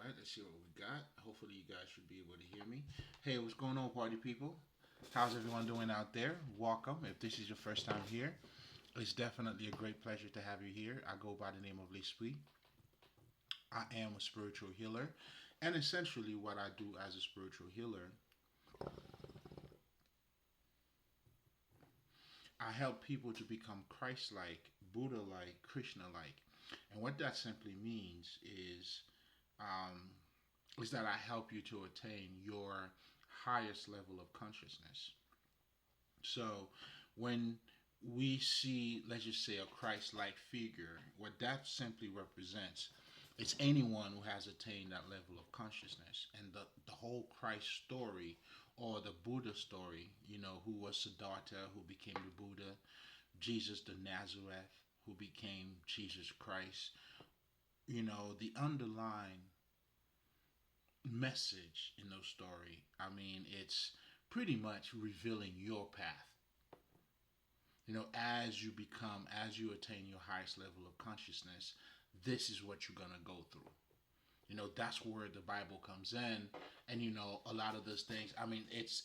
right, let's see what we got. Hopefully, you guys should be able to hear me. Hey, what's going on, party people? How's everyone doing out there? Welcome. If this is your first time here, it's definitely a great pleasure to have you here. I go by the name of Lespri. I am a spiritual healer, and essentially, what I do as a spiritual healer, I help people to become Christ like, Buddha like, Krishna like. And what that simply means um, is that I help you to attain your highest level of consciousness. So when we see, let's just say, a Christ like figure, what that simply represents is anyone who has attained that level of consciousness. And the whole Christ story or the Buddha story, who was Siddhartha, who became the Buddha, Jesus the Nazareth, who became Jesus Christ, the underlying message in those story, I mean, it's pretty much revealing your path. As you attain your highest level of consciousness, this is what you're gonna go through. That's where the Bible comes in, and a lot of those things. I mean, it's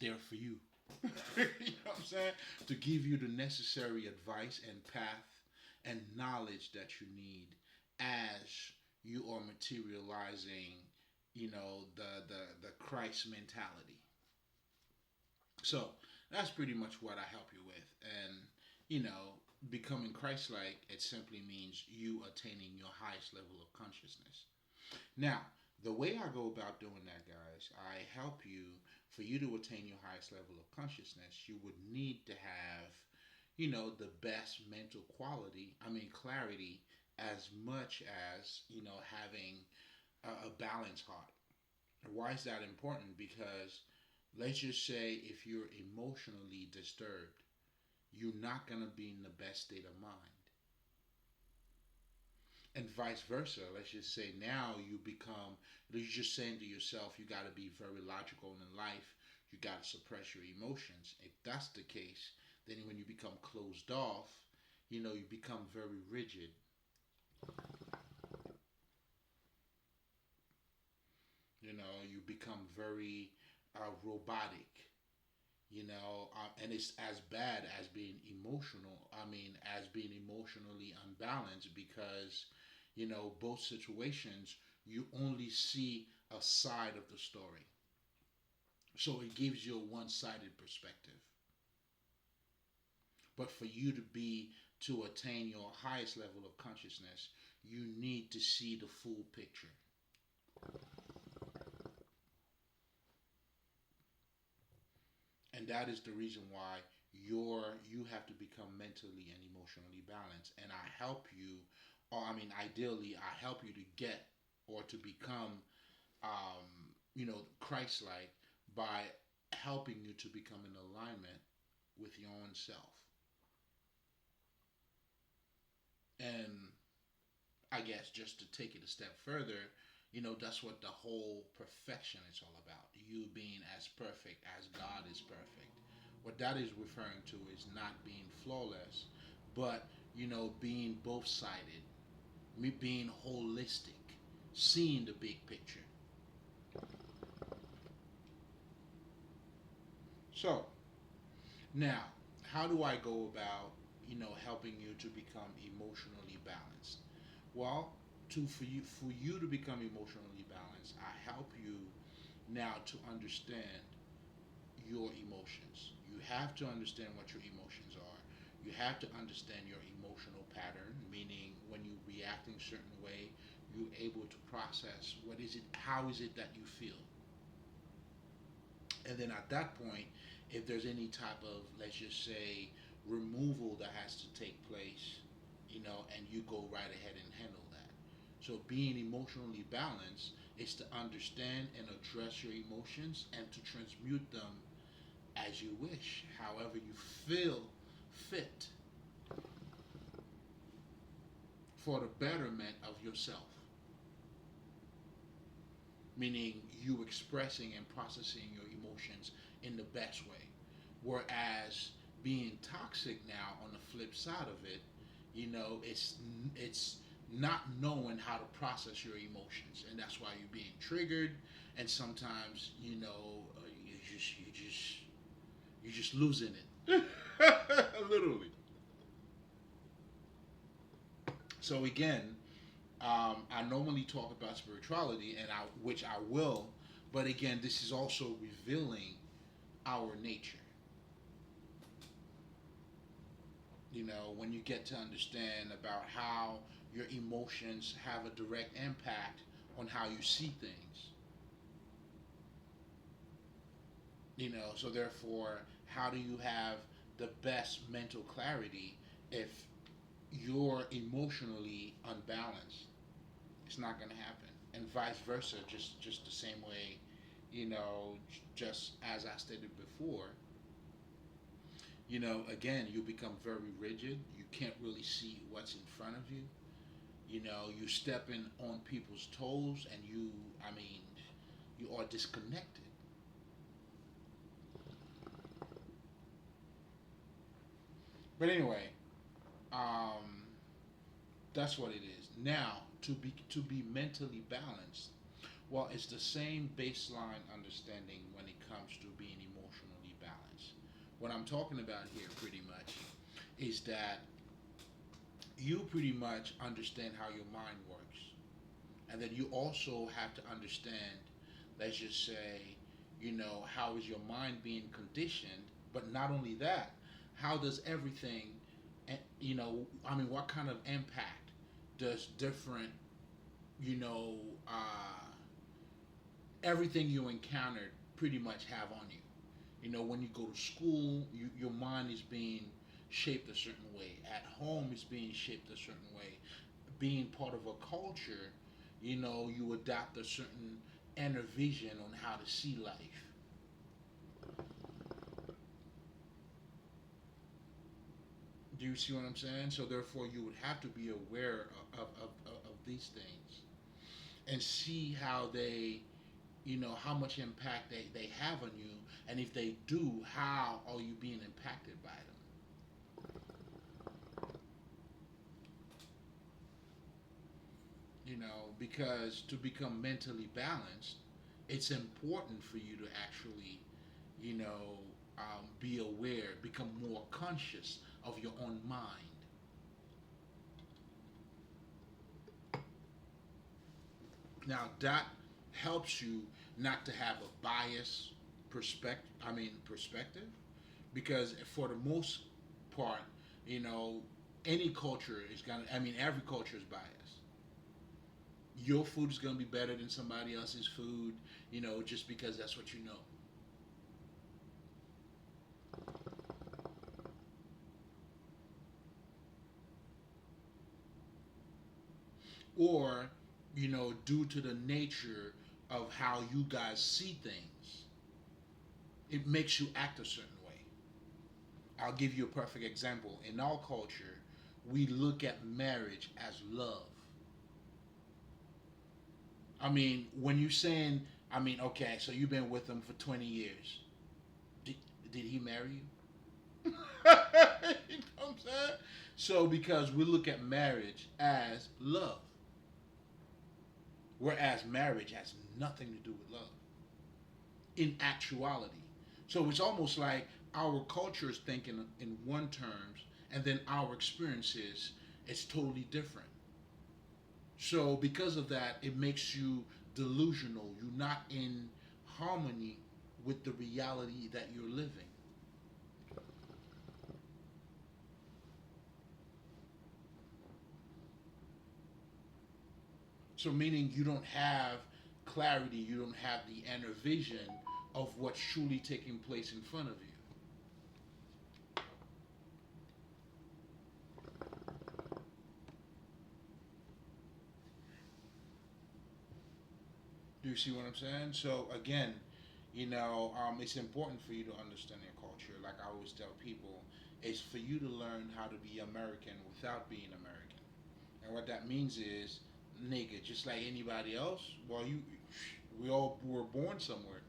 there for you. You know what I'm saying? To give you the necessary advice and path and knowledge that you need as you are materializing, the Christ mentality. So that's pretty much what I help you with. And, becoming Christ like, it simply means you attaining your highest level of consciousness. Now, the way I go about doing that, guys, I help you, for you to attain your highest level of consciousness, you would need to have, the best mental quality, I mean, clarity, as much as, having a balanced heart. Why is that important? Because let's just say if you're emotionally disturbed, you're not going to be in the best state of mind. And vice versa. Let's just say now you're just saying to yourself, you got to be very logical in life. You got to suppress your emotions. If that's the case, then when you become closed off, you become very rigid. You become very robotic. And it's as bad as being emotional. I mean, as being emotionally unbalanced because, both situations, you only see a side of the story. So it gives you a one sided perspective. But for you to attain your highest level of consciousness, you need to see the full picture. And that is the reason why you have to become mentally and emotionally balanced. And I help you, or I mean, ideally, I help you to get or to become, Christ-like by helping you to become in alignment with your own self. And I guess just to take it a step further, that's what the whole perfection is all about. You being as perfect as God is perfect. What that is referring to is not being flawless, but, being both sided, me being holistic, seeing the big picture. So, now, how do I go about, helping you to become emotionally balanced? Well, for you to become emotionally balanced, I help you now to understand your emotions. You have to understand what your emotions are. You have to understand your emotional pattern, meaning when you react in a certain way, you're able to process how is it that you feel. And then at that point, if there's any type of, let's just say, removal that has to take place, and you go right ahead and handle that. So being emotionally balanced is to understand and address your emotions and to transmute them as you wish, however you feel fit for the betterment of yourself. Meaning you expressing and processing your emotions in the best way. Whereas being toxic now on the flip side of it, it's not knowing how to process your emotions, and that's why you're being triggered, and sometimes you're just losing it, literally. So again, I normally talk about spirituality, and which I will, but again, this is also revealing our nature. When you get to understand about how your emotions have a direct impact on how you see things. So therefore, how do you have the best mental clarity if you're emotionally unbalanced? It's not going to happen, and vice versa. Just the same way, you know, just as I stated before. Again, you become very rigid. You can't really see what's in front of you. You stepping on people's toes, and I mean, you are disconnected. But anyway, um, that's what it is. Now, to be mentally balanced, well, it's the same baseline understanding when it comes to being emotionally balanced. What I'm talking about here, pretty much, is that you pretty much understand how your mind works, and then you also have to understand, let's just say, how is your mind being conditioned, but not only that, how does everything, I mean, what kind of impact does different, you know uh, everything you encountered pretty much have on you. When you go to school, your mind is being shaped a certain way. At home, it's being shaped a certain way. Being part of a culture, you adopt a certain inner vision on how to see life. Do you see what I'm saying? So therefore, you would have to be aware of these things and see how they, how much impact they have on you, and if they do, how are you being impacted by them? Because to become mentally balanced, it's important for you to actually, be aware, become more conscious of your own mind. Now that helps you not to have a bias perspective, because for the most part, you know, any culture is gonna. I mean, every culture is biased. Your food is gonna be better than somebody else's food, just because that's what you know. Or, due to the nature of how you guys see things, it makes you act a certain way. I'll give you a perfect example. In our culture, we look at marriage as love. I mean, when you're saying, I mean, okay, so you've been with him for 20 years. Did, did he marry you? You know what I'm saying? So, because we look at marriage as love, whereas marriage has nothing to do with love in actuality. So, it's almost like our culture is thinking in one terms, and then our experiences is totally different. So because of that, it makes you delusional. You're not in harmony with the reality that you're living. So meaning you don't have clarity, you don't have the inner vision of what's truly taking place in front of you. Do you see what I'm saying? So again, it's important for you to understand your culture. Like I always tell people, it's for you to learn how to be American without being American. And what that means is, nigga, just like anybody else, well, we all were born somewhere.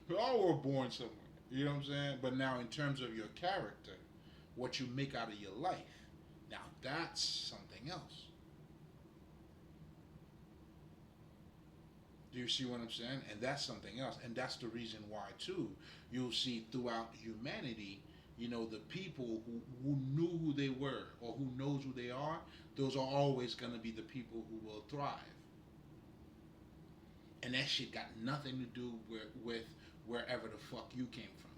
We all were born somewhere. You know what I'm saying? But now, in terms of your character, what you make out of your life, now that's something something else. Do you see what I'm saying? And that's something else. And that's the reason why, too, you'll see throughout humanity, the people who knew who they were or who knows who they are, those are always going to be the people who will thrive. And that shit got nothing to do with wherever the fuck you came from.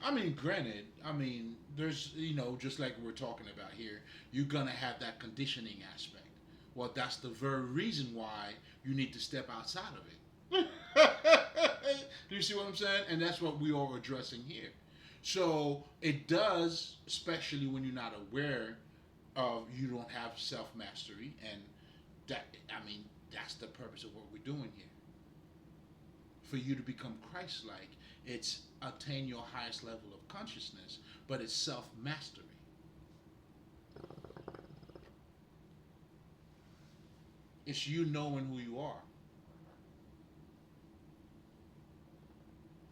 I mean, granted, there's, just like we're talking about here, you're gonna have that conditioning aspect. Well, that's the very reason why you need to step outside of it. Do you see what I'm saying? And that's what we are addressing here. So it does, especially when you're not aware of, you don't have self mastery, and that's the purpose of what we're doing here. For you to become Christ like, it's attain your highest level of consciousness, but it's self mastery. It's you knowing who you are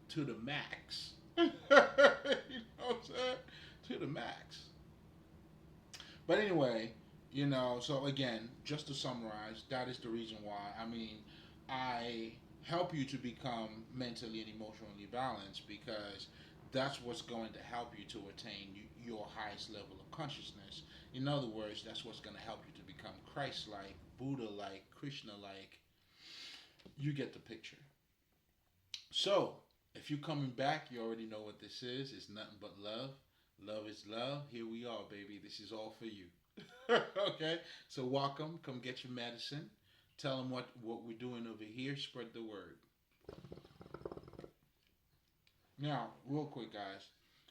to the max. You know what I'm saying? To the max. But anyway, so again, just to summarize, that is the reason why. I help you to become mentally and emotionally balanced, because that's what's going to help you to attain your highest level of consciousness. In other words, that's what's going to help you to become Christ like, Buddha like, Krishna like. You get the picture. So, if you're coming back, you already know what this is. It's nothing but love. Love is love. Here we are, baby. This is all for you. Okay? So, welcome. Come get your medicine. Tell them what we're doing over here. Spread the word. Now, real quick, guys.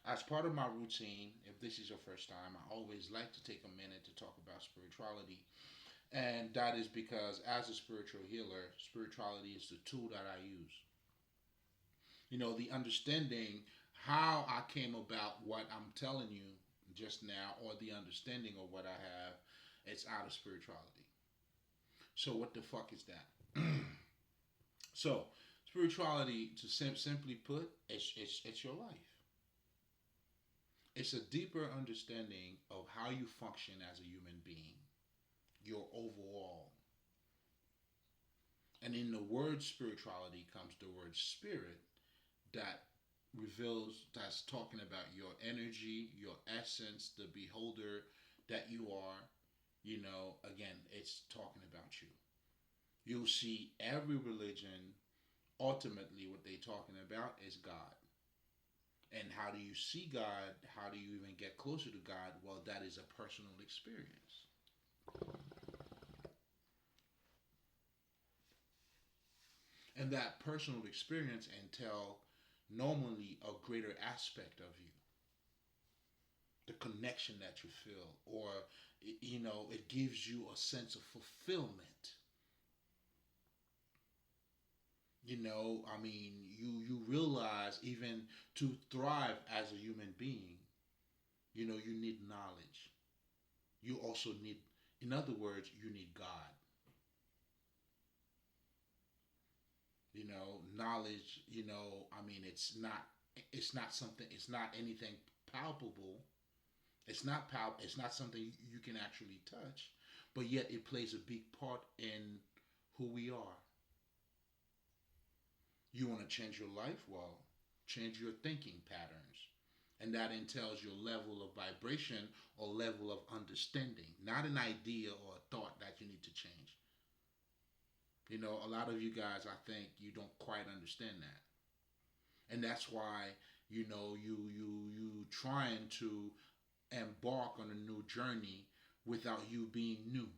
As part of my routine, if this is your first time, I always like to take a minute to talk about spirituality. And that is because, as a spiritual healer, spirituality is the tool that I use. The understanding how I came about what I'm telling you just now, or the understanding of what I have, it's out of spirituality. So what the fuck is that? So spirituality, to simply put, it's your life. It's a deeper understanding of how you function as a human being, your overall. And in the word spirituality comes the word spirit, that that's talking about your energy, your essence, the beholder that you are. Again, it's talking about you. You'll see every religion, ultimately what they're talking about is God. And how do you see God? How do you even get closer to God? Well, that is a personal experience. And that personal experience entail normally a greater aspect of you, the connection that you feel, or it gives you a sense of fulfillment. You realize, even to thrive as a human being, you need knowledge. You also need, in other words, you need God. Knowledge, it's not something, it's not anything palpable. It's not something you can actually touch, but yet it plays a big part in who we are. You want to change your life? Well, change your thinking patterns. And that entails your level of vibration or level of understanding, not an idea or a thought that you need to change. A lot of you guys, I think, you don't quite understand that. And that's why, you trying to embark on a new journey without you being new.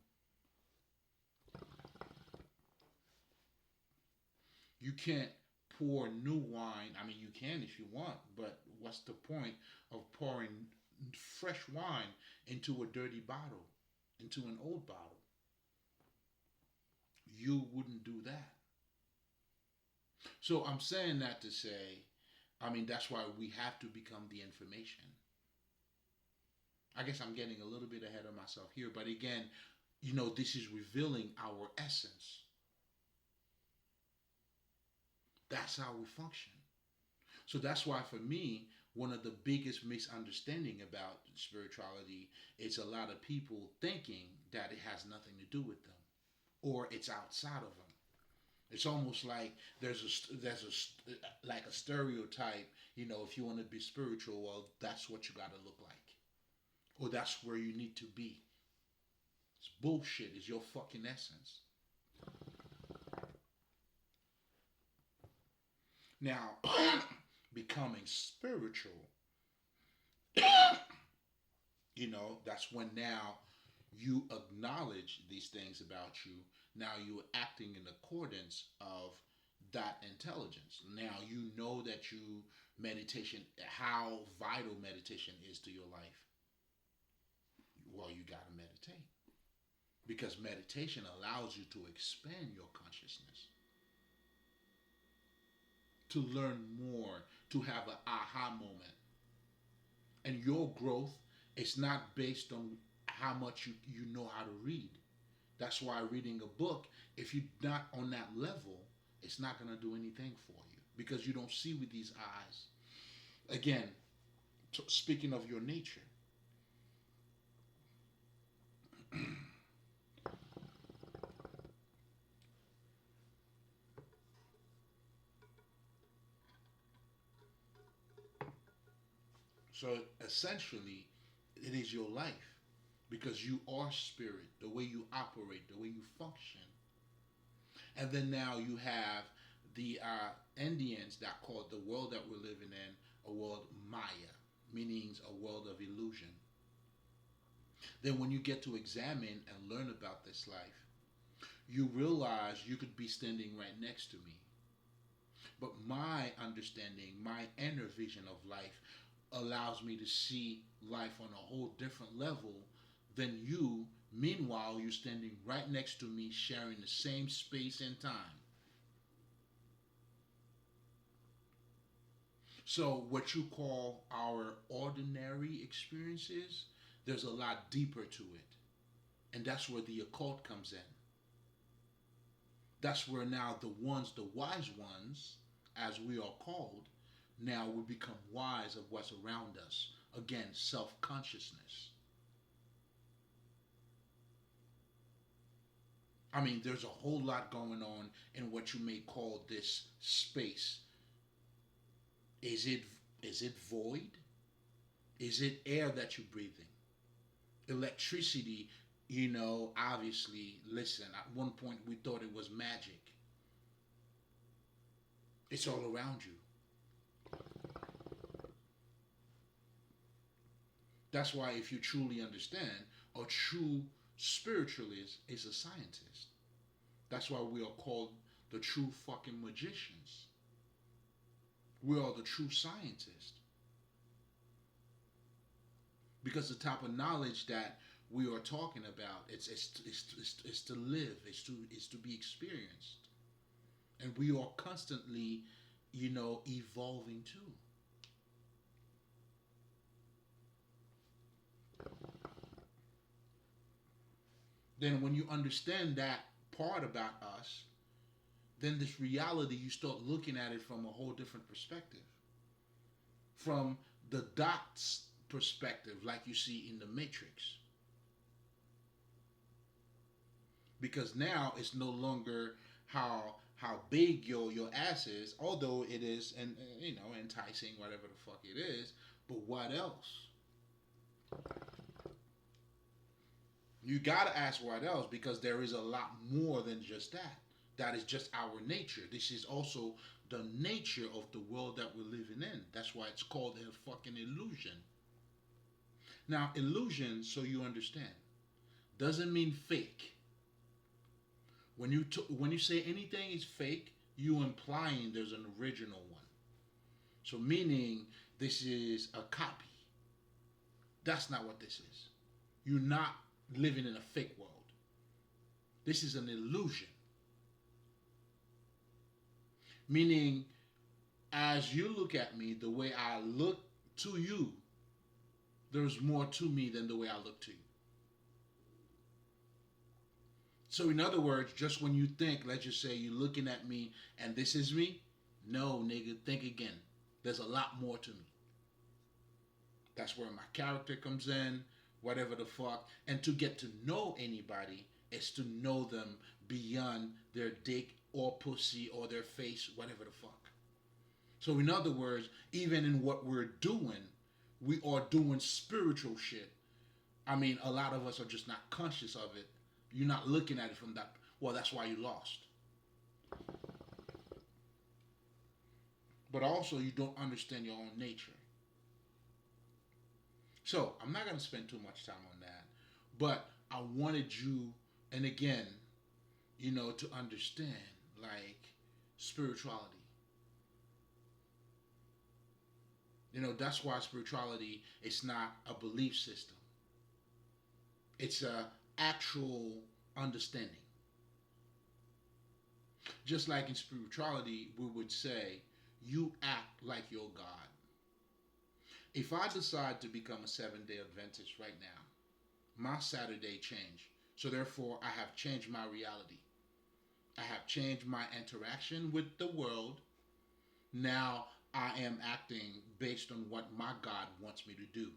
You can't pour new wine. You can if you want, but what's the point of pouring fresh wine into a dirty bottle, into an old bottle? You wouldn't do that. So I'm saying that to say, that's why we have to become the information. I guess I'm getting a little bit ahead of myself here, but again, this is revealing our essence. That's how we function. So that's why for me, one of the biggest misunderstanding about spirituality is a lot of people thinking that it has nothing to do with them or it's outside of them. It's almost like like a stereotype. If you want to be spiritual, well, that's what you got to look like, or that's where you need to be. It's bullshit. It's your fucking essence. Now, becoming spiritual, that's when now you acknowledge these things about you. Now you're acting in accordance of that intelligence. Now you know that meditation, how vital meditation is to your life. Well, you got to meditate because meditation allows you to expand your consciousness, to learn more, to have an aha moment. And your growth is not based on how much you know how to read. That's why reading a book, if you're not on that level, it's not going to do anything for you because you don't see with these eyes. Again, speaking of your nature, so essentially, it is your life because you are spirit, the way you operate, the way you function. And then now you have the Indians that call the world that we're living in a world Maya, meaning a world of illusion. Then when you get to examine and learn about this life, you realize you could be standing right next to me. But my understanding, my inner vision of life allows me to see life on a whole different level than you. Meanwhile, you're standing right next to me, sharing the same space and time. So, what you call our ordinary experiences, there's a lot deeper to it. And that's where the occult comes in. That's where now the wise ones, as we are called, now we become wise of what's around us. Again, self-consciousness. I mean, there's a whole lot going on in what you may call this space. Is it void? Is it air that you're breathing? Electricity, obviously, listen, at one point we thought it was magic. It's all around you. That's why if you truly understand, a true spiritualist is a scientist. That's why we are called the true fucking magicians. We are the true scientists. Because the type of knowledge that we are talking about, it's to live, it's to be experienced. And we are constantly, evolving too. Then when you understand that part about us, then this reality, you start looking at it from a whole different perspective. From the dots perspective, like you see in the Matrix. Because now it's no longer how big your ass is, although it is and enticing, whatever the fuck it is. But what else? You gotta ask what else because there is a lot more than just that. That is just our nature. This is also the nature of the world that we're living in. That's why it's called a fucking illusion. Now, illusion, so you understand, doesn't mean fake. When you say anything is fake, you implying there's an original one. So meaning this is a copy. That's not what this is. You're not living in a fake world. This is an illusion. Meaning, as you look at me, the way I look to you, there's more to me than the way I look to you. So in other words, just when you think, let's just say you're looking at me and this is me, no, nigga, think again. There's a lot more to me. That's where my character comes in, whatever the fuck. And to get to know anybody is to know them beyond their dick or pussy or their face, whatever the fuck. So, in other words, even in what we're doing, we are doing spiritual shit. I mean, a lot of us are just not conscious of it. You're not looking at it from that. Well, that's why you lost. But also, you don't understand your own nature. So, I'm not going to spend too much time on that. But I wanted you, and again, to understand like spirituality. That's why spirituality is not a belief system. It's a actual understanding. Just like in spirituality, we would say, you act like your God. If I decide to become a 7-day Adventist right now, my Saturday changed. So therefore, I have changed my reality. I have changed my interaction with the world. Now I am acting based on what my God wants me to do.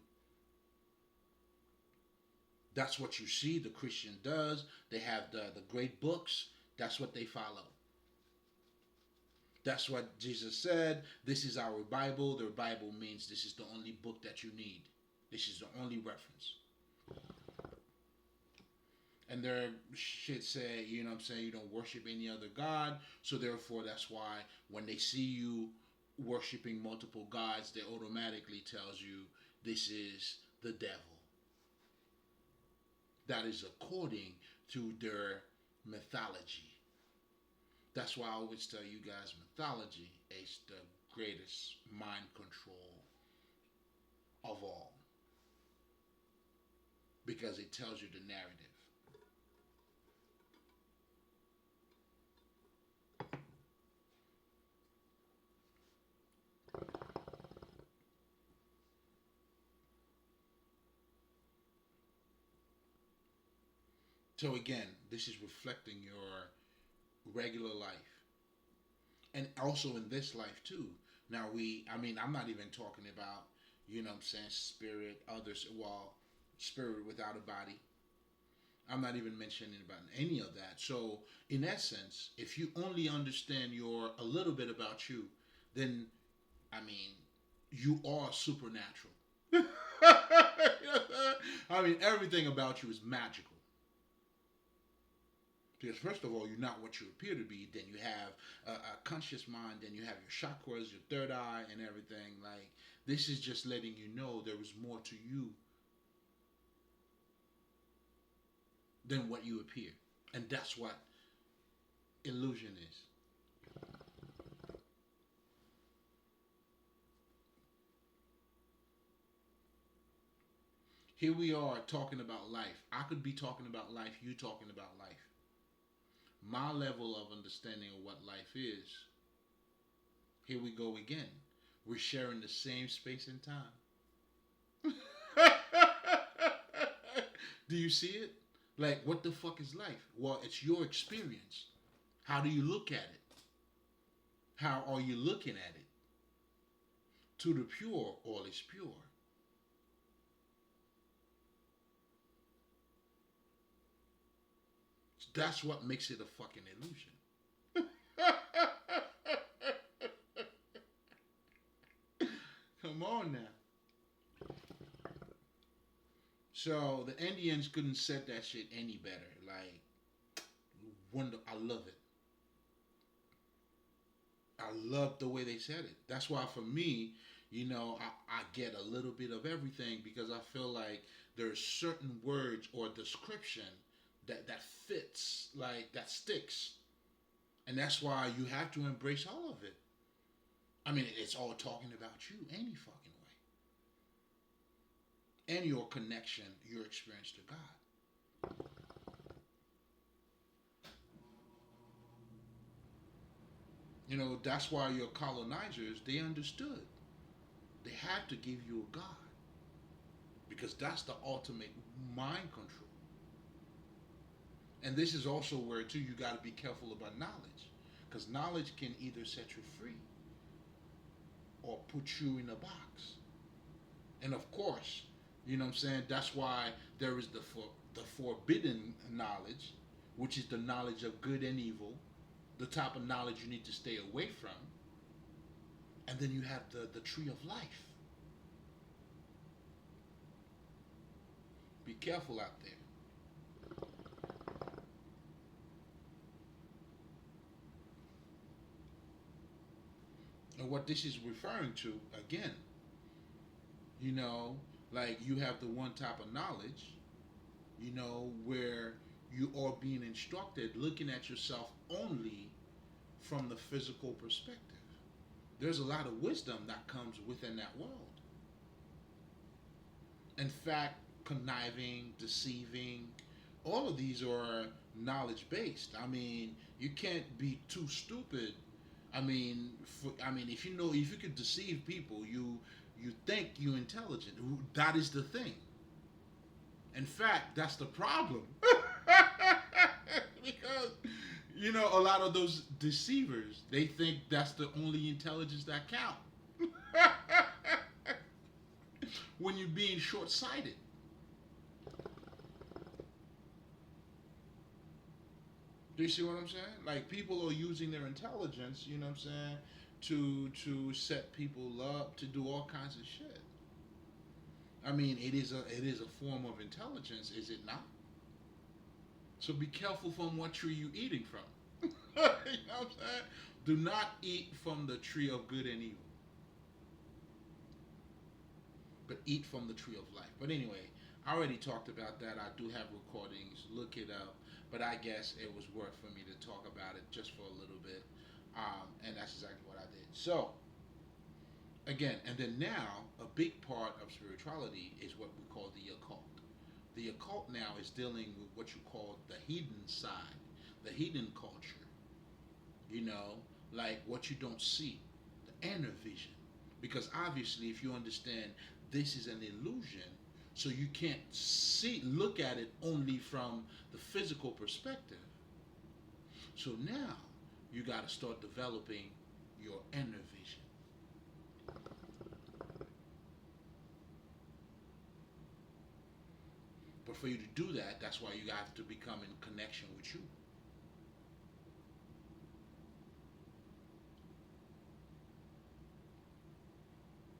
That's what you see the Christian does. They have the great books. That's what they follow. That's what Jesus said. This is our Bible. The Bible means this is the only book that you need. This is the only reference. And their shit say, you know what I'm saying, you don't worship any other God. So therefore, that's why when they see you worshiping multiple gods, they automatically tells you this is the devil. That is according to their mythology. That's why I always tell you guys mythology is the greatest mind control of all. Because it tells you the narrative. So again, this is reflecting your regular life. And also in this life too. Now I'm not even talking about, what I'm saying, spirit, others, well, spirit without a body. I'm not even mentioning about any of that. So in essence, if you only understand a little bit about you, then I mean, you are supernatural. I mean, everything about you is magical. Because first of all, you're not what you appear to be. Then you have a conscious mind. Then you have your chakras, your third eye, and everything. Like this is just letting you know there is more to you than what you appear, and that's what illusion is. Here we are talking about life. I could be talking about life. You talking about life. My level of understanding of what life is. Here we go again. We're sharing the same space and time. Do you see it? Like, what the fuck is life? Well, it's your experience. How do you look at it? How are you looking at it? To the pure, all is pure. That's what makes it a fucking illusion. Come on now. So the Indians couldn't set that shit any better. Like, I love it. I love the way they said it. That's why for me, I get a little bit of everything because I feel like there's certain words or description that fits, like that sticks. And that's why you have to embrace all of it. I mean, it's all talking about you any fucking way. And your connection, your experience to God. That's why your colonizers, they understood. They had to give you a God. Because that's the ultimate mind control. And this is also where, too, you got to be careful about knowledge. Because knowledge can either set you free or put you in a box. And of course, you know what I'm saying? That's why there is the forbidden knowledge, which is the knowledge of good and evil, the type of knowledge you need to stay away from. And then you have the tree of life. Be careful out there. And what this is referring to, again, you know, like you have the one type of knowledge, where you are being instructed looking at yourself only from the physical perspective. There's a lot of wisdom that comes within that world. In fact, conniving, deceiving, all of these are knowledge based. I mean, you can't be too stupid. If you could deceive people, you think you're intelligent. That is the thing. In fact, that's the problem. Because a lot of those deceivers, they think that's the only intelligence that count. When you're being short-sighted. Do you see what I'm saying? Like, people are using their intelligence, you know what I'm saying, to set people up, to do all kinds of shit. I mean, it is a form of intelligence, is it not? So be careful from what tree you eating from. You know what I'm saying? Do not eat from the tree of good and evil, but eat from the tree of life. But anyway, I already talked about that. I do have recordings. Look it up. But I guess it was worth for me to talk about it just for a little bit. And that's exactly what I did. So, again, and then now, a big part of spirituality is what we call the occult. The occult now is dealing with what you call the hidden side, the hidden culture. Like what you don't see, the inner vision. Because obviously, if you understand this is an illusion, so you can't look at it only from the physical perspective. So now you got to start developing your inner vision. But for you to do that, that's why you have to become in connection with you.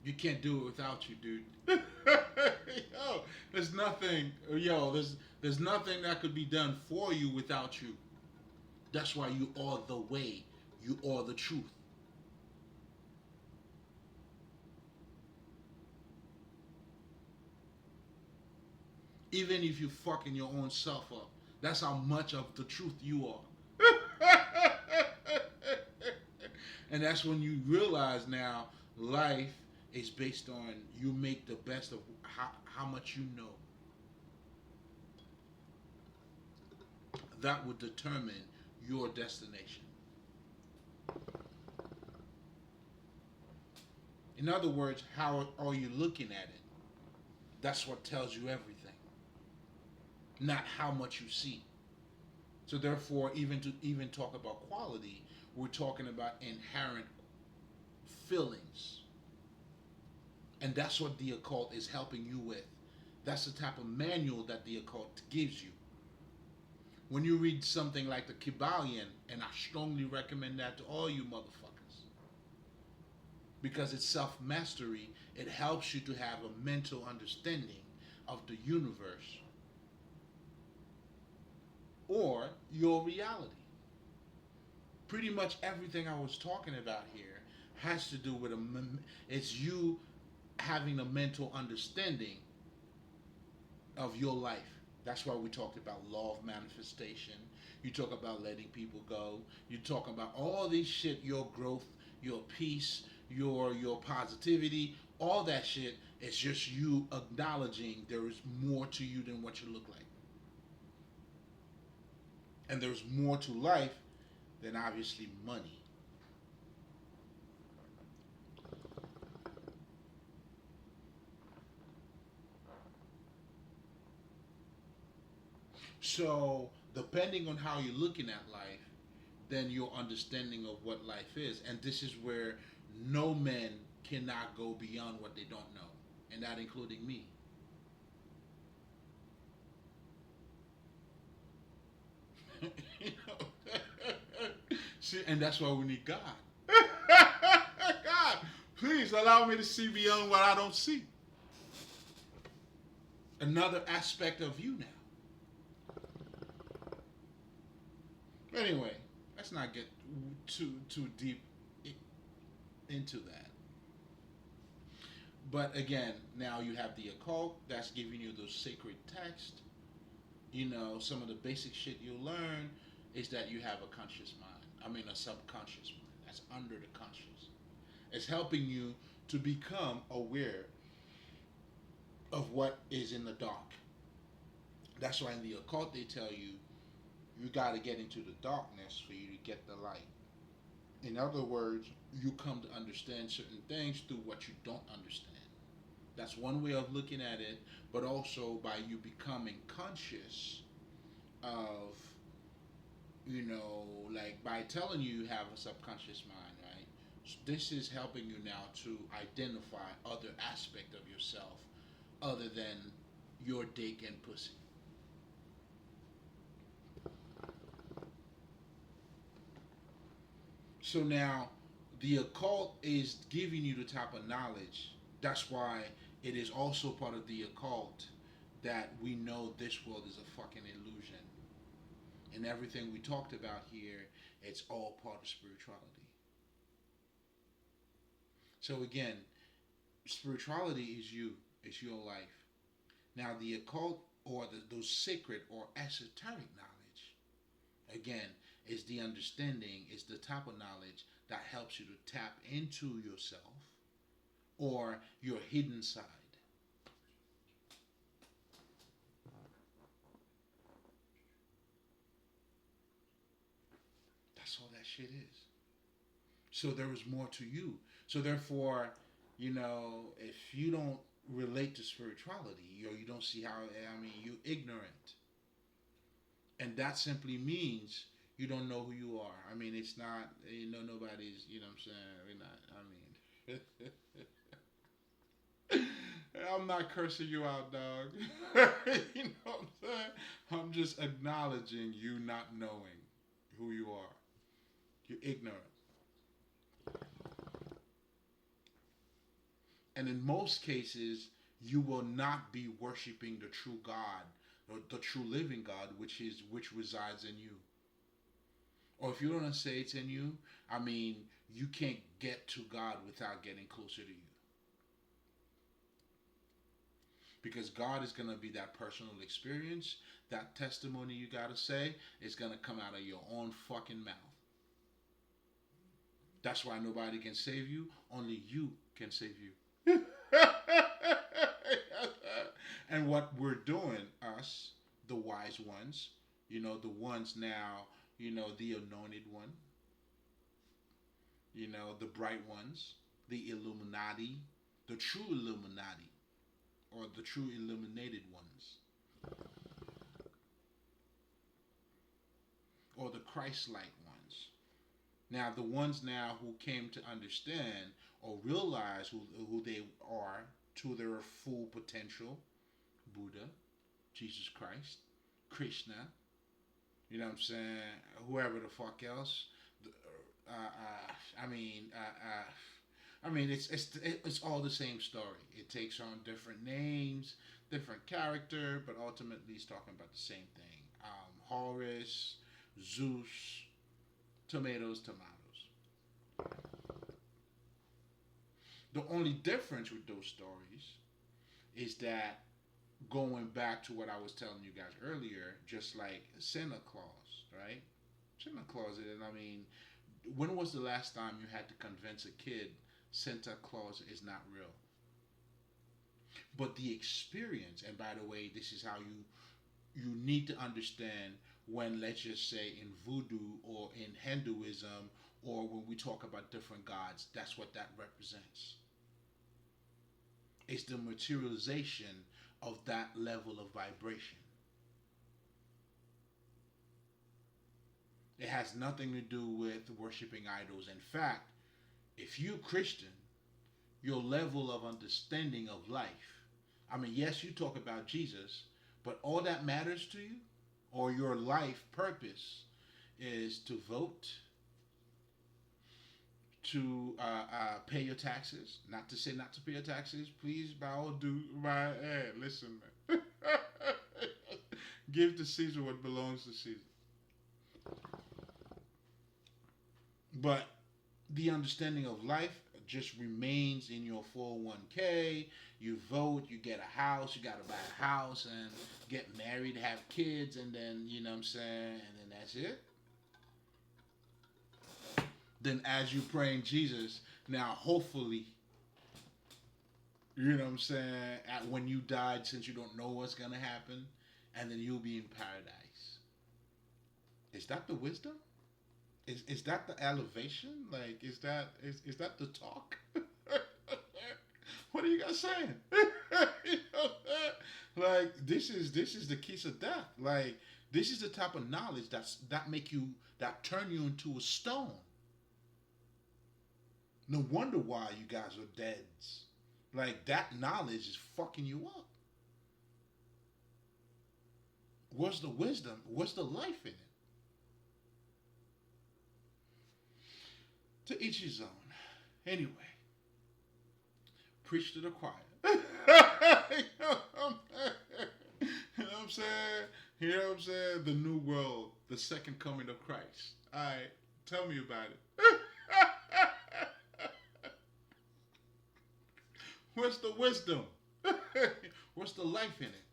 You can't do it without you, dude. yo, there's nothing. There's nothing that could be done for you without you. That's why you are the way. You are the truth. Even if you fucking your own self up, that's how much of the truth you are. And that's when you realize now life is based on you make the best of how much you know. That would determine your destination. In other words, how are you looking at it? That's what tells you everything. Not how much you see. So therefore, even to talk about quality, we're talking about inherent feelings. And that's what the occult is helping you with. That's the type of manual that the occult gives you. When you read something like the Kybalion, and I strongly recommend that to all you motherfuckers, because it's self-mastery, it helps you to have a mental understanding of the universe or your reality. Pretty much everything I was talking about here has to do with it's you having a mental understanding of your life. That's why we talked about law of manifestation. You talk about letting people go. You talk about all this shit, your growth, your peace, your positivity, all that shit. It's just you acknowledging there is more to you than what you look like. And there's more to life than obviously money. So, depending on how you're looking at life, then your understanding of what life is. And this is where no man cannot go beyond what they don't know, and that including me. You know? See, and that's why we need God. God, please allow me to see beyond what I don't see. Another aspect of you now. Anyway, let's not get too deep into that. But again, now you have the occult that's giving you those sacred texts. You know, some of the basic shit you learn is that you have a conscious mind. I mean, a subconscious mind that's under the conscious. It's helping you to become aware of what is in the dark. That's why in the occult they tell you you got to get into the darkness for you to get the light. In other words, you come to understand certain things through what you don't understand. That's one way of looking at it, but also by you becoming conscious of, you know, like by telling you you have a subconscious mind, right? So this is helping you now to identify other aspect of yourself other than your dick and pussy. So now the occult is giving you the type of knowledge. That's why it is also part of the occult that we know this world is a fucking illusion. And everything we talked about here, it's all part of spirituality. So again, spirituality is you, it's your life. Now the occult or those sacred or esoteric knowledge, again, is the understanding, is the type of knowledge that helps you to tap into yourself or your hidden side. That's all that shit is. So there is more to you. So therefore, you know, if you don't relate to spirituality or you don't see how, I mean, you're ignorant. And that simply means you don't know who you are. I mean, it's not, you know, nobody's, you know what I'm saying? We're not, I mean, I'm not cursing you out, dog. You know what I'm saying? I'm just acknowledging you not knowing who you are. You're ignorant. And in most cases, you will not be worshiping the true God, or the true living God, which resides in you. Or if you don't say it's in you, I mean, you can't get to God without getting closer to you. Because God is going to be that personal experience, that testimony you got to say is going to come out of your own fucking mouth. That's why nobody can save you, only you can save you. And what we're doing, us, the wise ones, you know, the ones now, you know, the anointed one, you know, the bright ones, the Illuminati, the true Illuminati, or the true illuminated ones, or the Christ-like ones. Now, the ones now who came to understand or realize who they are to their full potential, Buddha, Jesus Christ, Krishna, you know what I'm saying, whoever the fuck else, I mean, it's all the same story. It takes on different names, different character, but ultimately it's talking about the same thing. Horus, Zeus, tomatoes, tomatoes. The only difference with those stories is that going back to what I was telling you guys earlier, just like Santa Claus, right? Santa Claus, and I mean, when was the last time you had to convince a kid Santa Claus is not real? But the experience, and by the way, this is how you need to understand when, let's just say, in voodoo or in Hinduism or when we talk about different gods, that's what that represents. It's the materialization of that level of vibration. It has nothing to do with worshiping idols. In fact, if you're Christian, your level of understanding of life. I mean, yes, you talk about Jesus, but all that matters to you, or your life purpose, is to vote, to pay your taxes. Not to say not to pay your taxes. Please, by all due, listen, man. Give to Caesar what belongs to Caesar. But the understanding of life just remains in your 401k. You vote, you get a house, you got to buy a house and get married, have kids, and then, you know what I'm saying, and then that's it. Then as you pray in Jesus, now hopefully, you know what I'm saying, at when you died, since you don't know what's going to happen, and then you'll be in paradise. Is that the wisdom? Is that the elevation? Like, is that the talk? What are you guys saying? You know, like, this is the keys of death. Like, this is the type of knowledge that turn you into a stone. No wonder why you guys are deads. Like, that knowledge is fucking you up. What's the wisdom? What's the life in it? To each his own. Anyway, preach to the choir. You know what I'm saying? You know what I'm saying? The new world, the second coming of Christ. All right, tell me about it. What's the wisdom? What's the life in it?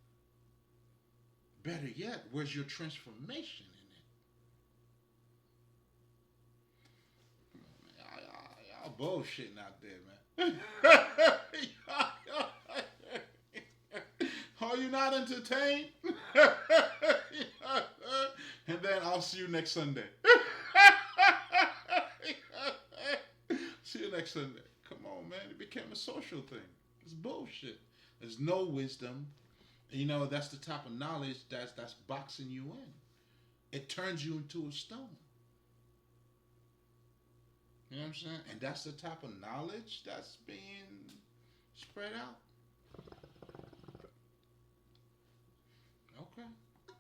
Better yet, where's your transformation in it? Y'all bullshitting out there, man. Are you not entertained? And then I'll see you next Sunday. See you next Sunday. Come on, man. It became a social thing. It's bullshit. There's no wisdom. You know, that's the type of knowledge that's boxing you in. It turns you into a stone. You know what I'm saying? And that's the type of knowledge that's being spread out. Okay. You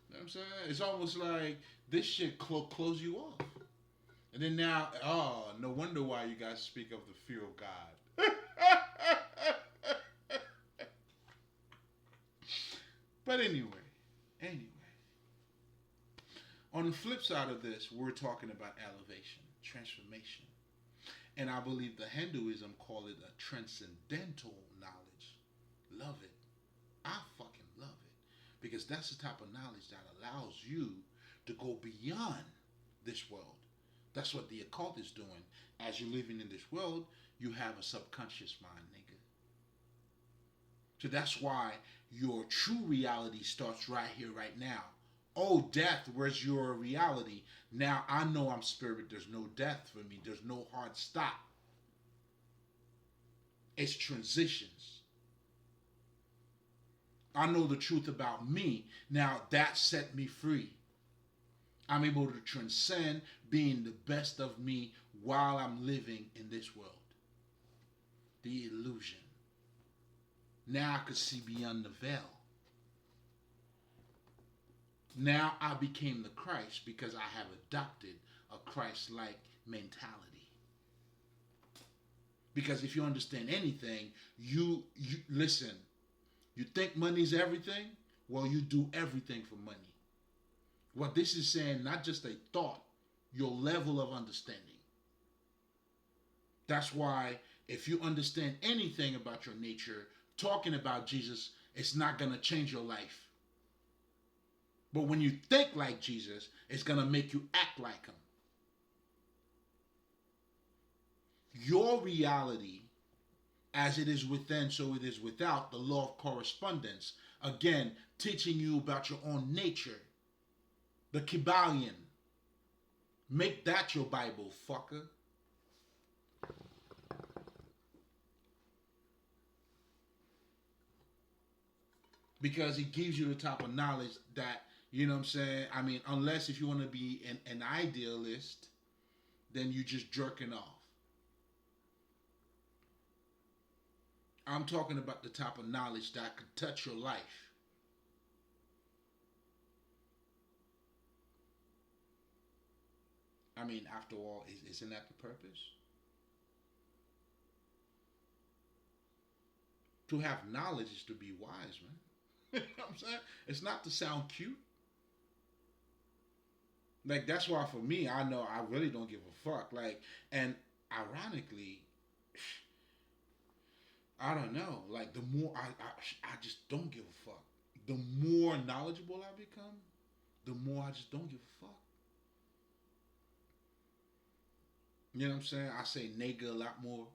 know what I'm saying? It's almost like this shit close you off. And then now, no wonder why you guys speak of the fear of God. But anyway. On the flip side of this, we're talking about elevation, transformation. And I believe the Hinduism call it a transcendental knowledge. Love it. I fucking love it. Because that's the type of knowledge that allows you to go beyond this world. That's what the occult is doing. As you're living in this world, you have a subconscious mind, nigga. So that's why your true reality starts right here, right now. Oh, death, where's your reality? Now I know I'm spirit. There's no death for me. There's no hard stop. It's transitions. I know the truth about me. Now that set me free. I'm able to transcend being the best of me while I'm living in this world. The illusion. Now I could see beyond the veil. Now I became the Christ because I have adopted a Christ-like mentality. Because if you understand anything, you listen. You think money's everything? Well, you do everything for money. What this is saying, not just a thought, your level of understanding. That's why if you understand anything about your nature, talking about Jesus, it's not going to change your life. But when you think like Jesus, it's going to make you act like him. Your reality, as it is within, so it is without, the law of correspondence. Again, teaching you about your own nature. The Kybalion. Make that your Bible, fucker. Because it gives you the type of knowledge that, you know what I'm saying? I mean, unless if you want to be an idealist, then you just jerking off. I'm talking about the type of knowledge that could touch your life. I mean, after all, isn't that the purpose? To have knowledge is to be wise, man. You know what I'm saying? It's not to sound cute. Like that's why for me, I know I really don't give a fuck. Like, and ironically, I don't know. Like the more I just don't give a fuck. The more knowledgeable I become, the more I just don't give a fuck. You know what I'm saying? I say nigga a lot more.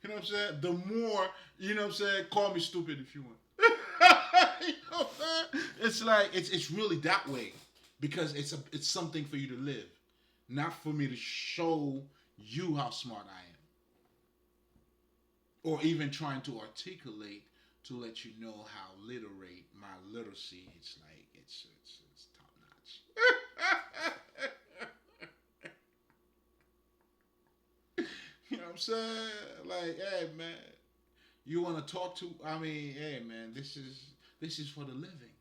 You know what I'm saying? The more, you know what I'm saying? Call me stupid if you want. You know what I'm saying? It's like it's really that way because it's something for you to live, not for me to show you how smart I am, or even trying to articulate to let you know how literate my literacy. It's like it's top notch. You know what I'm saying? Like, hey man, you want to talk to? I mean, hey man, this is for the living.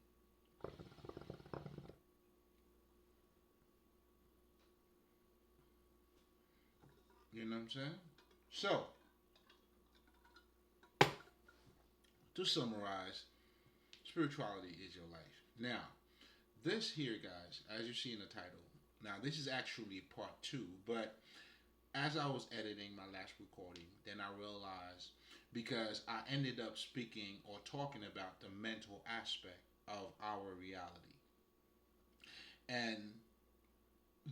You know what I'm saying? So to summarize, spirituality is your life. Now, this here, guys, as you see in the title. Now, this is actually part two, but as I was editing my last recording, then I realized because I ended up speaking or talking about the mental aspect of our reality. And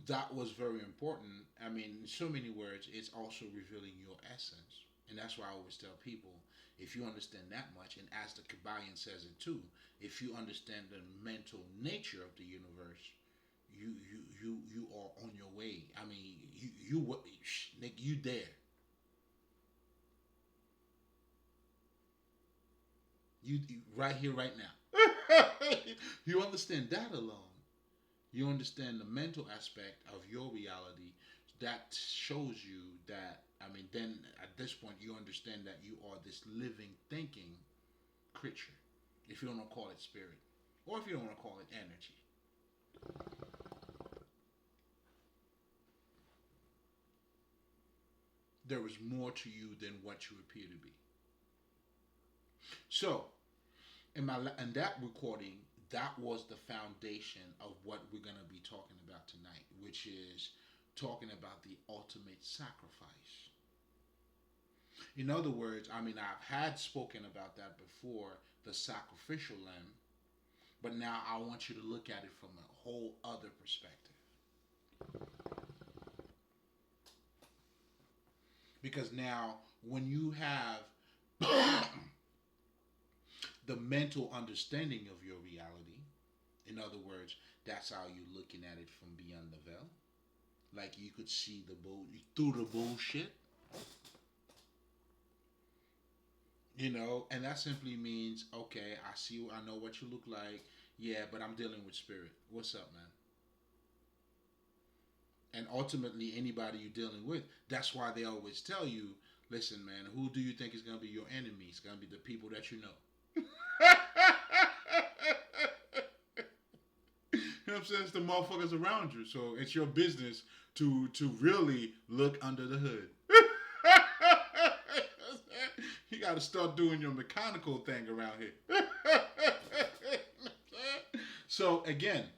that was very important. I mean, in so many words, it's also revealing your essence. And that's why I always tell people if you understand that much, and as the Kabbalion says it too, if you understand the mental nature of the universe, you are on your way. I mean, Nick, you there. You right here, right now. You understand that alone. You understand the mental aspect of your reality. That shows you that. I mean, then at this point, you understand that you are this living, thinking creature. If you don't want to call it spirit, or if you don't want to call it energy. There is more to you than what you appear to be. So, in that recording, that was the foundation of what we're going to be talking about tonight, which is talking about the ultimate sacrifice. In other words, I mean, I've had spoken about that before, the sacrificial lamb, but now I want you to look at it from a whole other perspective. Because now, when you have the mental understanding of your reality, in other words, that's how you're looking at it from beyond the veil. Like you could see the through the bullshit, and that simply means okay, I see, I know what you look like, yeah, but I'm dealing with spirit. What's up, man? And ultimately, anybody you're dealing with, that's why they always tell you, listen, man, who do you think is gonna be your enemy? It's gonna be the people that you know. You know what I'm saying? It's the motherfuckers around you. So it's your business to really look under the hood. You got to start doing your mechanical thing around here. So again,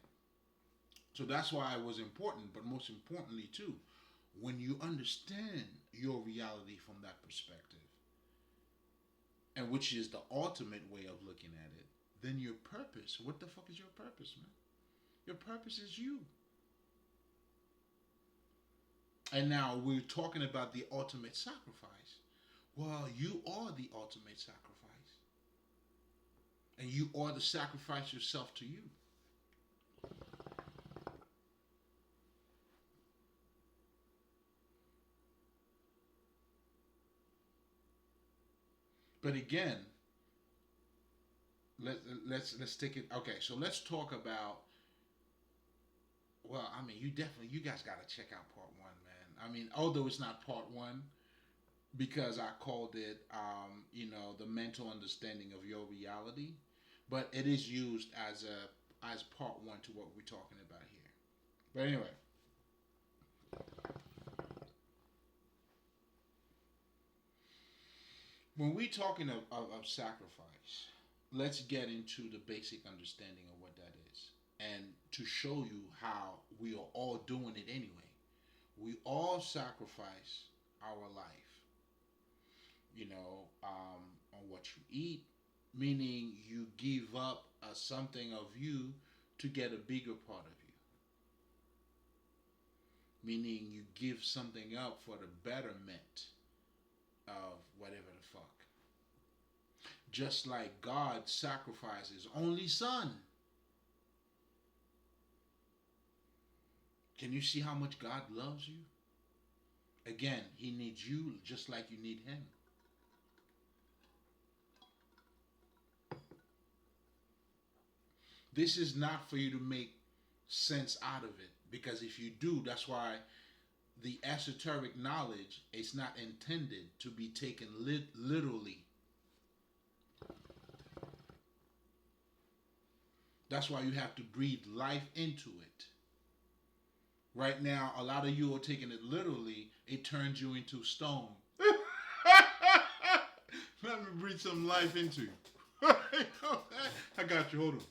so that's why it was important, but most importantly too, when you understand your reality from that perspective, and which is the ultimate way of looking at it, then your purpose, what the fuck is your purpose, man? Your purpose is you. And now we're talking about the ultimate sacrifice. Well, you are the ultimate sacrifice. And you are to sacrifice yourself to you. But again, let, let's take it. Okay, so let's talk about. Well, I mean, you guys got to check out part one, man. I mean, although it's not part one, because I called it, the mental understanding of your reality, but it is used as part one to what we're talking about here. But anyway, when we're talking of sacrifice, let's get into the basic understanding of what that is, and to show you how we are all doing it anyway. We all sacrifice our life, on what you eat, meaning you give up something of you to get a bigger part of you, meaning you give something up for the betterment of whatever the fuck. Just like God sacrificed his only son. Can you see how much God loves you? Again, he needs you just like you need him. This is not for you to make sense out of it, because if you do, that's why the esoteric knowledge is not intended to be taken literally. That's why you have to breathe life into it. Right now, a lot of you are taking it literally. It turns you into stone. Let me breathe some life into you. I got you. Hold on.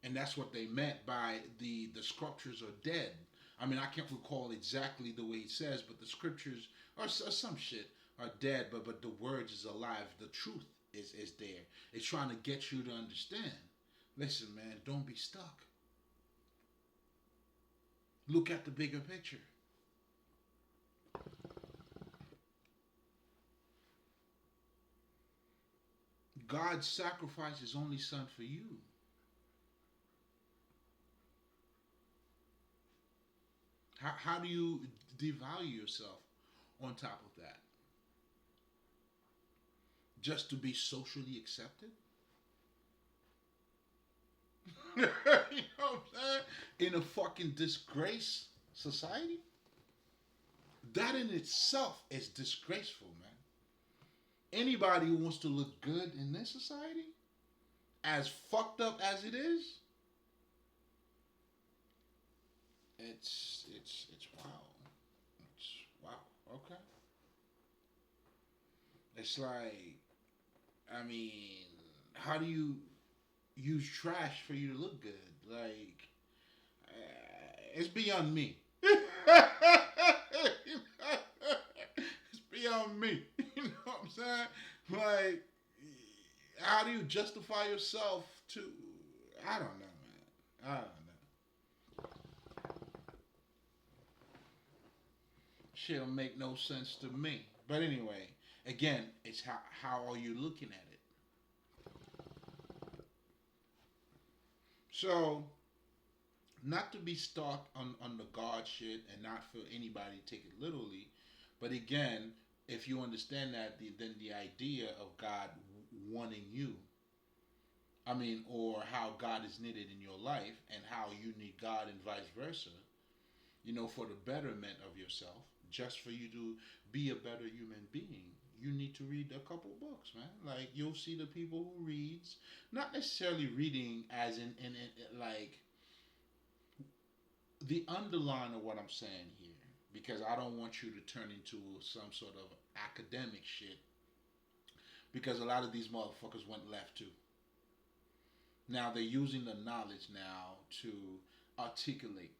And that's what they meant by the scriptures are dead. I mean, I can't recall exactly the way he says, but the scriptures or some shit are dead, but the words is alive. The truth is there. It's trying to get you to understand. Listen, man, don't be stuck. Look at the bigger picture. God sacrificed his only son for you. How do you devalue yourself on top of that? Just to be socially accepted? You know what I'm saying? In a fucking disgrace society? That in itself is disgraceful, man. Anybody who wants to look good in this society, as fucked up as it is, it's wow. It's wow. Okay. It's like, I mean, how do you use trash for you to look good? Like, it's beyond me. It's beyond me. You know what I'm saying? Like, how do you justify yourself to? I don't know, man. I don't know. Shit don't make no sense to me. But anyway, again, it's how are you looking at it? So, not to be stuck on the God shit and not for anybody to take it literally, but again, if you understand that, then the idea of God wanting you, I mean, or how God is needed in your life and how you need God and vice versa, for the betterment of yourself, just for you to be a better human being, you need to read a couple books, man. Like, you'll see the people who reads, not necessarily reading as in like the underline of what I'm saying here, because I don't want you to turn into some sort of academic shit, because a lot of these motherfuckers went left too. Now they're using the knowledge now to articulate.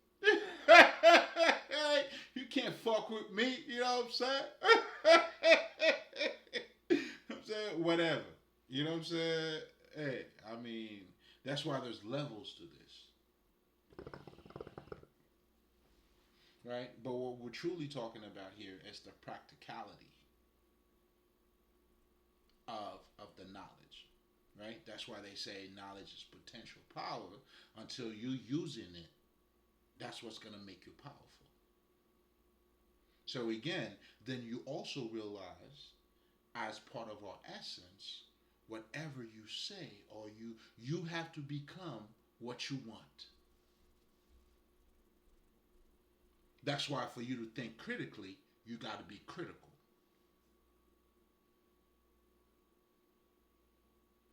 You can't fuck with me, you know what I'm saying? I'm saying whatever. You know what I'm saying? Hey, I mean, that's why there's levels to this. Right? But what we're truly talking about here is the practicality of the knowledge. Right? That's why they say knowledge is potential power. Until you using it, that's what's gonna make you powerful. So again, then you also realize, as part of our essence, whatever you say, or you have to become what you want. That's why for you to think critically, you got to be critical.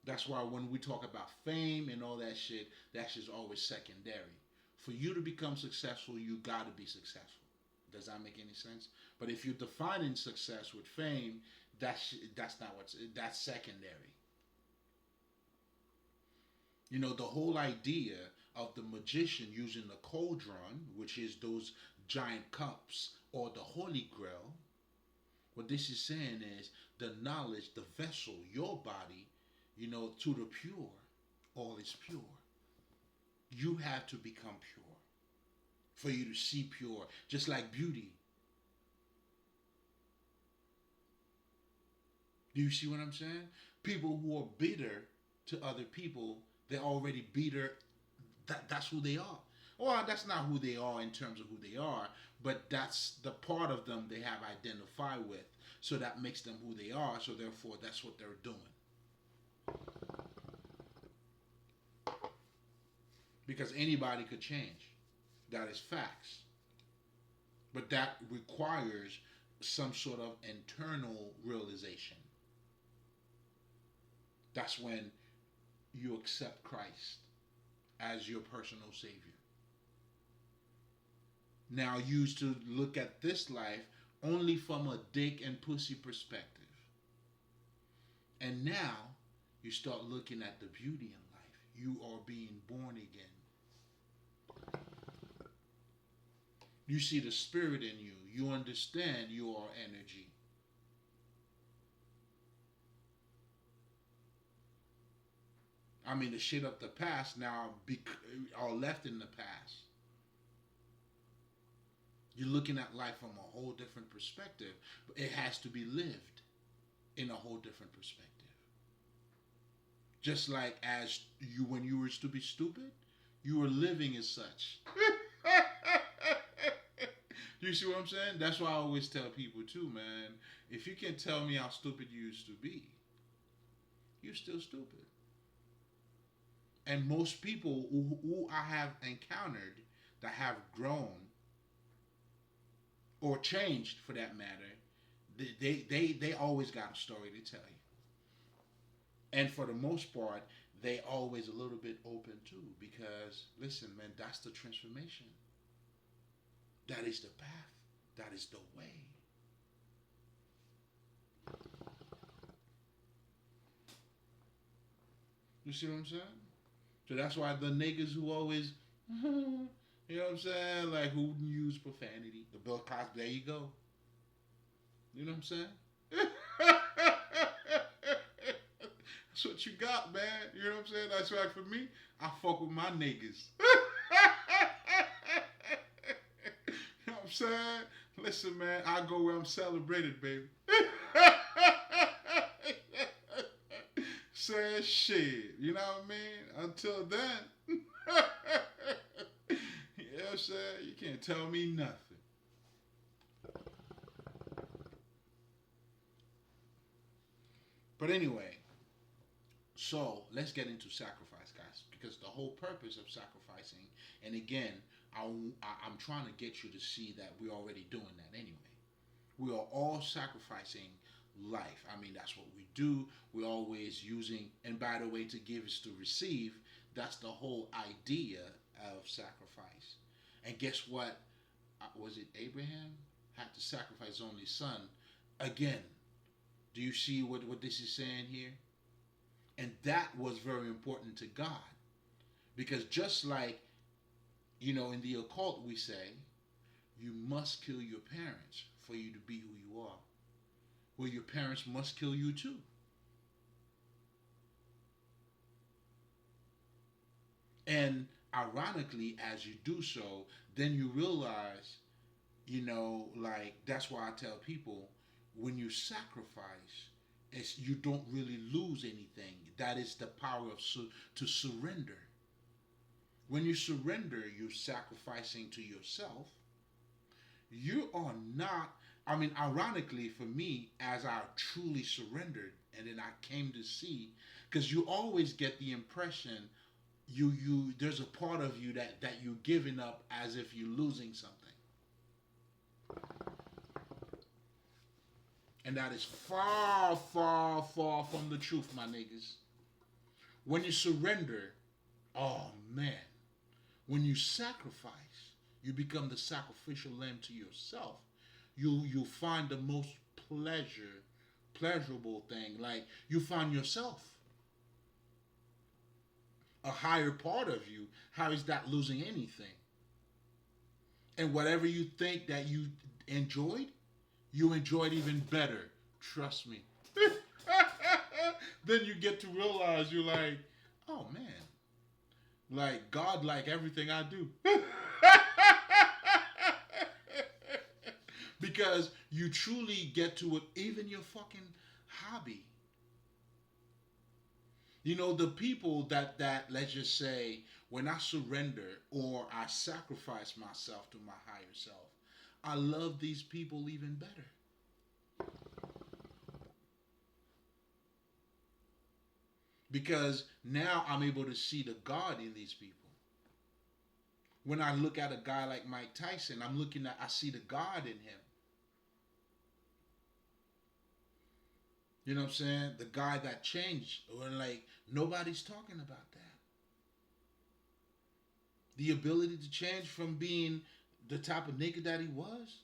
That's why when we talk about fame and all that shit, that's just always secondary. For you to become successful, you got to be successful. Does that make any sense? But if you're defining success with fame, that's not what's that's secondary. You know, the whole idea of the magician using the cauldron, which is those giant cups, or the Holy Grail, what this is saying is the knowledge, the vessel, your body, to the pure, all is pure. You have to become pure for you to see pure, just like beauty. Do you see what I'm saying? People who are bitter to other people, they're already bitter. That's who they are. Well, that's not who they are in terms of who they are, but that's the part of them they have identified with. So that makes them who they are. So therefore, that's what they're doing. Because anybody could change. That is facts. But that requires some sort of internal realization. That's when you accept Christ as your personal Savior. Now, you used to look at this life only from a dick and pussy perspective. And now you start looking at the beauty in life. You are being born again. You see the spirit in you. You understand your energy. I mean, the shit of the past now are left in the past. You're looking at life from a whole different perspective. But it has to be lived in a whole different perspective. Just like as you, when you were to be stupid, you were living as such. Do you see what I'm saying? That's why I always tell people too, man. If you can tell me how stupid you used to be, you're still stupid. And most people who I have encountered that have grown or changed, for that matter, they always got a story to tell you. And for the most part, they always a little bit open too, because listen, man, that's the transformation. That is the path. That is the way. You see what I'm saying? So that's why the niggas who always, you know what I'm saying, like who use profanity, the Bill Cosby, there you go. You know what I'm saying? That's what you got, man. You know what I'm saying? That's right for me. I fuck with my niggas. You know what I'm saying? Listen, man, I go where I'm celebrated, baby. Saying shit, you know what I mean? Until then, you know what I'm saying? You can't tell me nothing. But anyway, so let's get into sacrifice, guys, because the whole purpose of sacrificing, and again, I'm trying to get you to see that we're already doing that anyway. We are all sacrificing life. I mean, that's what we do. We're always using, and by the way, to give is to receive. That's the whole idea of sacrifice. And guess what? Was it Abraham had to sacrifice his only son? Again, do you see what this is saying here? And that was very important to God. Because just like, in the occult we say, you must kill your parents for you to be who you are. Well, your parents must kill you too. And ironically, as you do so, then you realize, like that's why I tell people, when you sacrifice, you don't really lose anything. That is the power of to surrender. When you surrender, you're sacrificing to yourself. You are not. I mean, ironically for me, as I truly surrendered, and then I came to see, because you always get the impression you there's a part of you that you're giving up as if you're losing something, and that is far, far, far from the truth, my niggas. When you surrender, oh man, when you sacrifice, you become the sacrificial lamb to yourself. You find the most pleasurable thing. Like you find yourself, a higher part of you. How is that losing anything? And whatever you think that enjoyed, you enjoyed even better. Trust me. Then you get to realize you're like, oh man, like God, like everything I do. Because you truly get to it, even your fucking hobby. You know, the people that let's just say, when I surrender or I sacrifice myself to my higher self, I love these people even better. Because now I'm able to see the God in these people. When I look at a guy like Mike Tyson, I see the God in him. You know what I'm saying? The guy that changed, or like nobody's talking about that. The ability to change from being the type of nigga that he was,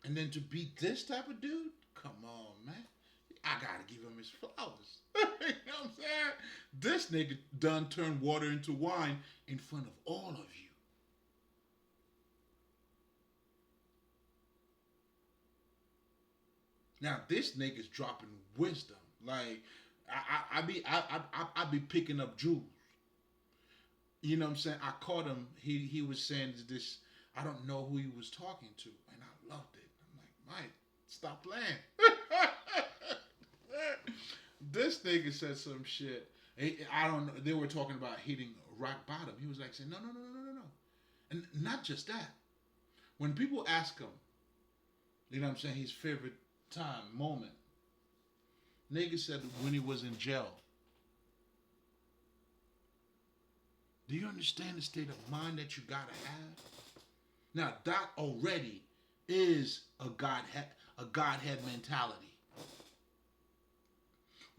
and then to be this type of dude. Come on, man. I gotta give him his flowers. You know what I'm saying? This nigga done turned water into wine in front of all of you. Now this nigga's dropping wisdom. Like I be picking up jewels. You know what I'm saying? I caught him. He was saying this. I don't know who he was talking to, and I loved it. I'm like, Mike, stop playing. This nigga said some shit. I don't know. They were talking about hitting rock bottom. He was like saying, no, no, no, no, no, no. And not just that. When people ask him, you know what I'm saying, his favorite moment, nigga said when he was in jail. Do you understand the state of mind that you gotta have? Now that already is a Godhead mentality.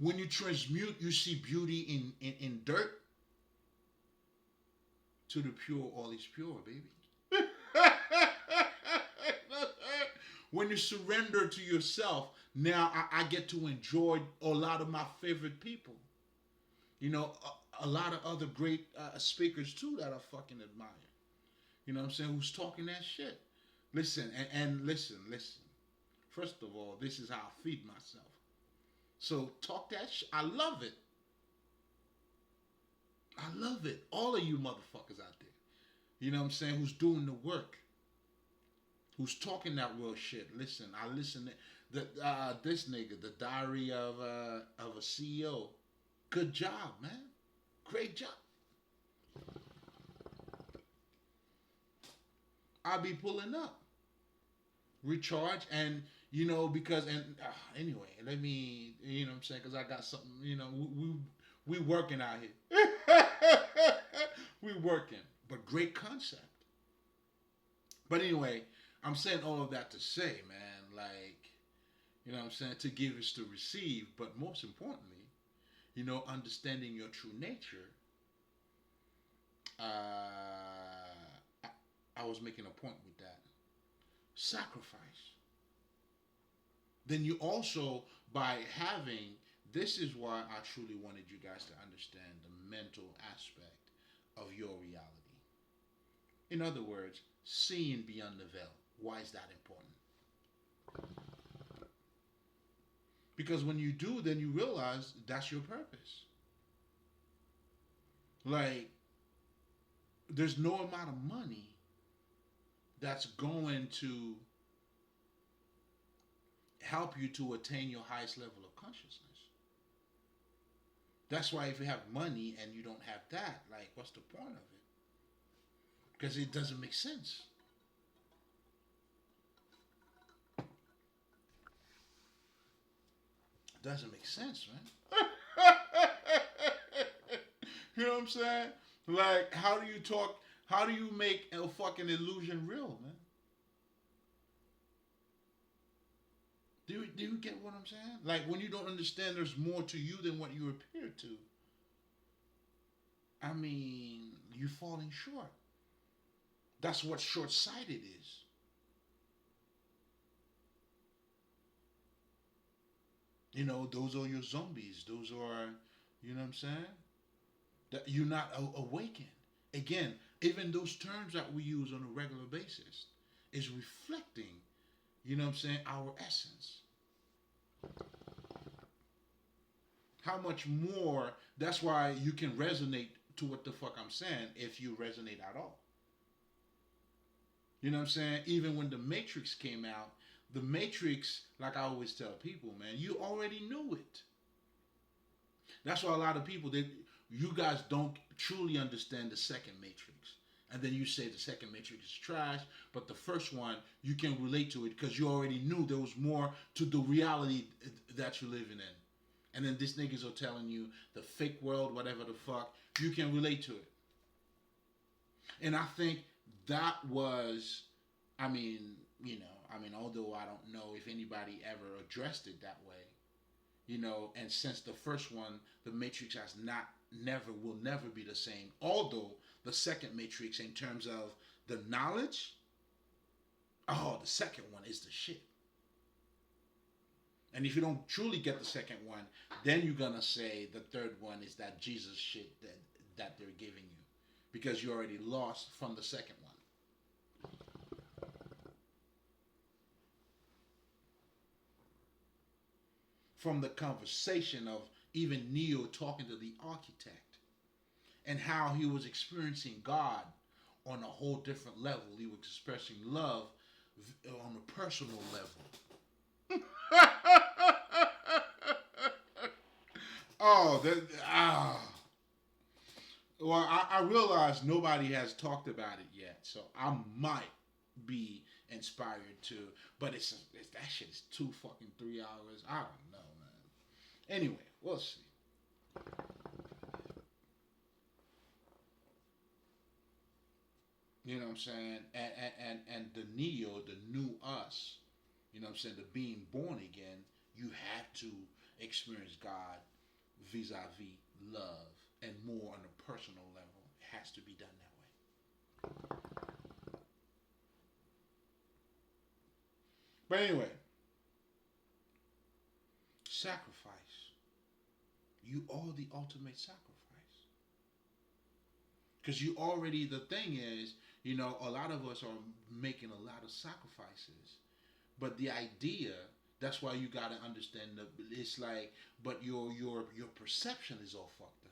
When you transmute, you see beauty in dirt. To the pure, all is pure, baby. When you surrender to yourself, now I get to enjoy a lot of my favorite people. You know, a lot of other great speakers too that I fucking admire. You know what I'm saying? Who's talking that shit? Listen, and listen. First of all, this is how I feed myself. So talk that shit. I love it. I love it. All of you motherfuckers out there. You know what I'm saying? Who's doing the work. Who's talking that real shit. Listen, I listen to this nigga, the diary of a CEO. Good job, man. Great job. I'll be pulling up. Recharge and because anyway, let me what I'm saying, because I got something, we working out here. We working, but great concept. But anyway, I'm saying all of that to say, man, like, what I'm saying, to give is to receive, but most importantly, understanding your true nature. I was making a point with that. Sacrifice. Then you also, by having, this is why I truly wanted you guys to understand the mental aspect of your reality. In other words, seeing beyond the veil. Why is that important? Because when you do, then you realize that's your purpose. Like, there's no amount of money that's going to help you to attain your highest level of consciousness. That's why if you have money and you don't have that, like, what's the point of it? Because it doesn't make sense. Doesn't make sense, man. You know what I'm saying? Like, how do you talk? How do you make a fucking illusion real, man? Do you get what I'm saying? Like, when you don't understand there's more to you than what you appear to, I mean, you're falling short. That's what short sighted is. You know, those are your zombies. Those are, you know what I'm saying? That you're not awakened. Again, even those terms that we use on a regular basis is reflecting, you know what I'm saying, our essence. How much more, that's why you can resonate to what the fuck I'm saying if you resonate at all. You know what I'm saying? Even when the Matrix came out, the Matrix, like I always tell people, man, you already knew it. That's why a lot of people, you guys don't truly understand the second Matrix. And then you say the second Matrix is trash, but the first one, you can relate to it because you already knew there was more to the reality that you're living in. And then these niggas are telling you the fake world, whatever the fuck, you can relate to it. And I think that was, I mean, although I don't know if anybody ever addressed it that way, and since the first one, the Matrix has will never be the same. Although the second Matrix, in terms of the knowledge, oh, the second one is the shit. And if you don't truly get the second one, then you're gonna say the third one is that Jesus shit that they're giving you, because you already lost from the second one. From the conversation of even Neo talking to the architect and how he was experiencing God on a whole different level. He was expressing love on a personal level. Oh, well, I realize nobody has talked about it yet, so I might be inspired to. But that shit is 3 hours. I don't know, man. Anyway, we'll see. You know what I'm saying? And the Neo, the new us, you know what I'm saying, the being born again, you have to experience God vis-a-vis love and more on a personal level. It has to be done that way. But anyway, sacrifice. You are the ultimate sacrifice. Because you already, the thing is, a lot of us are making a lot of sacrifices. But the idea, that's why you got to understand it's like, but your perception is all fucked up.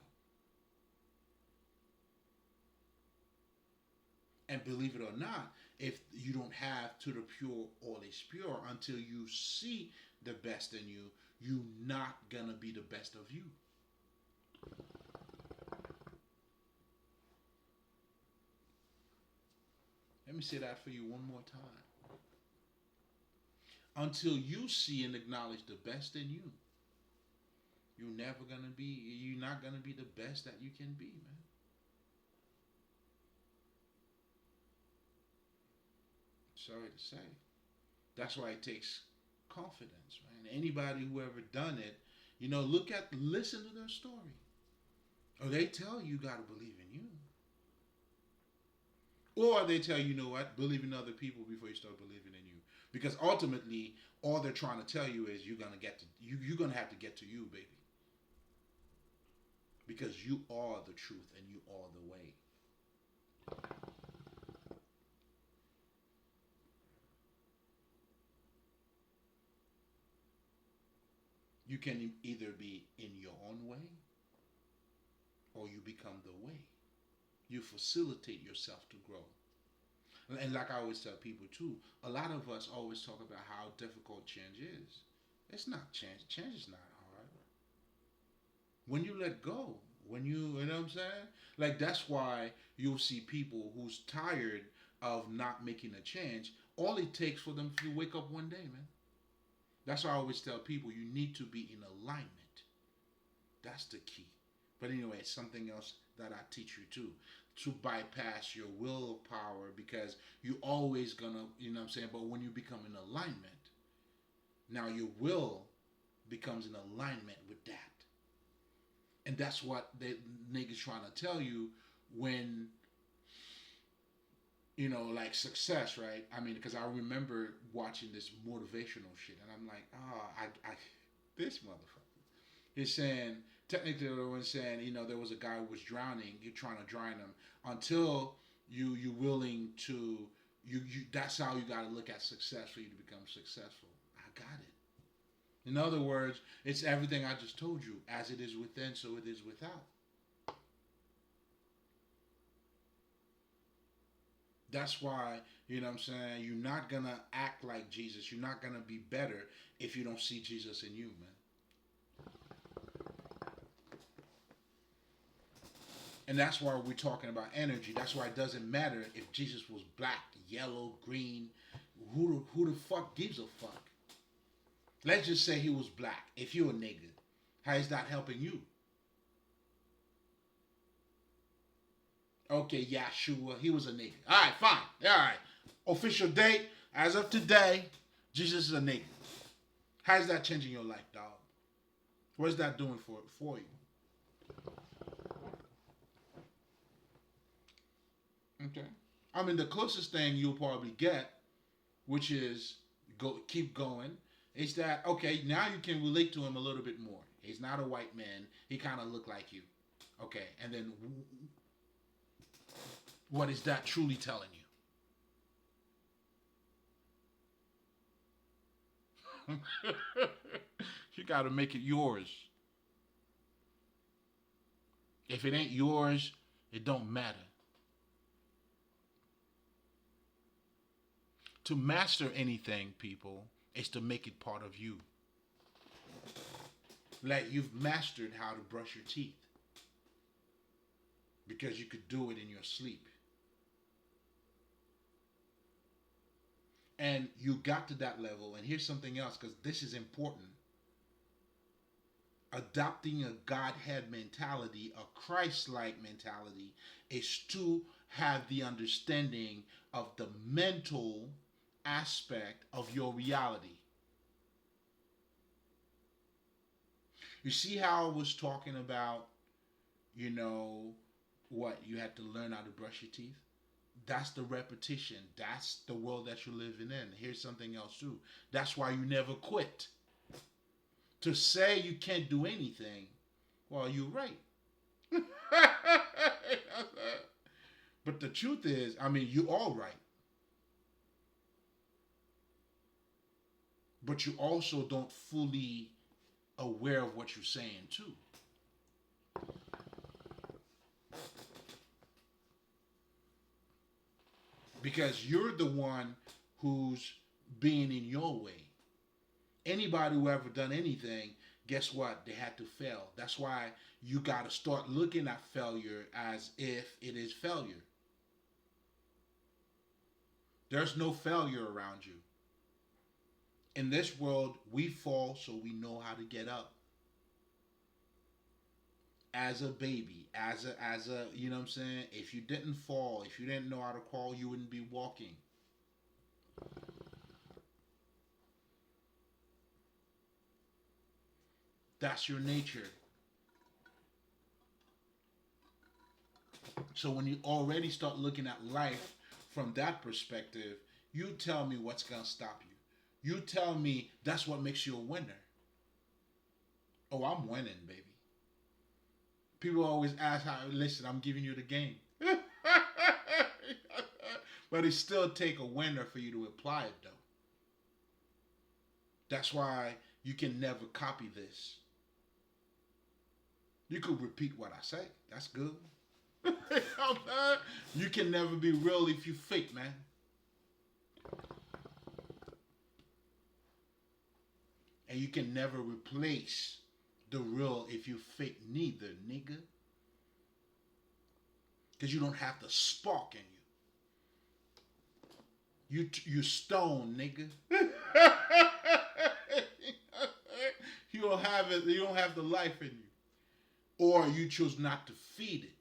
And believe it or not, if you don't have to the pure all is pure until you see the best in you, you're not gonna be the best of you. Let me say that for you one more time. Until you see and acknowledge the best in you, you're not gonna be the best that you can be, man. Sorry to say. That's why it takes confidence, man. Anybody who ever done it, listen to their story. Or they tell you gotta believe in you. Or they tell you, what, believe in other people before you start believing in you. Because ultimately, all they're trying to tell you is you're gonna have to get to you, baby. Because you are the truth and you are the way. You can either be in your own way or you become the way. You facilitate yourself to grow. And like I always tell people too, a lot of us always talk about how difficult change is. It's not change. Change is not hard. When you let go, you know what I'm saying? Like that's why you'll see people who's tired of not making a change. All it takes for them to wake up one day, man. That's why I always tell people you need to be in alignment. That's the key. But anyway, it's something else that I teach you too. To bypass your willpower because you always gonna, you know what I'm saying? But when you become in alignment, now your will becomes in alignment with that. And that's what the niggas trying to tell you when, like success, right? I mean, because I remember watching this motivational shit, and I'm like, oh, this motherfucker. He's saying, technically, the one saying, there was a guy who was drowning. You're trying to drown him until you willing to you. That's how you got to look at success for you to become successful. I got it. In other words, it's everything I just told you. As it is within, so it is without. That's why, you know what I'm saying, you're not going to act like Jesus. You're not going to be better if you don't see Jesus in you, man. And that's why we're talking about energy. That's why it doesn't matter if Jesus was black, yellow, green. Who the fuck gives a fuck? Let's just say he was black. If you're a nigga, how is that helping you? Okay, Yahshua, he was a nigga. All right, fine. All right. Official date, as of today, Jesus is a nigga. How's that changing your life, dog? What is that doing for you? Okay. I mean, the closest thing you'll probably get, which is keep going, is that, okay, now you can relate to him a little bit more. He's not a white man. He kind of look like you. Okay, and then what is that truly telling you? You got to make it yours. If it ain't yours, it don't matter. To master anything, people, is to make it part of you. Like you've mastered how to brush your teeth because you could do it in your sleep. And you got to that level. And here's something else, because this is important. Adopting a Godhead mentality, a Christ-like mentality, is to have the understanding of the mental aspect of your reality. You see how I was talking about, what you had to learn how to brush your teeth? That's the repetition. That's the world that you're living in. Here's something else too. That's why you never quit. To say you can't do anything, well, you're right. But the truth is, I mean, you're all right. But you also don't fully aware of what you're saying too. Because you're the one who's being in your way. Anybody who ever done anything, guess what? They had to fail. That's why you got to start looking at failure as if it is failure. There's no failure around you. In this world, we fall so we know how to get up. As a baby, as a, you know what I'm saying? If you didn't fall, if you didn't know how to crawl, you wouldn't be walking. That's your nature. So when you already start looking at life from that perspective, you tell me what's going to stop you. You tell me that's what makes you a winner. Oh, I'm winning, baby. People always ask how, listen, I'm giving you the game. But it still take a winner for you to apply it, though. That's why you can never copy this. You could repeat what I say. That's good. You can never be real if you fake, man. And you can never replace the real if you fake neither, nigga. Because you don't have the spark in you. You stone, nigga. don't have it. You don't have the life in you, or you choose not to feed it.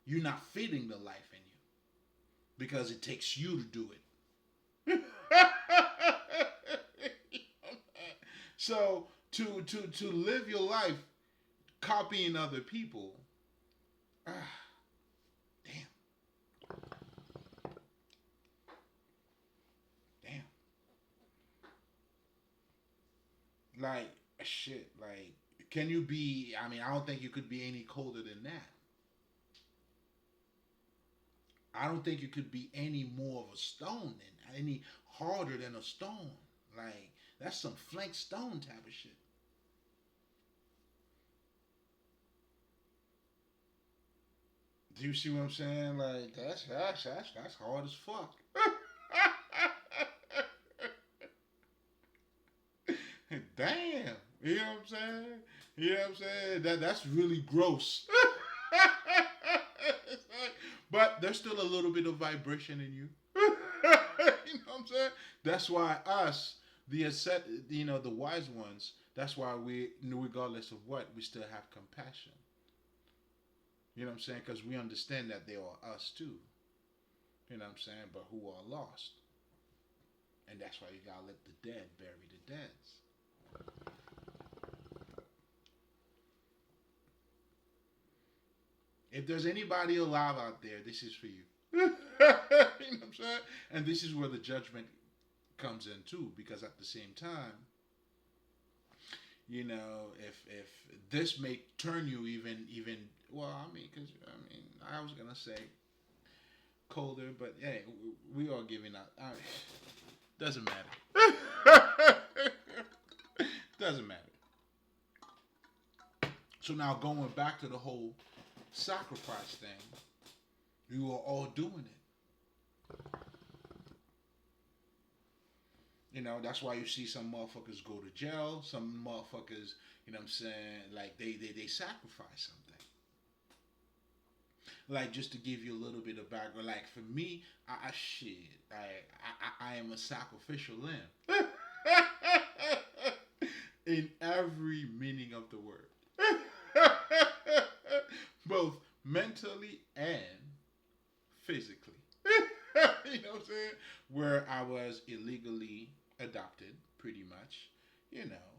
You're not feeding the life in you because it takes you to do it. So to live your life copying other people, ah, damn, damn, like shit, like can you be? I mean, I don't think you could be any colder than that. I don't think you could be any more of a stone than any harder than a stone. Like that's some flank stone type of shit. Do you see what I'm saying? Like that's hard as fuck. Damn. You know what I'm saying? You know what I'm saying? That's really gross. It's like- but there's still a little bit of vibration in you. You know what I'm saying? That's why us, the ascet, the wise ones. That's why we, regardless of what, we still have compassion. You know what I'm saying? Because we understand that they are us too. You know what I'm saying? But who are lost, and that's why you gotta let the dead bury the deads. If there's anybody alive out there, this is for you. You know what I'm saying? And this is where the judgment comes in too, because at the same time, if this may turn you even well, I mean, because I was gonna say colder, but hey, we are giving out. Doesn't matter. Doesn't matter. So now going back to the whole sacrifice thing, you are all doing it. That's why you see some motherfuckers go to jail. Some motherfuckers, what I'm saying, like they sacrifice something. Like just to give you a little bit of background. Like for me, I shit, I am a sacrificial lamb. In every meaning of the word. Both mentally and physically. You know what I'm saying? Where I was illegally adopted, pretty much.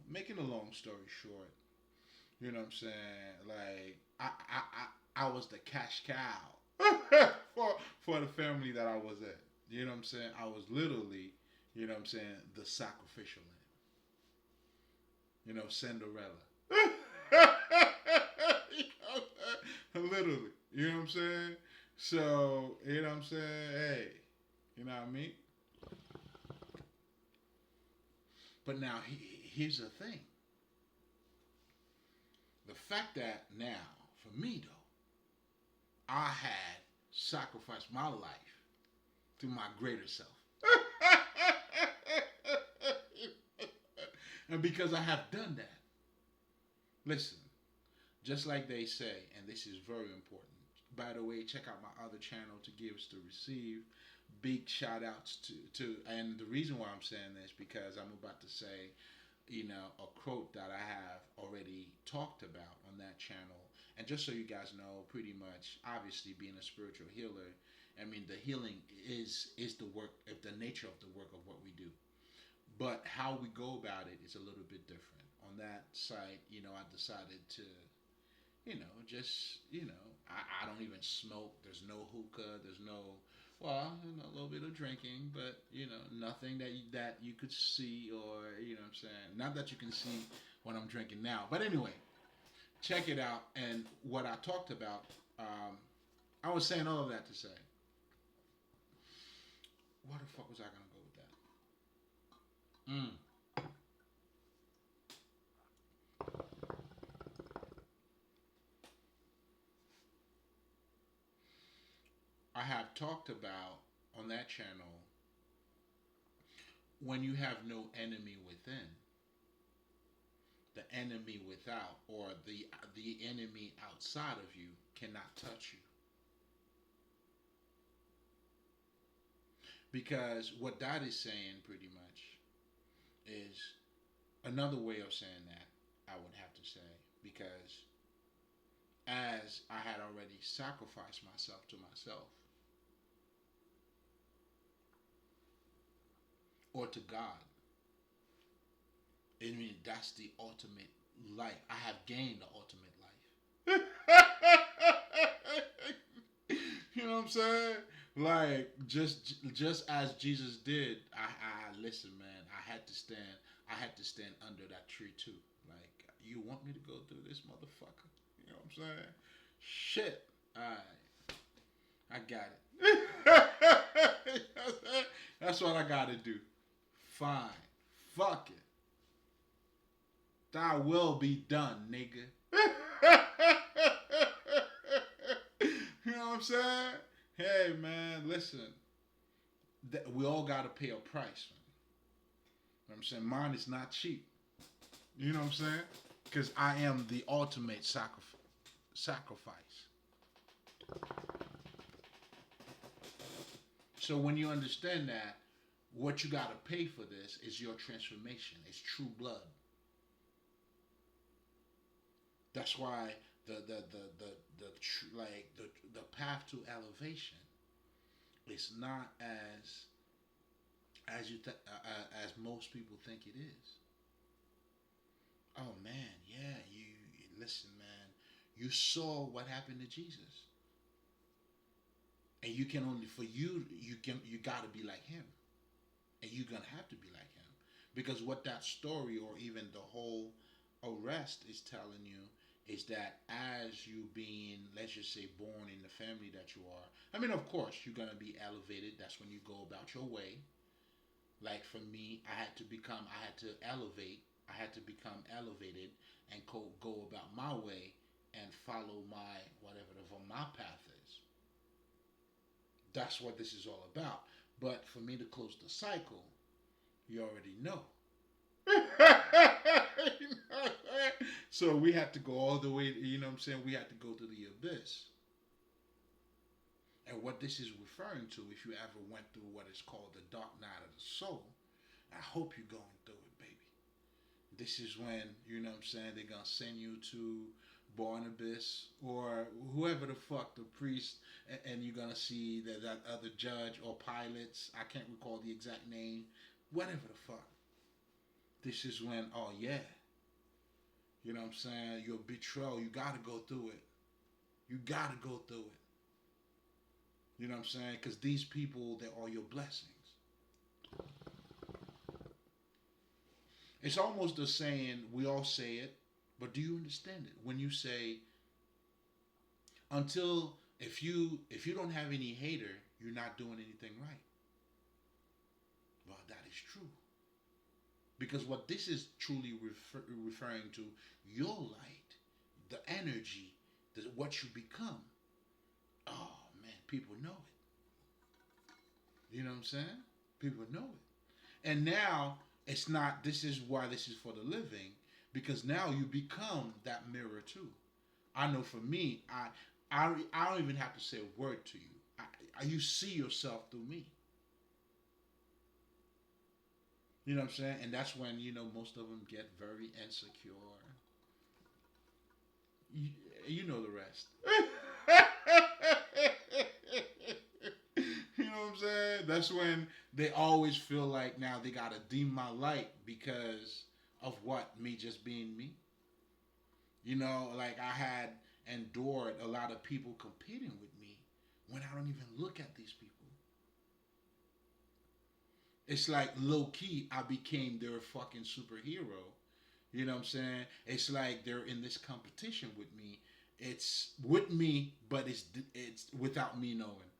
Making a long story short, you know what I'm saying? Like I was the cash cow for the family that I was at. You know what I'm saying? I was literally, you know what I'm saying, the sacrificial lamb. Cinderella. You literally. You know what I'm saying? So, you know what I'm saying? Hey, you know what I mean? But now, here's the thing. The fact that now, for me though, I had sacrificed my life to my greater self. And because I have done that, listen, just like they say, and this is very important. By the way, check out my other channel, To Give is to Receive. Big shout outs to and the reason why I'm saying this because I'm about to say, a quote that I have already talked about on that channel. And just so you guys know, pretty much, obviously being a spiritual healer, I mean the healing is the work of the nature of the work of what we do. But how we go about it is a little bit different. On that site, I decided to just, I don't even smoke. There's no hookah. There's no, well, a little bit of drinking, but, nothing that you could see or, what I'm saying. Not that you can see what I'm drinking now. But anyway, check it out. And what I talked about, I was saying all of that to say, where the fuck was I going to go with that? I have talked about on that channel when you have no enemy within, the enemy without or the enemy outside of you cannot touch you. Because what that is saying pretty much is Another way of saying that, I would have to say, because as I had already sacrificed myself to myself or to God, I mean, that's the ultimate life. I have gained the ultimate life. You know what I'm saying? Like just as Jesus did, I listen, man. I had to stand under that tree too. Like, you want me to go through this, motherfucker? You know what I'm saying? Shit. All right, I got it. That's what I gotta do. Fine. Fuck it. Thy will be done, nigga. You know what I'm saying? Hey, man, listen. We all gotta pay a price, man. You know what I'm saying? Mine is not cheap. You know what I'm saying? Because I am the ultimate sacrifice. So when you understand that, what you gotta pay for this is your transformation. It's true blood. That's why the path to elevation is not as most people think it is. Oh man, yeah, you listen, man. You saw what happened to Jesus, and you can only for you got to be like him, and you're gonna have to be like him, because what that story or even the whole arrest is telling you is that as you being, let's just say, born in the family that you are, I mean, of course you're gonna be elevated. That's when you go about your way. Like for me, I had to elevate. I had to become elevated and go about my way and follow my whatever my path is. That's what this is all about. But for me to close the cycle, you already know. So we had to go all the way, you know what I'm saying? We had to go to the abyss. And what this is referring to, if you ever went through what is called the dark night of the soul, I hope you're going through it, baby. This is when, you know what I'm saying, they're going to send you to Barnabas or whoever the fuck, the priest, and you're going to see that other judge or pilots. I can't recall the exact name. Whatever the fuck. This is when, oh yeah, you know what I'm saying, your betrayal, you got to go through it. You got to go through it. You know what I'm saying? Because these people, they're all your blessings. It's almost the saying, we all say it, but do you understand it? When you say, if you don't have any hater, you're not doing anything right. Well, that is true. Because what this is truly referring to, your light, the energy, what you become. Oh man, people know it. You know what I'm saying? People know it. And now it's not. This is why this is for the living, because now you become that mirror too. I know for me, I don't even have to say a word to you. You see yourself through me. You know what I'm saying? And that's when, most of them get very insecure. You know the rest. You know what I'm saying? That's when they always feel like now they gotta dim my light because of what? Me just being me. Like I had endured a lot of people competing with me when I don't even look at these people. It's like low key, I became their fucking superhero. You know what I'm saying? It's like they're in this competition with me. It's with me, but it's without me knowing.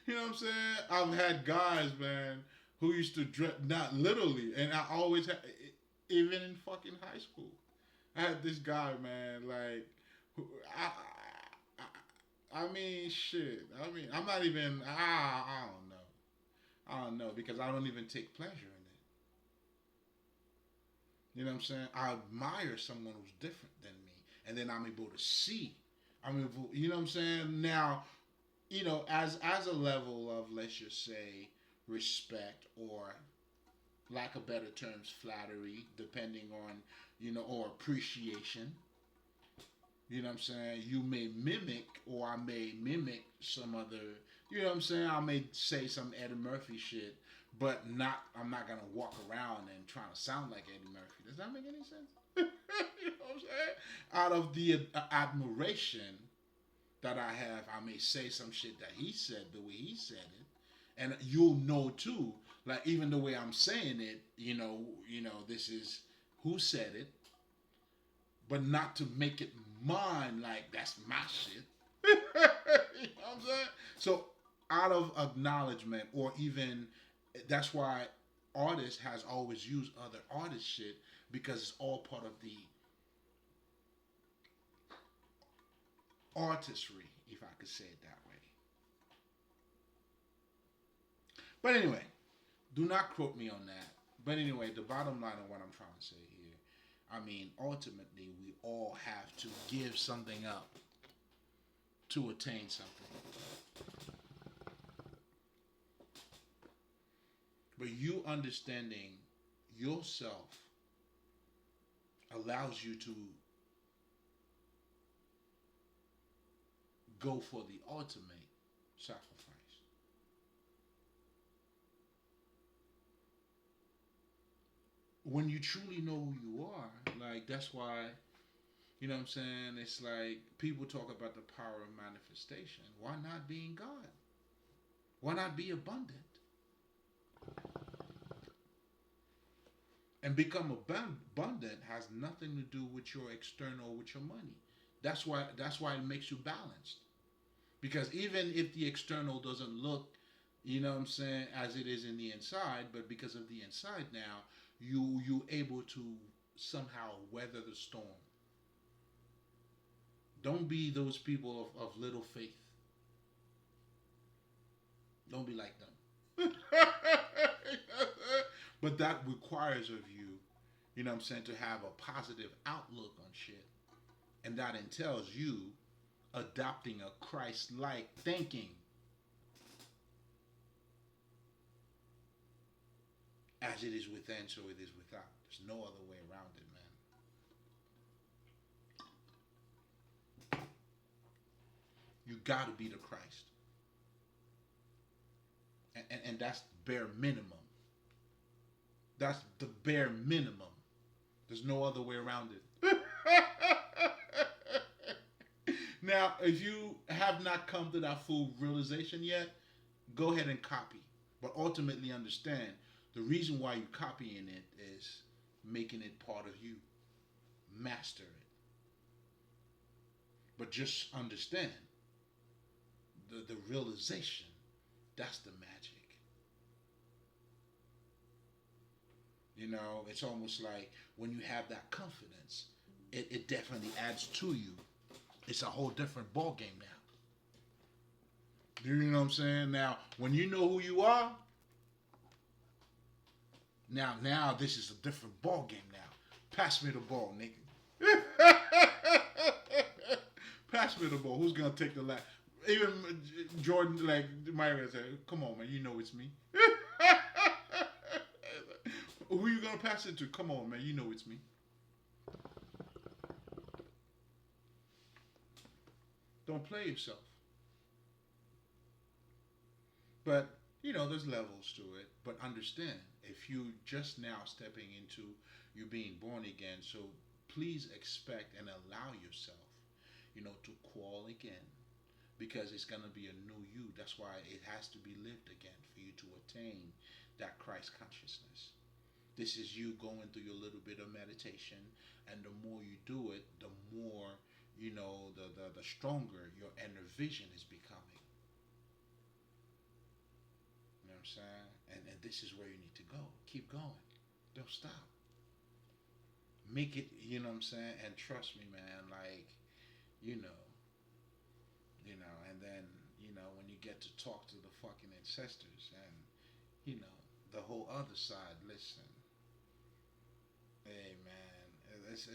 You know what I'm saying? I've had guys, man, who used to dress, not literally, and I always had, even in fucking high school, I had this guy, man, like, who, I mean, shit. I mean, I'm not even, I don't know. I don't know, because I don't even take pleasure in it. You know what I'm saying? I admire someone who's different than me, and then I'm able to see. You know what I'm saying? Now, as a level of, let's just say, respect, or lack of better terms, flattery, depending on, or appreciation. You know what I'm saying? You may mimic, or I may mimic some other. You know what I'm saying? I may say some Eddie Murphy shit, but not. I'm not gonna walk around and trying to sound like Eddie Murphy. Does that make any sense? You know what I'm saying? Out of the admiration that I have, I may say some shit that he said the way he said it, and you'll know too. Like, even the way I'm saying it, this is who said it, but not to make it mine. Like, that's my shit. You know what I'm saying? So, out of acknowledgement, or even that's why artists has always used other artists' shit, because it's all part of the artistry, if I could say it that way. But anyway, do not quote me on that. But anyway, the bottom line of what I'm trying to say here, I mean, ultimately, we all have to give something up to attain something. But you understanding yourself allows you to go for the ultimate sacrifice. When you truly know who you are, like, that's why, you know what I'm saying? It's like people talk about the power of manifestation. Why not being God? Why not be abundant? And become abundant has nothing to do with your external, with your money. That's why it makes you balanced. Because even if the external doesn't look, you know what I'm saying, as it is in the inside, but because of the inside now, you able to somehow weather the storm. Don't be those people of little faith. Don't be like them. But that requires of you, you know what I'm saying, to have a positive outlook on shit. And that entails you adopting a Christ-like thinking. As it is within, so it is without. There's no other way around it, man. You gotta be the Christ. And that's bare minimum. That's the bare minimum. There's no other way around it. Now, if you have not come to that full realization yet, go ahead and copy. But ultimately understand the reason why you're copying it is making it part of you. Master it. But just understand the realization, that's the magic. It's almost like when you have that confidence, it definitely adds to you. It's a whole different ball game now. You know what I'm saying? Now, when you know who you are, now this is a different ball game now. Pass me the ball, nigga. Pass me the ball. Who's gonna take the last? Even Jordan, like Myra said, "Come on, man. You know it's me." Who you gonna pass it to? Come on, man. You know it's me. Don't play yourself. But there's levels to it. But understand, if you just now stepping into you being born again, so please expect and allow yourself, to crawl again, because it's gonna be a new you. That's why it has to be lived again for you to attain that Christ consciousness. This is you going through your little bit of meditation, and the more you do it, the more the stronger your inner vision is becoming. You know what I'm saying? And this is where you need to go. Keep going. Don't stop. Make it, you know what I'm saying? And trust me, man, like, and then, when you get to talk to the fucking ancestors and, the whole other side, listen. Hey, man, it's.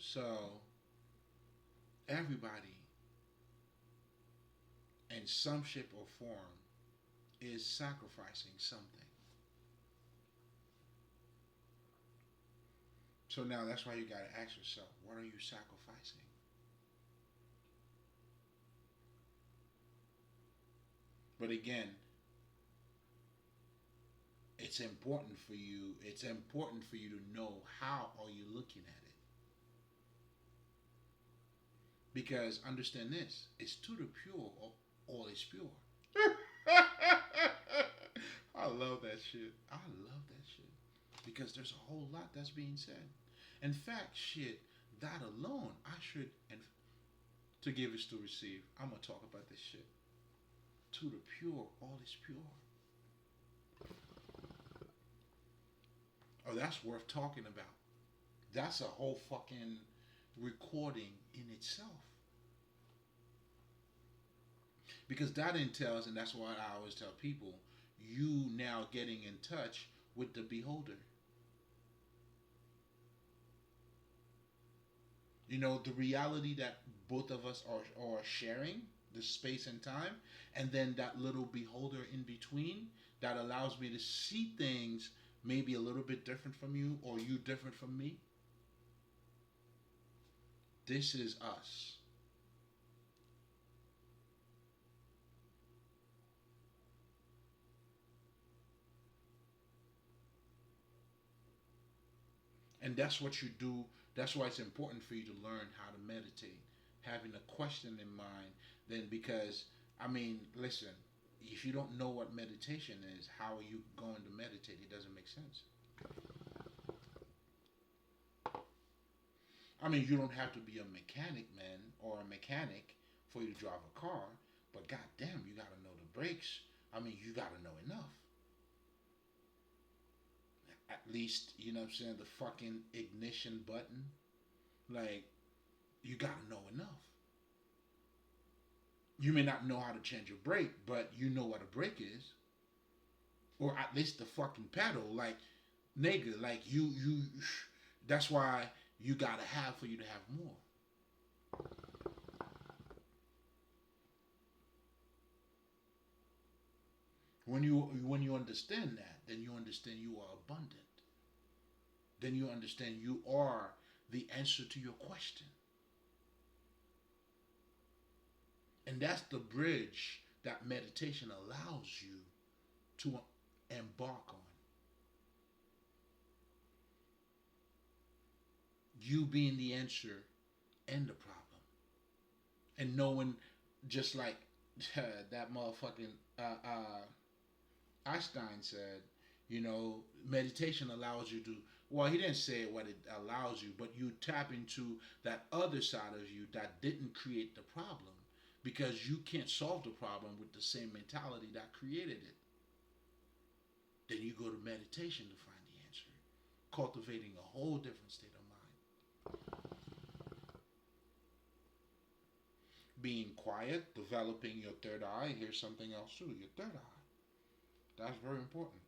So everybody, in some shape or form, is sacrificing something. So now that's why you got to ask yourself, what are you sacrificing? But again, it's important for you to know how are you looking at it. Because understand this, it's to the pure, all is pure. I love that shit. I love that shit. Because there's a whole lot that's being said. In fact, shit, that alone, I should, and to give is to receive. I'm gonna talk about this shit. To the pure, all is pure. Oh, that's worth talking about. That's a whole fucking recording in itself. Because that entails, and that's what I always tell people, you now getting in touch with the beholder. You know, the reality that both of us are sharing, the space and time, and then that little beholder in between that allows me to see things maybe a little bit different from you or you different from me. This is us. And that's what you do. That's why it's important for you to learn how to meditate. Having a question in mind, then because, I mean, listen, if you don't know what meditation is, how are you going to meditate? It doesn't make sense. I mean, you don't have to be a mechanic, man, or a mechanic for you to drive a car, but goddamn, you gotta know the brakes. I mean, you gotta know enough. At least, you know what I'm saying, the fucking ignition button. Like, you gotta know enough. You may not know how to change your brake, but you know what a brake is. Or at least the fucking pedal. Like, nigga, like that's why you gotta have for you to have more. When you understand that, then you understand you are abundant. Then you understand you are the answer to your question. And that's the bridge that meditation allows you to embark on. You being the answer and the problem. And knowing, just like that motherfucking Einstein said, meditation allows you to, well, he didn't say what it allows you, but you tap into that other side of you that didn't create the problem because you can't solve the problem with the same mentality that created it. Then you go to meditation to find the answer, cultivating a whole different state of mind. Being quiet, developing your third eye. Here's something else too, your third eye. That's very important.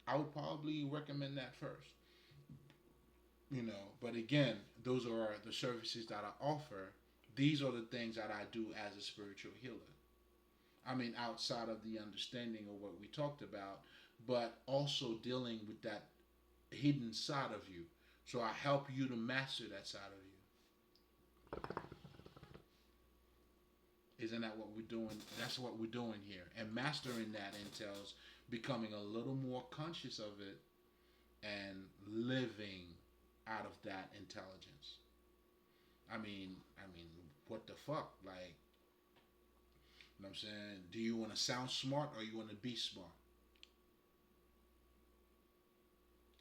I would probably recommend that first. But again, those are the services that I offer. These are the things that I do as a spiritual healer. I mean, outside of the understanding of what we talked about, but also dealing with that hidden side of you. So I help you to master that side of you. Isn't that what we're doing? That's what we're doing here. And mastering that entails becoming a little more conscious of it and living out of that intelligence. I mean, what the fuck? Like, you know what I'm saying? Do you want to sound smart or you want to be smart?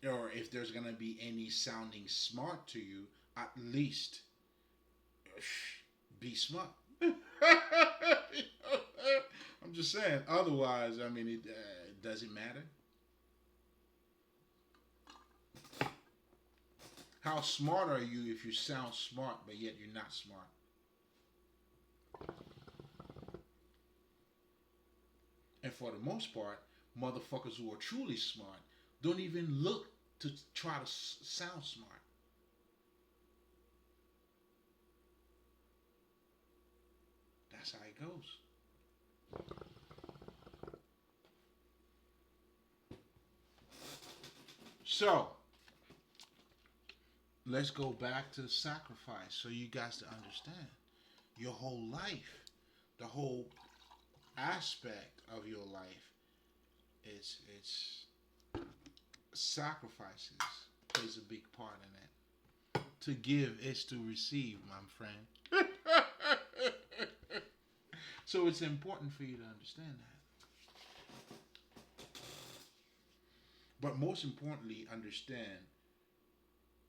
Or if there's gonna be any sounding smart to you, at least be smart. I'm just saying. Otherwise, I mean, it doesn't matter. How smart are you if you sound smart but yet you're not smart? And for the most part, motherfuckers who are truly smart don't even look to try to sound smart. That's how it goes. So let's go back to sacrifice so you guys to understand your whole life, the whole aspect of your life is it's sacrifices plays a big part in it. To give is to receive, my friend. So it's important for you to understand that. But most importantly, understand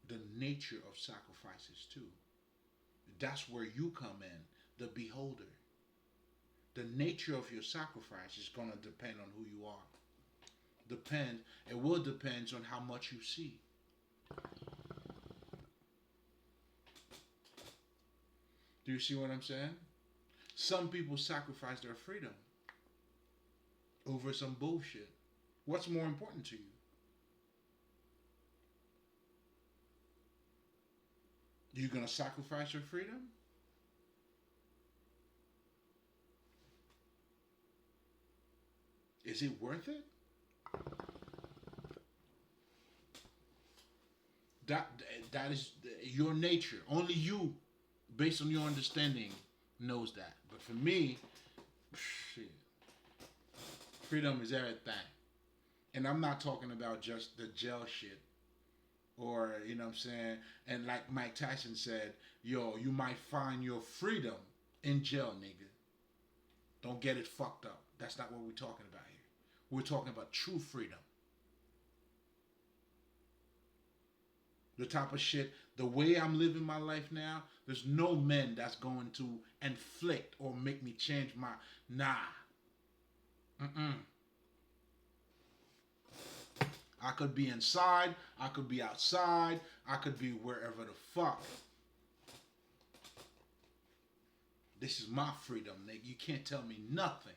the nature of sacrifices too. That's where you come in, the beholder. The nature of your sacrifice is going to depend on who you are. It will depend on how much you see. Do you see what I'm saying? Some people sacrifice their freedom over some bullshit. What's more important to you? You gonna sacrifice your freedom? Is it worth it? That that is your nature. Only you, based on your understanding, knows that. But for me, shit, freedom is everything. And I'm not talking about just the jail shit. Or, you know what I'm saying? And like Mike Tyson said, yo, you might find your freedom in jail, nigga. Don't get it fucked up. That's not what we're talking about here. We're talking about true freedom. The type of shit, the way I'm living my life now, there's no man that's going to inflict or make me change my, nah. Mm-mm. I could be inside, I could be outside, I could be wherever the fuck. This is my freedom, nigga. You can't tell me nothing.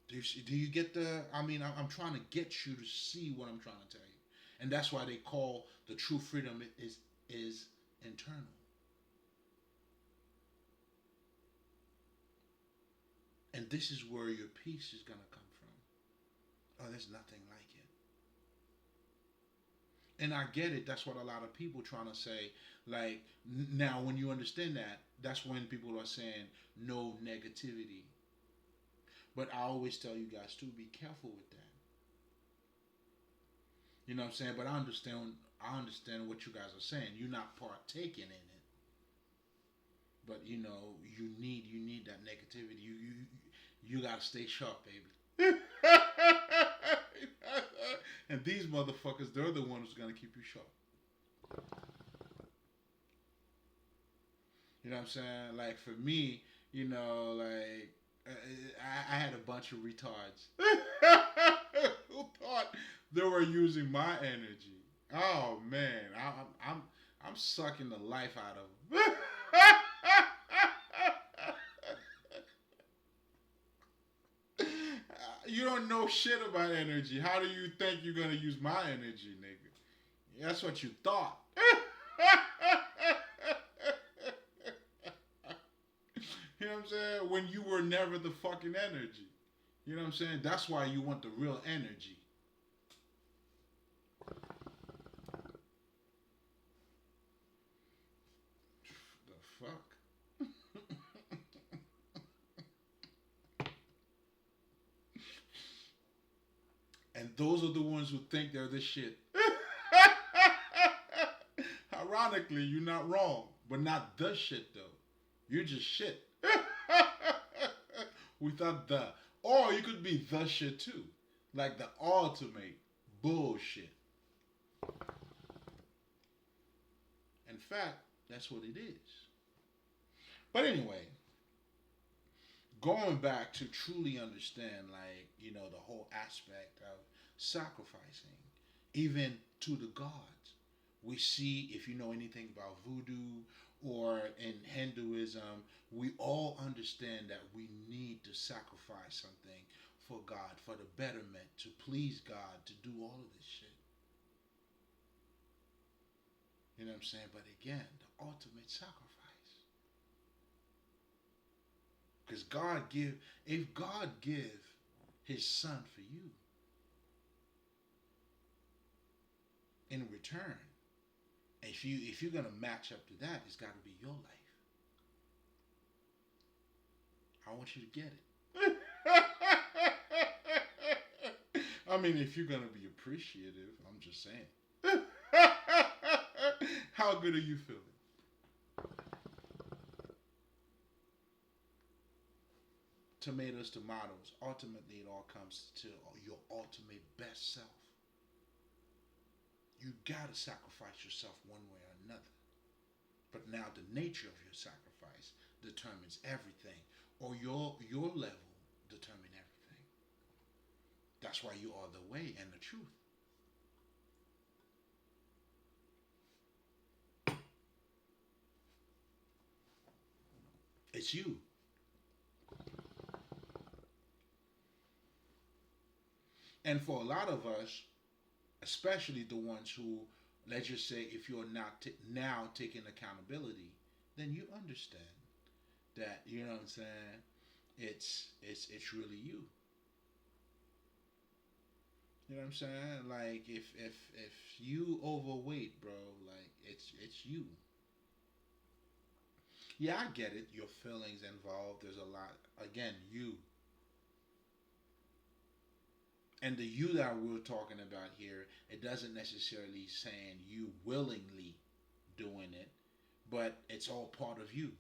Do you get the? I mean, I'm trying to get you to see what I'm trying to tell you, and that's why they call the true freedom is internal. And this is where your peace is gonna come from. Oh, there's nothing like it. And I get it. That's what a lot of people trying to say. Like now, when you understand that, that's when people are saying no negativity. But I always tell you guys to be careful with that. You know what I'm saying? But I understand. I understand what you guys are saying. You're not partaking in it. But you need that negativity. You gotta stay sharp, baby. And these motherfuckers, they're the ones who's gonna keep you sharp. You know what I'm saying? Like for me, like I had a bunch of retards who thought they were using my energy. Oh man, I'm sucking the life out of them. You don't know shit about energy. How do you think you're gonna use my energy, nigga? That's what you thought. You know what I'm saying? When you were never the fucking energy. You know what I'm saying? That's why you want the real energy. The fuck? And those are the ones who think they're the shit. Ironically, you're not wrong, but not the shit though. You're just shit. Without the. Or you could be the shit too. Like the ultimate bullshit. In fact, that's what it is. But anyway, going back to truly understand, like, the whole aspect of sacrificing, even to the gods. We see, if you know anything about voodoo or in Hinduism, we all understand that we need to sacrifice something for God, for the betterment, to please God, to do all of this shit. You know what I'm saying? But again, the ultimate sacrifice. Because if God give his son for you in return, if you're gonna match up to that, it's gotta be your life. I want you to get it. I mean, if you're gonna be appreciative, I'm just saying. How good are you feeling? Tomatoes, tomatoes. Ultimately, it all comes to your ultimate best self. You gotta sacrifice yourself one way or another. But now the nature of your sacrifice determines everything, or your level determine everything. That's why you are the way and the truth. It's you. And for a lot of us, especially the ones who, let's just say, if you're not now taking accountability, then you understand that, you know what I'm saying, it's really you. You know what I'm saying? Like if you overweight, bro, like it's you. Yeah, I get it. Your feelings involved. There's a lot. Again, you. And the you that we're talking about here, it doesn't necessarily saying you willingly doing it, but it's all part of you.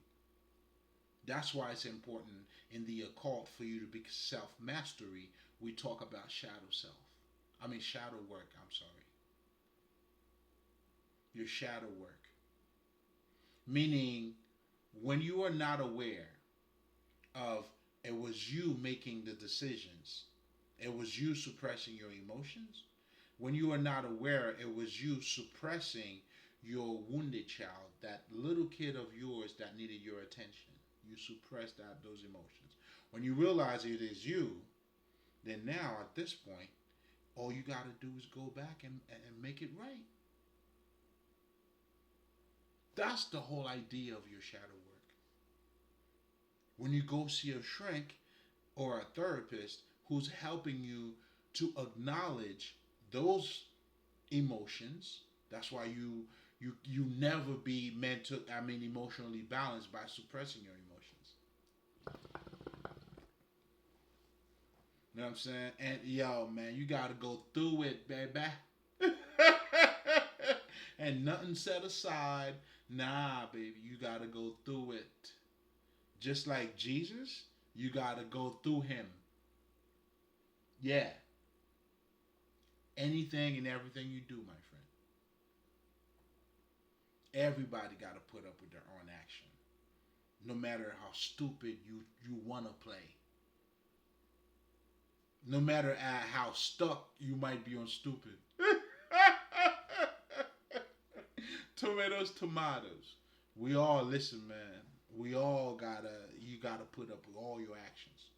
That's why it's important in the occult for you to be self mastery. We talk about shadow self. I mean shadow work. I'm sorry. Your shadow work, meaning when you are not aware of it was you making the decisions, it was you suppressing your emotions. When you are not aware, it was you suppressing your wounded child, that little kid of yours that needed your attention. You suppressed those emotions. When you realize it is you, then now at this point, all you got to do is go back and make it right. That's the whole idea of your shadow work. When you go see a shrink or a therapist who's helping you to acknowledge those emotions, that's why you never be emotionally balanced by suppressing your emotions. You know what I'm saying? And yo, man, you gotta go through it, baby. And nothing set aside. Nah, baby, you gotta go through it. Just like Jesus, you gotta go through him. Yeah. Anything and everything you do, my friend. Everybody gotta put up with their own action. No matter how stupid you wanna play. No matter how stuck you might be on stupid. Tomatoes, tomatoes. We all listen, man. We all you gotta put up with all your actions.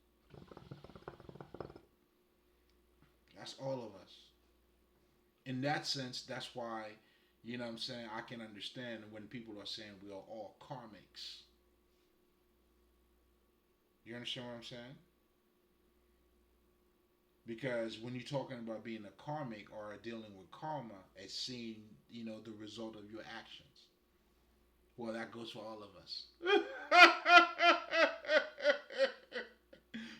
That's all of us. In that sense, that's why, you know what I'm saying, I can understand when people are saying we are all karmics. You understand what I'm saying? Because when you're talking about being a karmic or dealing with karma, it's seeing, the result of your actions. Well, that goes for all of us.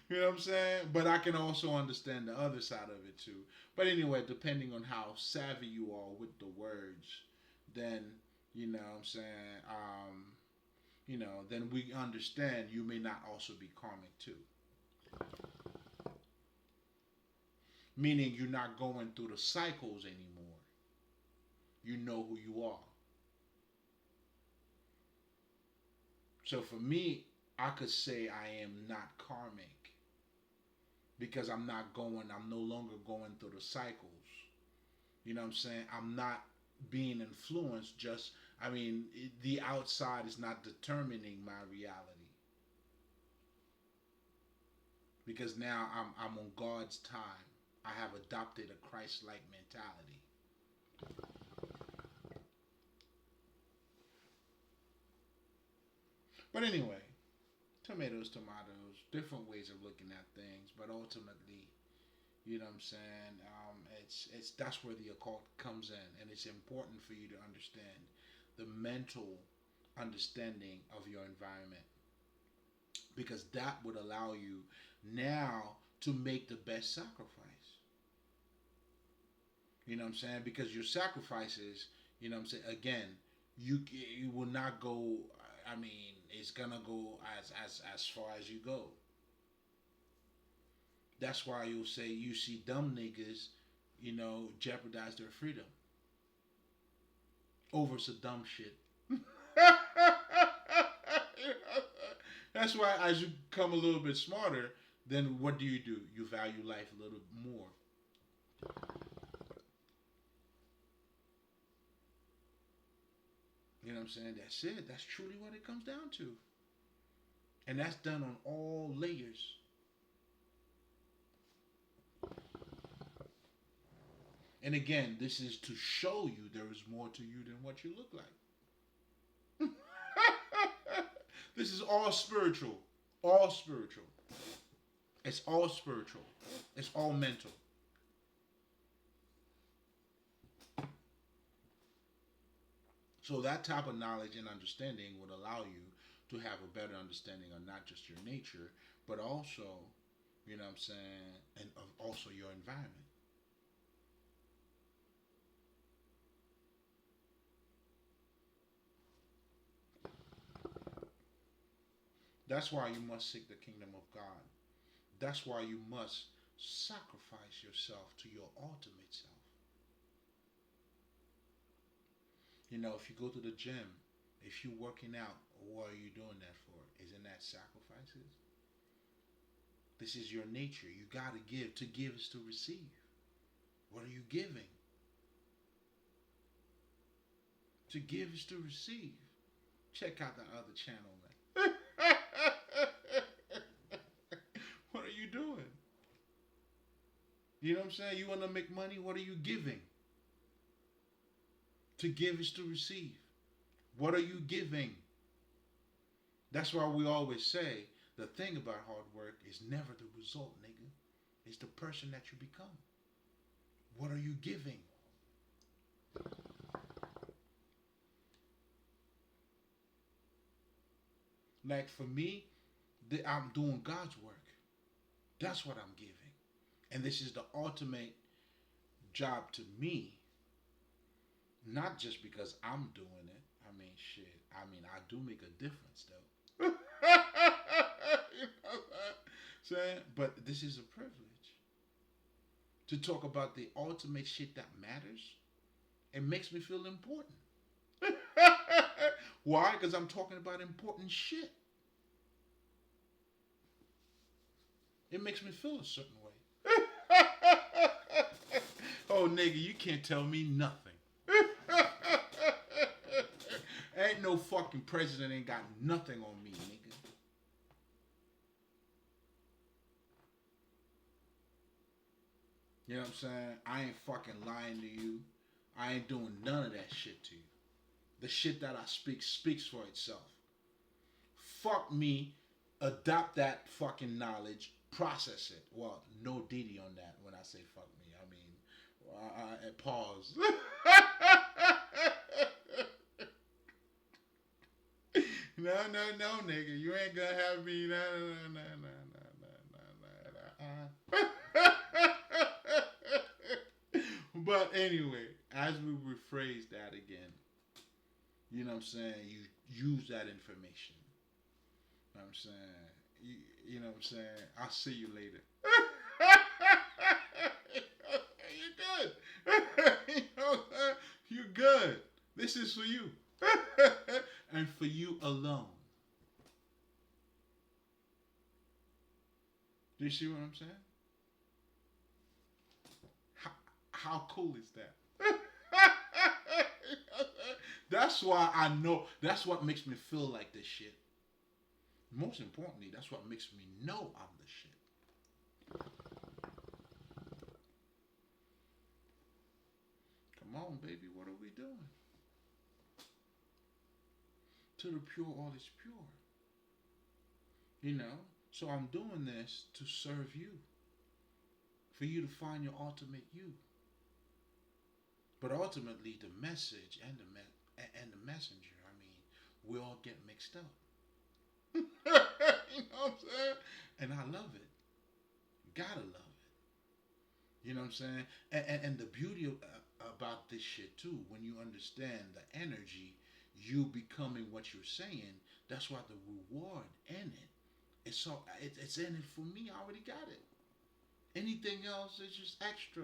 You know what I'm saying? But I can also understand the other side of it too. But anyway, depending on how savvy you are with the words, then, you know what I'm saying, then we understand you may not also be karmic too. Meaning you're not going through the cycles anymore. You know who you are. So for me, I could say I am not karmic because I'm no longer going through the cycles. You know what I'm saying? I'm not being influenced the outside is not determining my reality. Because now I'm on God's time. I have adopted a Christ-like mentality. But anyway, tomatoes, tomatoes, different ways of looking at things, but ultimately, you know what I'm saying? It's that's where the occult comes in, and it's important for you to understand the mental understanding of your environment, because that would allow you now to make the best sacrifice. You know what I'm saying? Because your sacrifices, you know what I'm saying, again, you will not go. I mean, it's gonna go as far as you go. That's why you'll say you see dumb niggas, jeopardize their freedom over some dumb shit. That's why as you become a little bit smarter, then what do? You value life a little more. You know what I'm saying? That's it. That's truly what it comes down to. And that's done on all layers. And again, this is to show you there is more to you than what you look like. This is all spiritual. All spiritual. It's all spiritual. It's all mental. So that type of knowledge and understanding would allow you to have a better understanding of not just your nature, but also, you know what I'm saying, and of also your environment. That's why you must seek the kingdom of God. That's why you must sacrifice yourself to your ultimate self. If you go to the gym, if you're working out, what are you doing that for? Isn't that sacrifices? This is your nature. You got to give. To give is to receive. What are you giving? To give is to receive. Check out the other channel, man. What are you doing? You know what I'm saying? You want to make money? What are you giving? To give is to receive. What are you giving? That's why we always say the thing about hard work is never the result, nigga. It's the person that you become. What are you giving? Like for me, I'm doing God's work. That's what I'm giving. And this is the ultimate job to me. Not just because I'm doing it. I mean, shit. I mean, I do make a difference, though. You know what I'm saying? But this is a privilege. To talk about the ultimate shit that matters, it makes me feel important. Why? Because I'm talking about important shit. It makes me feel a certain way. Oh, nigga, you can't tell me nothing. Ain't no fucking president ain't got nothing on me, nigga. You know what I'm saying? I ain't fucking lying to you. I ain't doing none of that shit to you. The shit that I speak speaks for itself. Fuck me, adopt that fucking knowledge, process it. Well, no Diddy on that when I say fuck me. I mean, pause. No, nigga. You ain't gonna have me. No. But anyway, as we rephrase that again, you know what I'm saying? You use that information. You know what I'm saying? You know what I'm saying? I'll see you later. You're good. You know, you're good. This is for you. And for you alone. Do you see what I'm saying? How cool is that? That's why I know. That's what makes me feel like this shit. Most importantly, that's what makes me know I'm the shit. Come on, baby, what are we doing? To the pure, all is pure. You know, so I'm doing this to serve you, for you to find your ultimate you. But ultimately, the message and and the messenger, I mean, we all get mixed up. You know what I'm saying? And I love it. Gotta love it. You know what I'm saying? And the beauty about this shit too, when you understand the energy, you becoming what you're saying. That's why the reward in it. It's in it for me. I already got it. Anything else is just extra.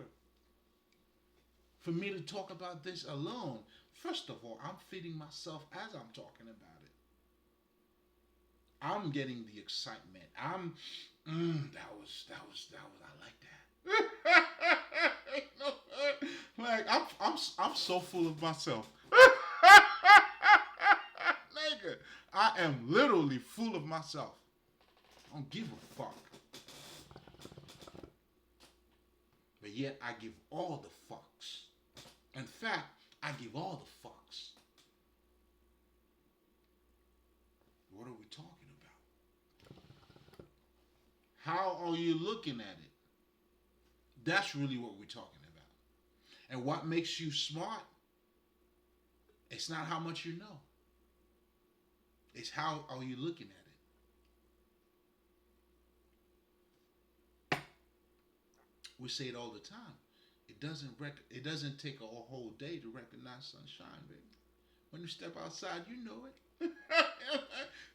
For me to talk about this alone, first of all, I'm feeding myself as I'm talking about it. I'm getting the excitement. I like that. You know, like I'm so full of myself. Nigga, I am literally full of myself. I don't give a fuck. But yet I give all the fucks. In fact, I give all the fucks. What are we talking about? How are you looking at it? That's really what we're talking about. And what makes you smart? It's not how much you know. It's how are you looking at it. We say it all the time. It doesn't take a whole day to recognize sunshine, baby. When you step outside, you know it.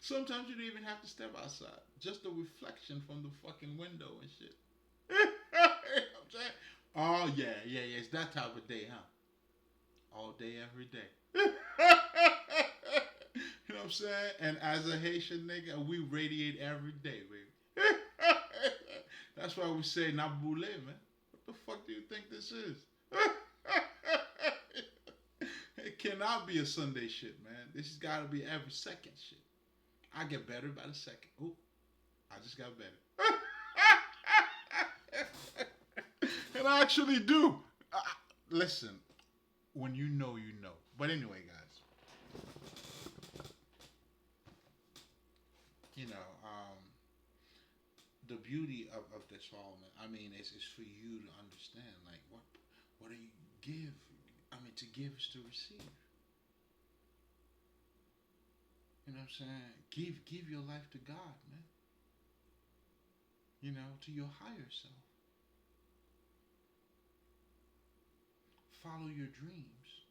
Sometimes you don't even have to step outside. Just the reflection from the fucking window and shit. You know what I'm saying? Oh yeah. It's that type of day, huh? All day, every day. You know what I'm saying? And as a Haitian nigga, we radiate every day, baby. That's why we say Naboule, man. What the fuck do you think this is? It cannot be a Sunday shit, man. This has got to be every second shit. I get better by the second. Ooh, I just got better. And I actually do. Listen, when you know, you know. But anyway, guys, you know, the beauty of this all, man. I mean, it's for you to understand, like, what do you give? I mean, to give is to receive. You know what I'm saying? Give your life to God, man. You know, to your higher self. Follow your dreams.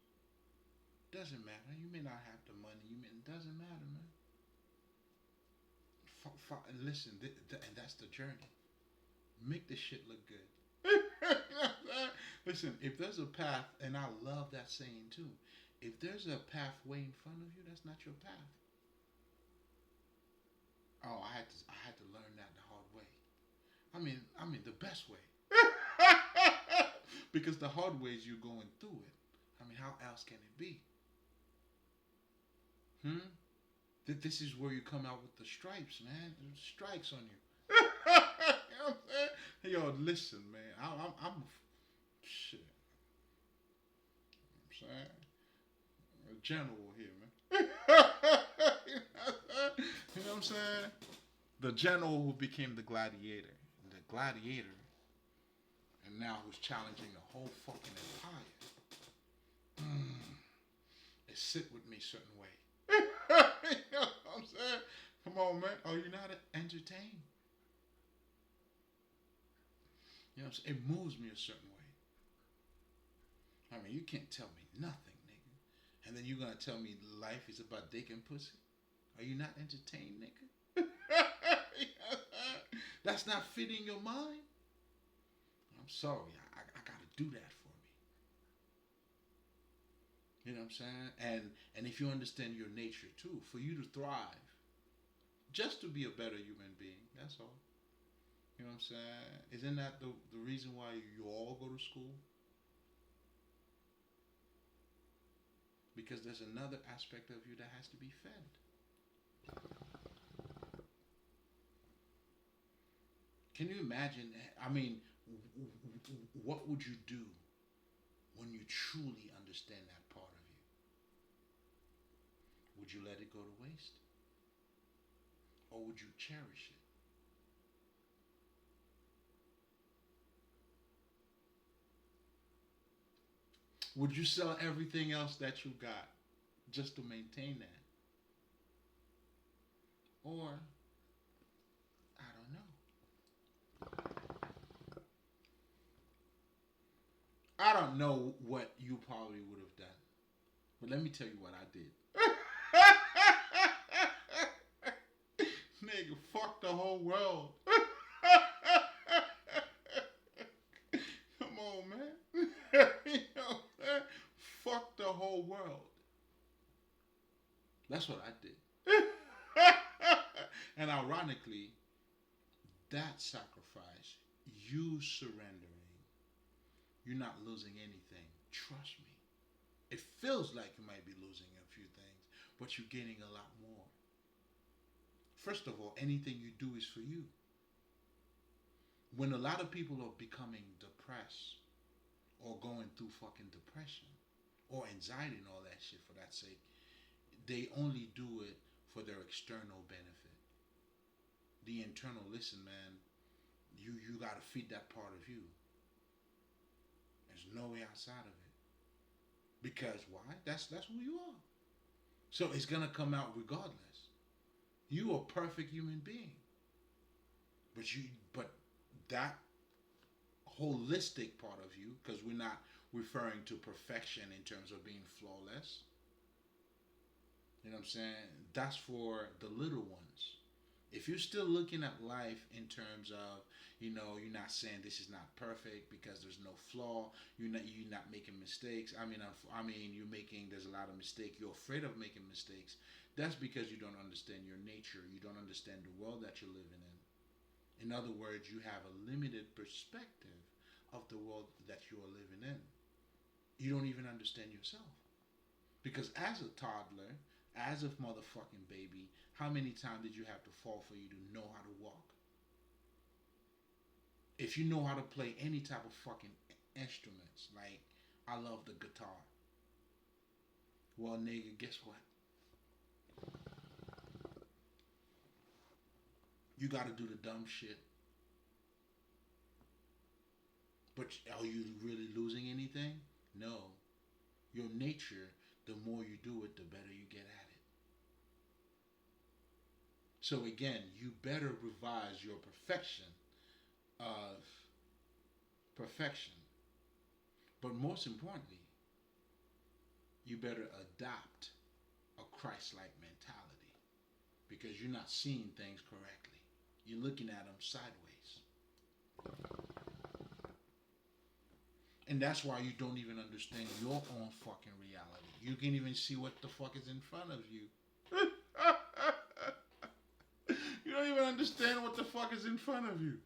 Doesn't matter. You may not have the money. It doesn't matter, man. And listen, and that's the journey. Make the shit look good. Listen, if there's a path, and I love that saying too. If there's a pathway in front of you, that's not your path. Oh, I had to learn that the hard way. I mean the best way. Because the hard way is you're going through it. I mean, how else can it be? Hmm? This is where you come out with the stripes, man. There's strikes on you. You know what I'm saying? Yo, listen, man. I'm shit. You know what I'm saying? A general here, man. You know what I'm saying? The general who became the gladiator. The gladiator, and now who's challenging the whole fucking empire. It sit with me a certain way. You know what I'm saying? Come on, man. Are you not entertained? You know what I'm saying? It moves me a certain way. I mean, you can't tell me nothing, nigga. And then you're gonna tell me life is about dick and pussy? Are you not entertained, nigga? That's not fitting your mind? I'm sorry. I gotta do that for me. You know what I'm saying? And if you understand your nature too, for you to thrive, just to be a better human being, that's all. You know what I'm saying? Isn't that the reason why you all go to school? Because there's another aspect of you that has to be fed. Can you imagine? I mean, what would you do when you truly understand that part of you? Would you let it go to waste? or would you cherish it? Would you sell everything else that you got just to maintain that? Or, I don't know. I don't know what you probably would have done. But let me tell you what I did. Nigga, fuck the whole world. Come on, man. You know, fuck the whole world. That's what I did. And ironically, that sacrifice, you surrendering, you're not losing anything. Trust me. It feels like you might be losing a few things, but you're gaining a lot more. First of all, anything you do is for you. When a lot of people are becoming depressed or going through fucking depression or anxiety and all that shit for that sake, they only do it for their external benefit. The internal, listen, man, you gotta feed that part of you. There's no way outside of it. Because why? That's who you are. So it's gonna come out regardless. You are a perfect human being. But that holistic part of you, because we're not referring to perfection in terms of being flawless. You know what I'm saying? That's for the little ones. If you're still looking at life in terms of, you're not saying this is not perfect because there's no flaw. You're not making mistakes. You're making. There's a lot of mistakes. You're afraid of making mistakes. That's because you don't understand your nature. You don't understand the world that you're living in. In other words, you have a limited perspective of the world that you are living in. You don't even understand yourself. Because as a toddler, as a motherfucking baby, how many times did you have to fall for you to know how to walk? If you know how to play any type of fucking instruments, like I love the guitar. Well, nigga, guess what? You got to do the dumb shit. But are you really losing anything? No. Your nature, the more you do it, the better you get at it. So again, you better revise your perfection of perfection. But most importantly, you better adopt a Christ-like mentality because you're not seeing things correctly. You're looking at them sideways. And that's why you don't even understand your own fucking reality. You can't even see what the fuck is in front of you. You don't even understand what the fuck is in front of you.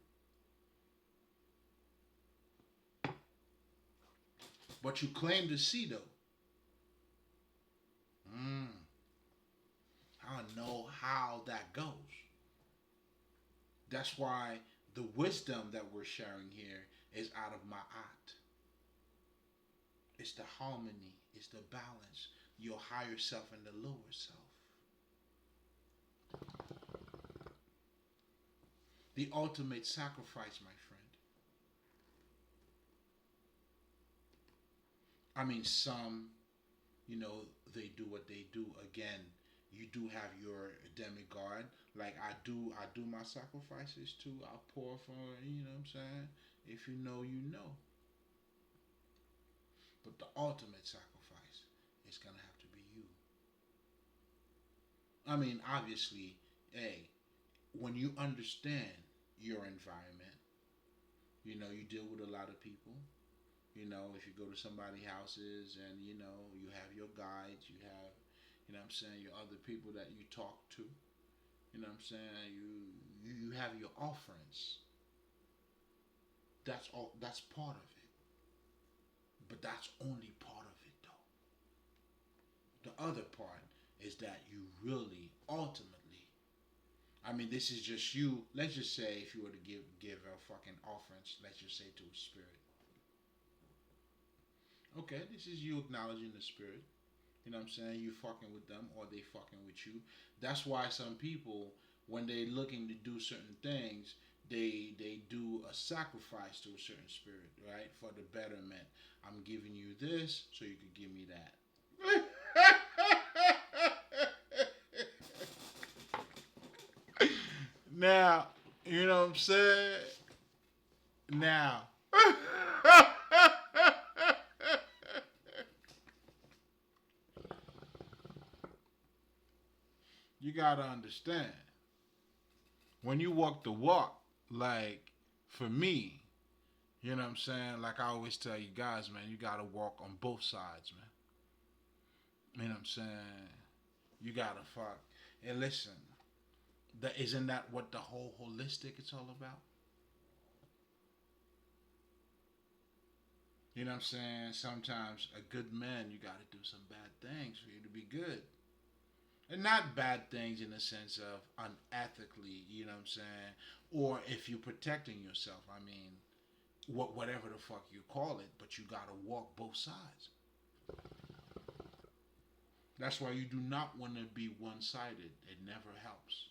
But you claim to see though. I don't know how that goes. That's why the wisdom that we're sharing here is out of my art. It's the harmony, it's the balance, your higher self and the lower self. The ultimate sacrifice, my friend. Some, they do what they do. Again, you do have your demigod. Like I do my sacrifices too. I pour for, what I'm saying? If you know, you know. But the ultimate sacrifice is gonna have to be you. Obviously, hey, when you understand your environment, you deal with a lot of people. If you go to somebody's houses and you have your guides, you have, your other people that you talk to. You have your offerings. That's all. That's part of it. But that's only part of it, though. The other part is that you really, ultimately, this is just you. Let's just say if you were to give a fucking offerings, let's just say to a spirit. Okay, this is you acknowledging the spirit. You fucking with them or they fucking with you. That's why some people, when they're looking to do certain things, they do a sacrifice to a certain spirit, right? For the betterment. I'm giving you this so you could give me that. Now, you know what I'm saying? Now, you gotta understand when you walk the walk, like for me, you know what I'm saying? Like I always tell you guys, man, you gotta walk on both sides, man. You know what I'm saying? You gotta fuck. And listen, isn't that what the whole holistic is all about? You know what I'm saying? Sometimes a good man, you gotta do some bad things for you to be good. And not bad things in the sense of unethically, you know what I'm saying? Or if you're protecting yourself, I mean, whatever the fuck you call it, but you gotta walk both sides. That's why you do not want to be one-sided. It never helps.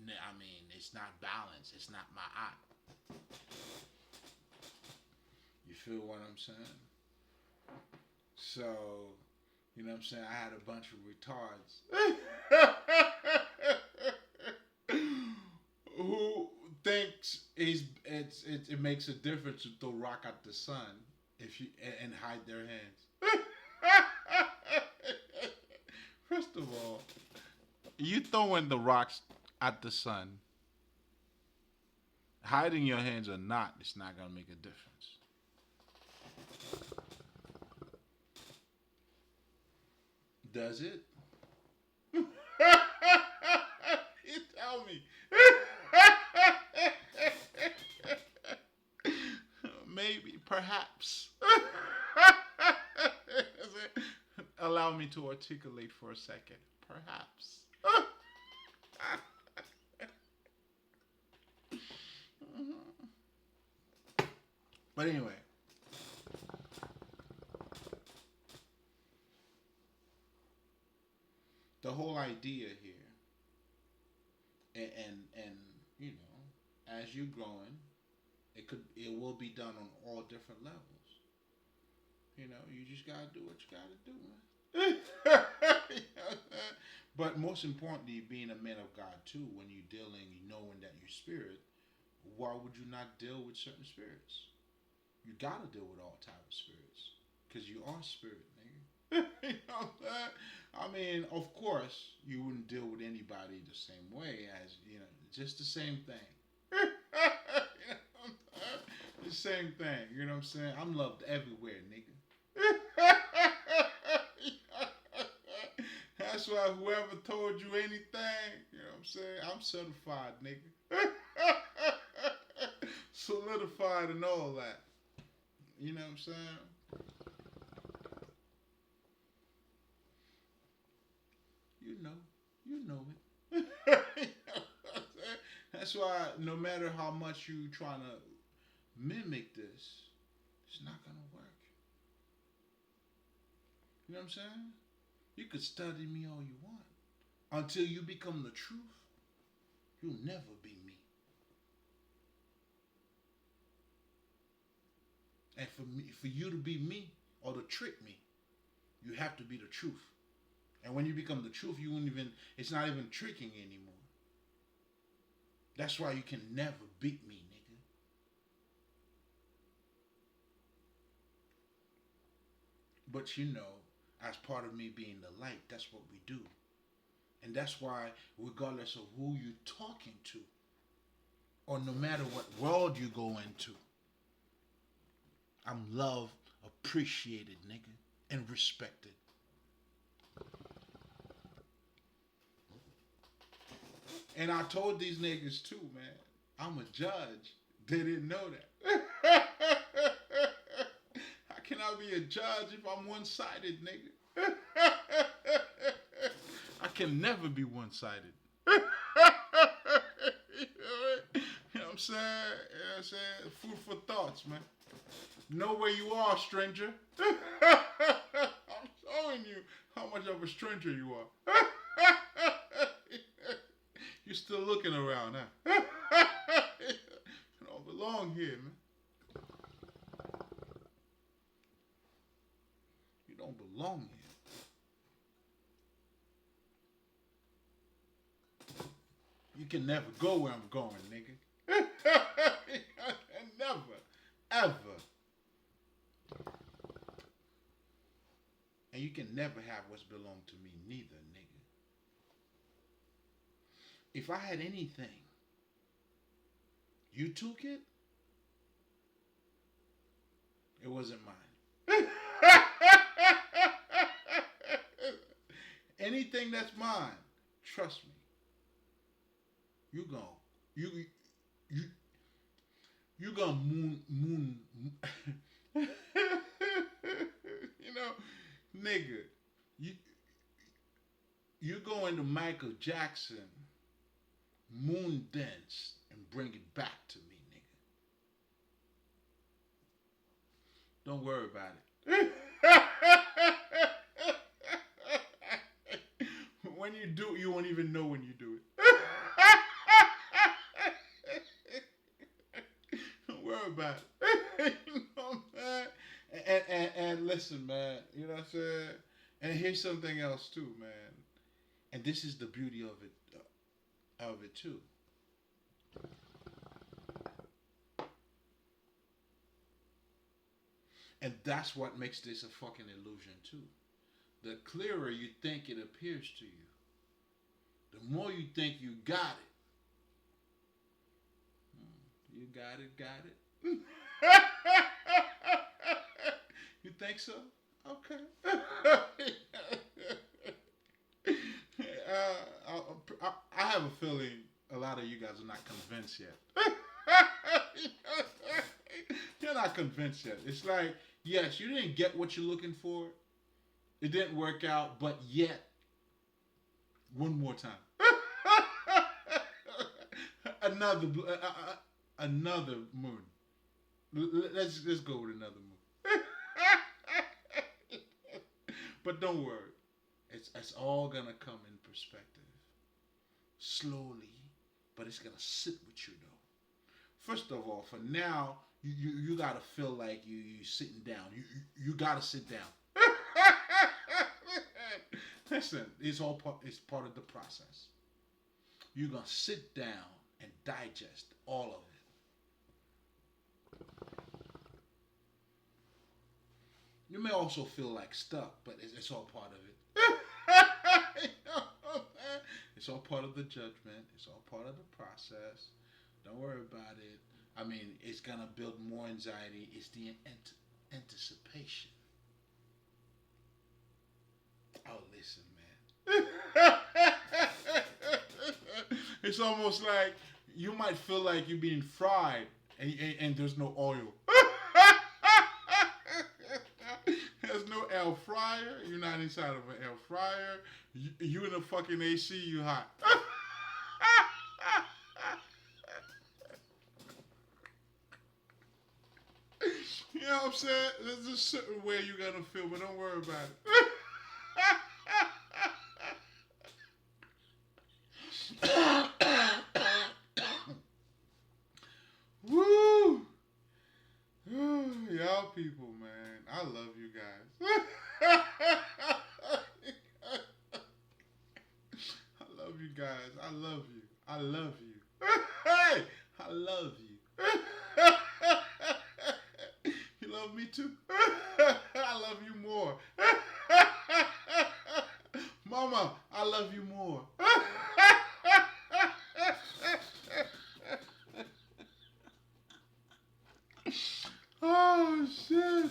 I mean, it's not balanced. It's not my eye. You feel what I'm saying? So, you know what I'm saying? I had a bunch of retards who thinks it makes a difference to throw rock at the sun if you and hide their hands. First of all, you throwing the rocks at the sun, hiding your hands or not, it's not gonna make a difference. Does it? You tell me. Maybe, perhaps. Allow me to articulate for a second. Perhaps. But anyway, the whole idea here, and you know, as you growing, it will be done on all different levels. You know, you just gotta do what you gotta do, man. But most importantly, being a man of God too, when you're dealing, knowing that you're spirit, why would you not deal with certain spirits? You gotta deal with all type of spirits, cause you are spirit, nigga. You know what I'm saying? I mean, of course, you wouldn't deal with anybody the same way as just the same thing. You know what I'm saying? The same thing. You know what I'm saying? I'm loved everywhere, nigga. That's why whoever told you anything, you know what I'm saying? I'm certified, nigga. Solidified and all that. You know what I'm saying? You know it. That's why no matter how much you trying to mimic this, it's not gonna work. You know what I'm saying? You could study me all you want. Until you become the truth, you'll never be me. And for you to be me or to trick me, you have to be the truth. And when you become the truth, it's not even tricking anymore. That's why you can never beat me, nigga. But as part of me being the light, that's what we do. And that's why, regardless of who you're talking to, or no matter what world you go into, I'm loved, appreciated, nigga, and respected. And I told these niggas too, man, I'm a judge. They didn't know that. How can I be a judge if I'm one-sided, nigga? I can never be one-sided. You know what I'm saying? You know what I'm saying? Food for thoughts, man. Know where you are, stranger. I'm showing you how much of a stranger you are. You still looking around, huh? You don't belong here, man. You don't belong here. You can never go where I'm going, nigga. Never, ever. And you can never have what's belonged to me, neither, nigga. If I had anything, you took it, it wasn't mine. Anything that's mine, trust me, you gon' you you you gonna moon you know, nigga, you you go into Michael Jackson moon dance and bring it back to me, nigga. Don't worry about it. When you do, you won't even know when you do it. Don't worry about it. You know, man. And listen, man. You know what I'm saying? And here's something else too, man. And this is the beauty of it too. And that's what makes this a fucking illusion too. The clearer you think it appears to you, the more you think you got it. You got it. You think so? Okay. I have a feeling a lot of you guys are not convinced yet. You're not convinced yet. It's like, yes, you didn't get what you're looking for. It didn't work out, but yet, one more time. another another moon. Let's go with another moon. But don't worry, it's all gonna come in perspective, slowly, but it's gonna sit with you though. First of all, for now, you gotta feel like you sitting down. You gotta sit down. Listen, it's part of the process. You're gonna sit down and digest all of it. You may also feel like stuck, but it's all part of it. You know what I'm saying? It's all part of the judgment. It's all part of the process. Don't worry about it. I mean, it's gonna build more anxiety. It's the anticipation. Oh, listen, man. It's almost like you might feel like you're being fried and there's no oil. There's no air fryer. You're not inside of an air fryer. You in a fucking AC, you hot. You know what I'm saying? There's a certain way you're gonna feel, but don't worry about it. Woo! Y'all people, man. I love you guys. I love you guys. I love you. I love you. Hey! I love you. You love me too? I love you more. Mama, I love you more. Oh, shit.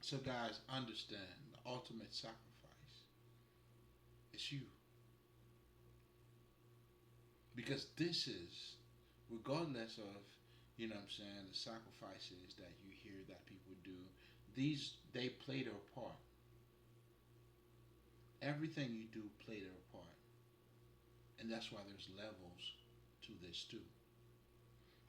So, guys, understand the ultimate sacrifice is you. Because this is, regardless of, you know what I'm saying, the sacrifices that you hear that people do, they play their part. Everything you do play their part. And that's why there's levels to this too.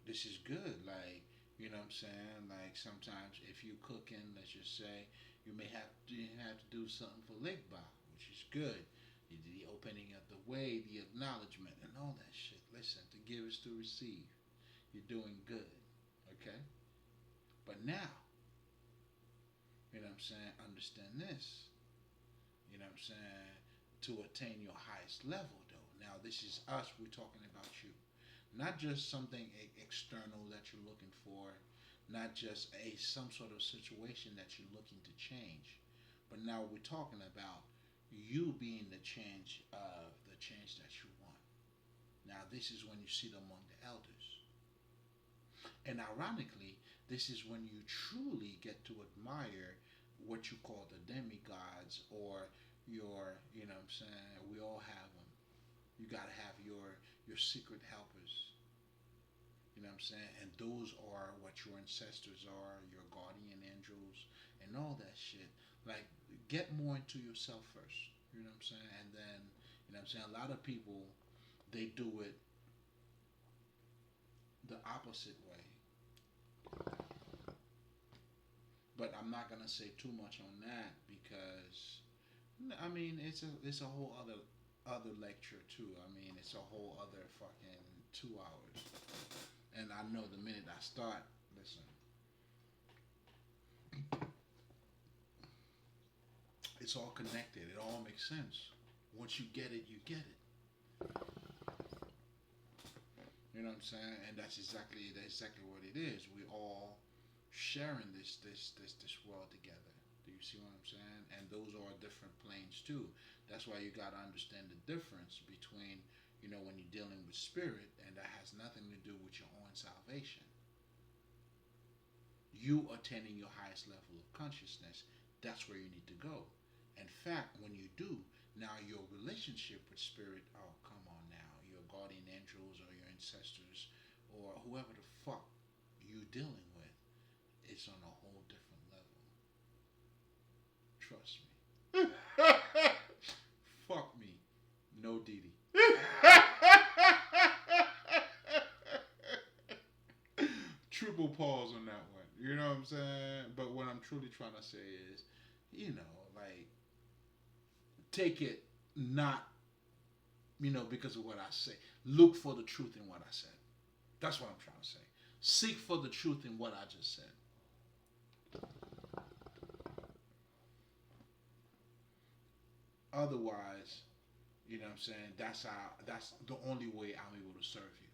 This is good. Like, you know what I'm saying? Like, sometimes if you cooking, let's just say, you may have to do something for lick bar, which is good. the opening of the way, the acknowledgement, and all that shit. Listen, to give is to receive. You're doing good. Okay? But now, you know what I'm saying? Understand this. You know what I'm saying? To attain your highest level, though. Now, this is us. We're talking about you. Not just something external that you're looking for, not just a some sort of situation that you're looking to change, but now we're talking about you being the change of the change that you want. Now, this is when you sit among the elders. And ironically, this is when you truly get to admire what you call the demigods or your, you know what I'm saying? We all have them. You got to have your secret helpers. You know what I'm saying? And those are what your ancestors are, your guardian angels, and all that shit. Like, get more into yourself first. You know what I'm saying? And then, you know what I'm saying? A lot of people, they do it the opposite way. But I'm not gonna say too much on that because I mean it's a whole other lecture too. I mean it's a whole other fucking 2 hours. And I know the minute I start, listen, it's all connected. It all makes sense. Once you get it, you get it. You know what I'm saying? And that's exactly what it is. We all sharing this world together. Do you see what I'm saying? And those are different planes too. That's why you gotta understand the difference between, you know, when you're dealing with spirit, and that has nothing to do with your own salvation. You attaining your highest level of consciousness, that's where you need to go. In fact, when you do, now your relationship with spirit, oh come on now, your guardian angels or your ancestors or whoever the fuck you dealing with, it's on a whole different level. Trust me. Fuck me. No Didi. Triple pause on that one. You know what I'm saying? But what I'm truly trying to say is, you know, like, take it not, you know, because of what I say. Look for the truth in what I said. That's what I'm trying to say. Seek for the truth in what I just said. Otherwise, you know what I'm saying? That's the only way I'm able to serve you.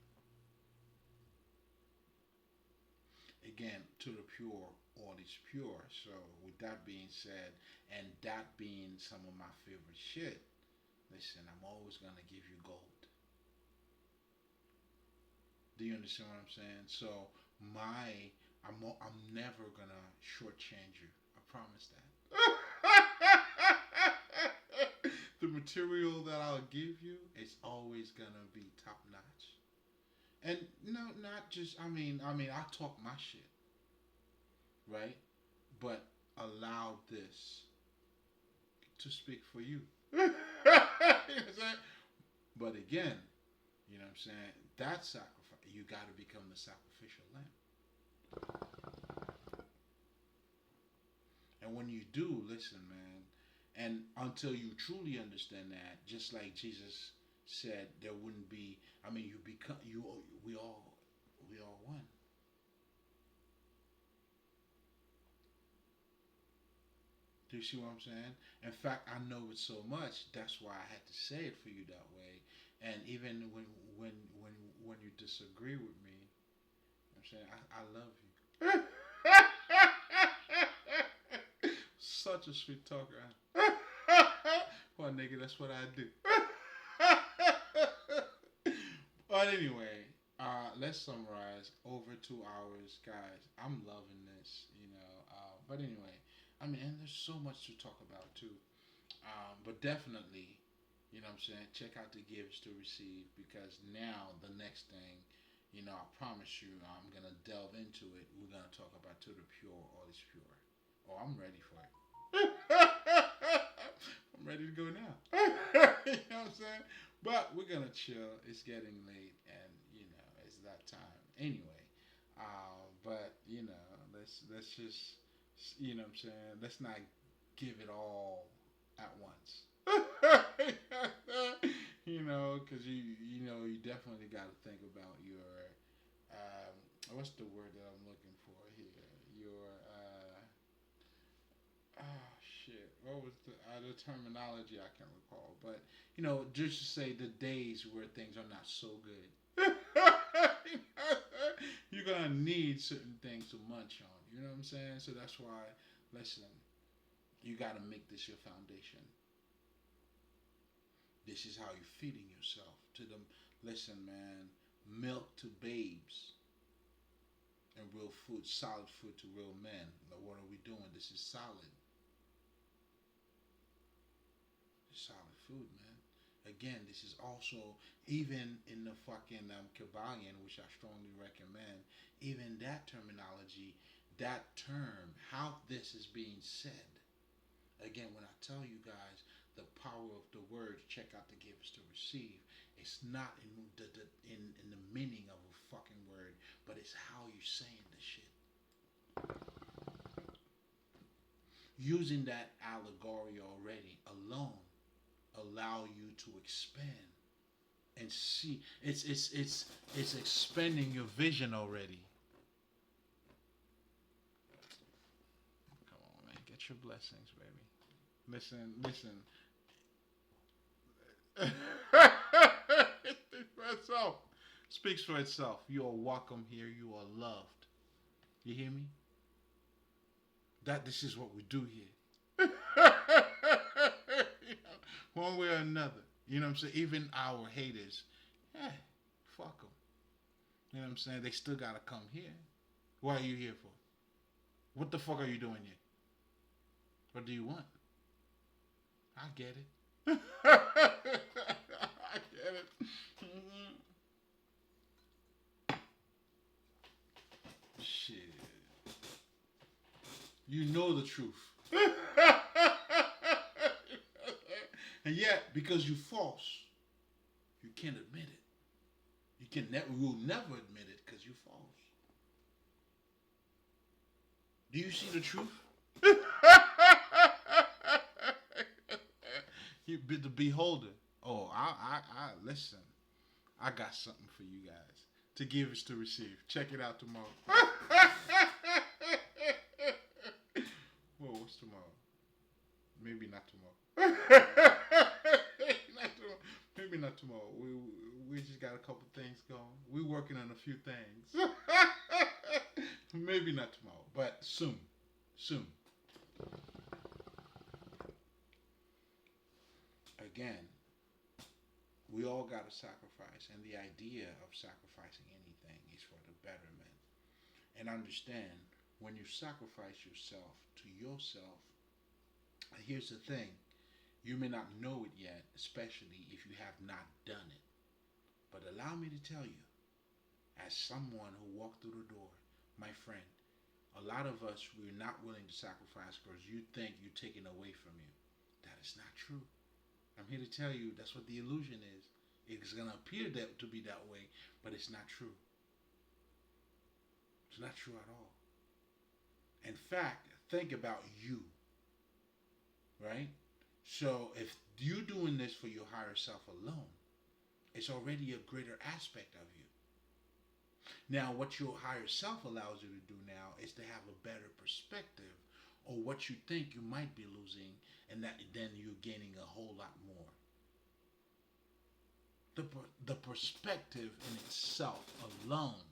Again, to the pure, all is pure. So with that being said, and that being some of my favorite shit, listen, I'm always gonna give you gold. Do you understand what I'm saying? So my I'm never gonna shortchange you. I promise that. The material that I'll give you is always gonna be top notch. And no, not just I talk my shit, right? But allow this to speak for you. You know what I'm saying? But again, you know what I'm saying? That sacrifice, you got to become the sacrificial lamb. And when you do, listen, man, and until you truly understand that, just like Jesus said, there wouldn't be. I mean, you become you. We all one. Do you see what I'm saying? In fact, I know it so much. That's why I had to say it for you that way. And even when when when you disagree with me, I'm saying I love you. Such a sweet talker. Well, nigga, that's what I do. But anyway, let's summarize. Over 2 hours, guys. I'm loving this, you know. But anyway, I mean, and there's so much to talk about too. But definitely, you know what I'm saying, check out the gives to receive because now the next thing, you know, I promise you, I'm gonna delve into it. We're gonna talk about to the pure, all is pure. Oh, I'm ready for it. I'm ready to go now. You know what I'm saying? But we're gonna chill. It's getting late, and you know it's that time anyway. But you know, let's just you know what I'm saying. Let's not give it all at once. Because you definitely got to think about your what's the word that I'm looking for here? Your oh shit, what was the terminology I can't recall, but just to say the days where things are not so good. You're gonna need certain things to munch on. You know what I'm saying? So that's why, listen, you got to make this your foundation. This is how you're feeding yourself to them. Listen, man, milk to babes and real food, solid food to real men. Like, what are we doing? This is solid. Solid food, man. Again, this is also, even in the fucking Kabbalion, which I strongly recommend, even that terminology, that term, how this is being said. Again, when I tell you guys the power of the word, check out the give is to receive. It's not in the meaning of a fucking word, but it's how you're saying the shit. Using that allegory already alone allow you to expand and see. It's expanding your vision already. Come on, man, get your blessings, baby. Listen. It speaks for itself. Speaks for itself. You are welcome here. You are loved. You hear me? This is what we do here. One way or another. You know what I'm saying? Even our haters, fuck them. You know what I'm saying? They still gotta come here. What are you here for? What the fuck are you doing here? What do you want? I get it. I get it. Shit. You know the truth. And yet, because you're false, you can't admit it. You'll never admit it because you're false. Do you see the truth? You be the beholder. Oh, I listen. I got something for you guys. To give is to receive. Check it out tomorrow. Whoa, what's tomorrow? Maybe not tomorrow. Maybe not tomorrow. We just got a couple things going. We're working on a few things. Maybe not tomorrow, but soon. Again, we all got to sacrifice, and the idea of sacrificing anything is for the betterment. And understand, when you sacrifice yourself to yourself, here's the thing, you may not know it yet, especially if you have not done it. But allow me to tell you, as someone who walked through the door, my friend, a lot of us, we're not willing to sacrifice because you think you're taken away from you. That is not true. I'm here to tell you that's what the illusion is. It's going to appear to be that way, but it's not true. It's not true at all. In fact, think about you. Right? So if you're doing this for your higher self alone, it's already a greater aspect of you. Now, what your higher self allows you to do now is to have a better perspective on what you think you might be losing, and that then you're gaining a whole lot more. The perspective in itself alone.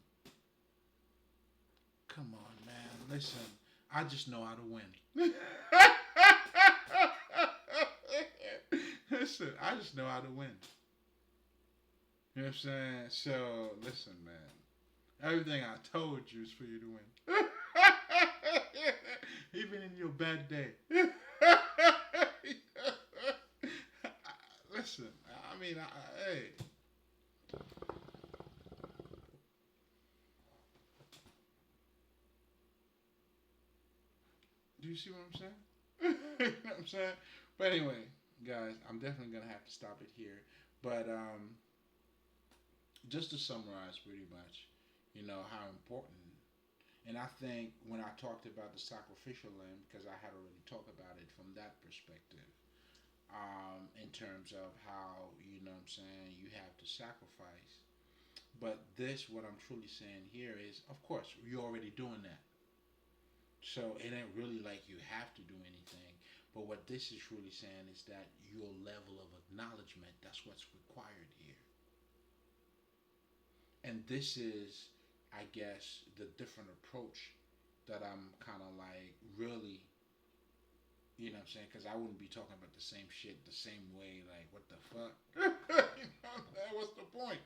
Come on, man. Listen, I just know how to win. Listen, I just know how to win. You know what I'm saying? So, listen, man. Everything I told you is for you to win. Even in your bad day. Listen, I mean, hey. Do you see what I'm saying? You know what I'm saying? But anyway, guys, I'm definitely going to have to stop it here. But just to summarize pretty much, how important. And I think when I talked about the sacrificial lamb, because I had already talked about it from that perspective, in terms of how, you know what I'm saying, you have to sacrifice. But this, what I'm truly saying here is, of course, you're already doing that. So it ain't really like you have to do anything. But what this is really saying is that your level of acknowledgement, that's what's required here. And this is, I guess, the different approach that I'm kind of like really, you know what I'm saying? Because I wouldn't be talking about the same shit the same way. Like, what the fuck? You know what I'm saying? What's the point?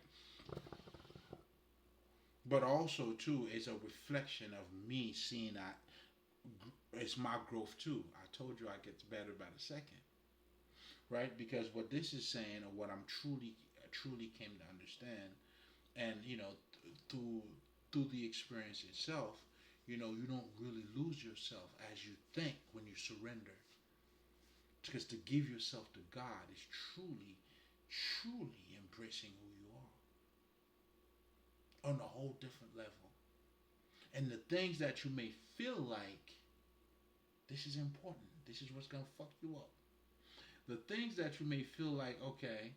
But also, too, it's a reflection of me seeing that it's my growth, too. I told you I get better by the second, right? Because what this is saying, or what I'm truly came to understand, and, you know, through the experience itself, you know, you don't really lose yourself as you think when you surrender. Because to give yourself to God is truly embracing who you are on a whole different level. And the things that you may feel like this is important, this is what's gonna fuck you up. The things that you may feel like, okay,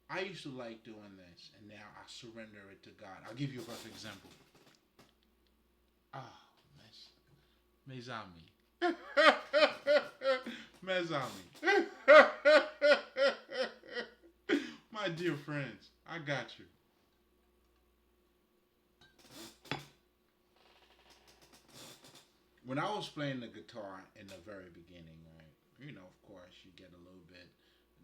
I used to like doing this, and now I surrender it to God. I'll give you a perfect example. Ah, mes amis. Mes amis. My dear friends, I got you. When I was playing the guitar in the very beginning, right? You know, of course, you get a little bit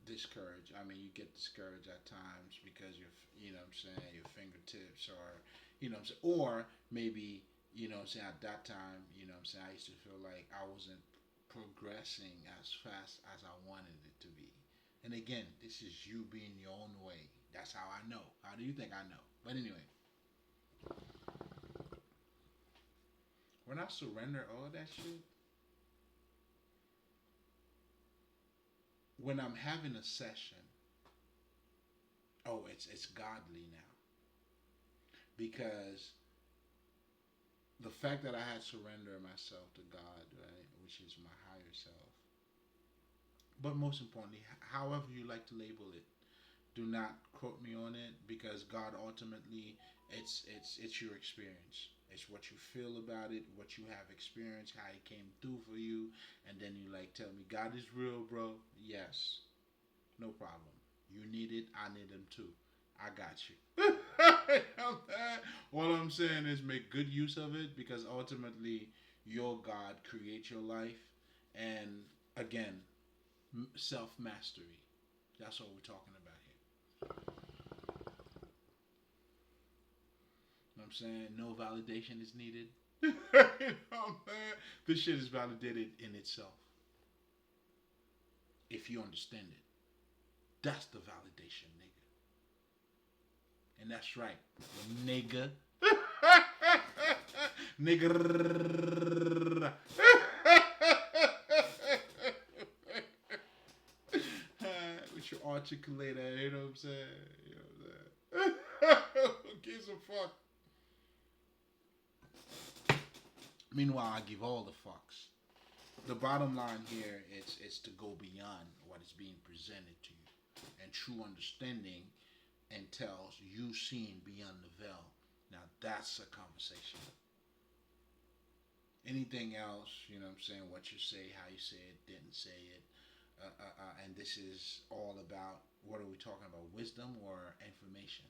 discouraged. I mean, you get discouraged at times because you know what I'm saying, your fingertips or, you know what I'm saying, or maybe, you know what I'm saying, at that time, you know what I'm saying, I used to feel like I wasn't progressing as fast as I wanted it to be. And again, this is you being your own way. That's how I know. How do you think I know? But anyway, when I surrender all of that shit, when I'm having a session, oh, it's godly now because the fact that I had surrendered myself to God, right, which is my higher self. But most importantly, however you like to label it, do not quote me on it because God ultimately, it's your experience. It's what you feel about it, what you have experienced, how it came through for you, and then you like tell me God is real, bro. Yes, no problem. You need it, I need him too. I got you. All I'm saying is make good use of it because ultimately your God creates your life, and again, self mastery. That's what we're talking about here. You know what I'm saying? No validation is needed. You know what I'm saying? This shit is validated in itself. If you understand it. That's the validation, nigga. And that's right. Nigga. Nigga. With your articulator, you know what I'm saying? You know what I'm saying? Who gives a fuck? Meanwhile, I give all the fucks. The bottom line here is to go beyond what is being presented to you. And true understanding entails you seeing beyond the veil. Now that's a conversation. Anything else, you know what I'm saying, what you say, how you say it, didn't say it. And this is all about, what are we talking about, wisdom or information?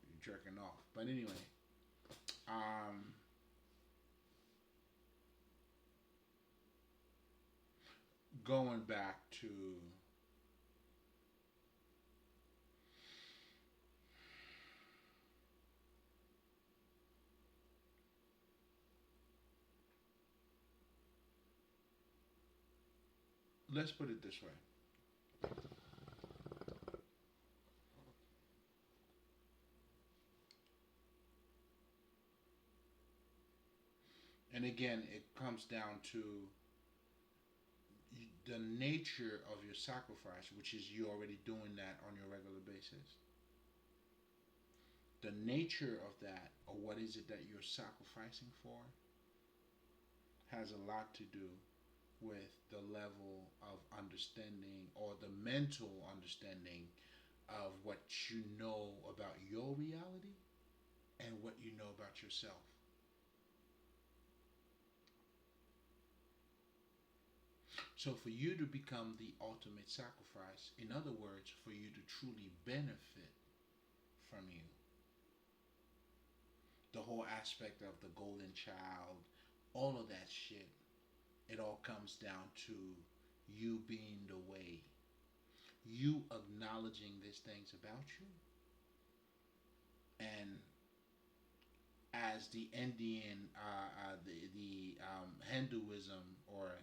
You're jerking off. But anyway, um, going back to let's put it this way. And again, it comes down to the nature of your sacrifice, which is you already doing that on your regular basis. The nature of that, or what is it that you're sacrificing for, has a lot to do with the level of understanding or the mental understanding of what you know about your reality and what you know about yourself. So, for you to become the ultimate sacrifice, in other words, for you to truly benefit from you, the whole aspect of the golden child, all of that shit, it all comes down to you being the way, you acknowledging these things about you, and as the Indian, the Hinduism, or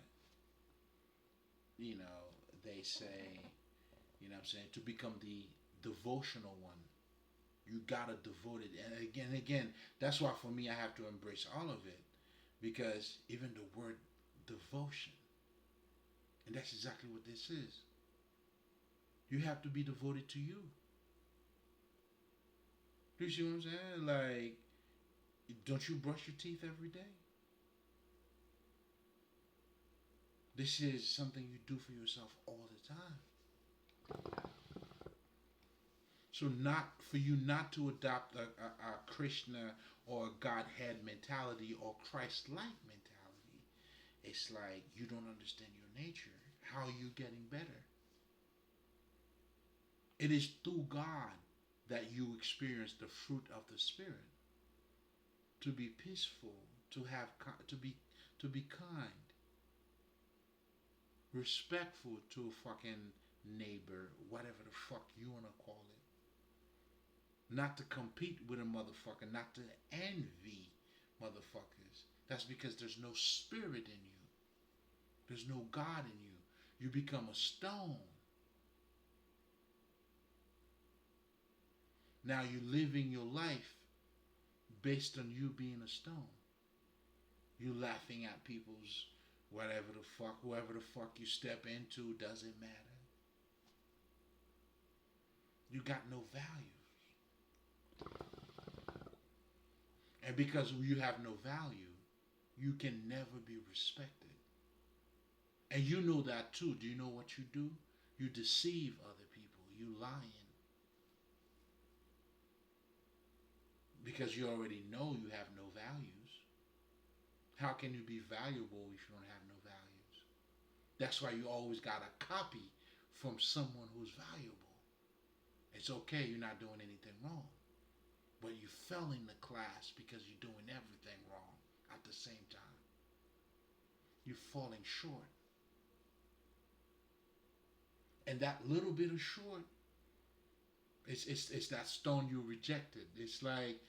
you know, they say, you know what I'm saying, to become the devotional one, you gotta devote it. And again, that's why for me, I have to embrace all of it because even the word devotion, and that's exactly what this is. You have to be devoted to you. Do you see what I'm saying? Like, don't you brush your teeth every day? This is something you do for yourself all the time. So, not for you not to adopt a Krishna or a Godhead mentality or Christ-like mentality. It's like you don't understand your nature. How are you getting better? It is through God that you experience the fruit of the Spirit. To be peaceful, to have, to be kind, respectful to a fucking neighbor, whatever the fuck you wanna call it. Not to compete with a motherfucker, not to envy motherfuckers. That's because there's no spirit in you. There's no God in you. You become a stone. Now you're living your life based on you being a stone. You laughing at people's whatever the fuck, whoever the fuck you step into doesn't matter. You got no value. And because you have no value, you can never be respected. And you know that too. Do you know what you do? You deceive other people. You lying. Because you already know you have no values. How can you be valuable if you don't have no values? That's why you always got to copy from someone who's valuable. It's okay, you're not doing anything wrong. But you fell in the class because you're doing everything wrong at the same time. You're falling short. And that little bit of short, it's that stone you rejected. It's like,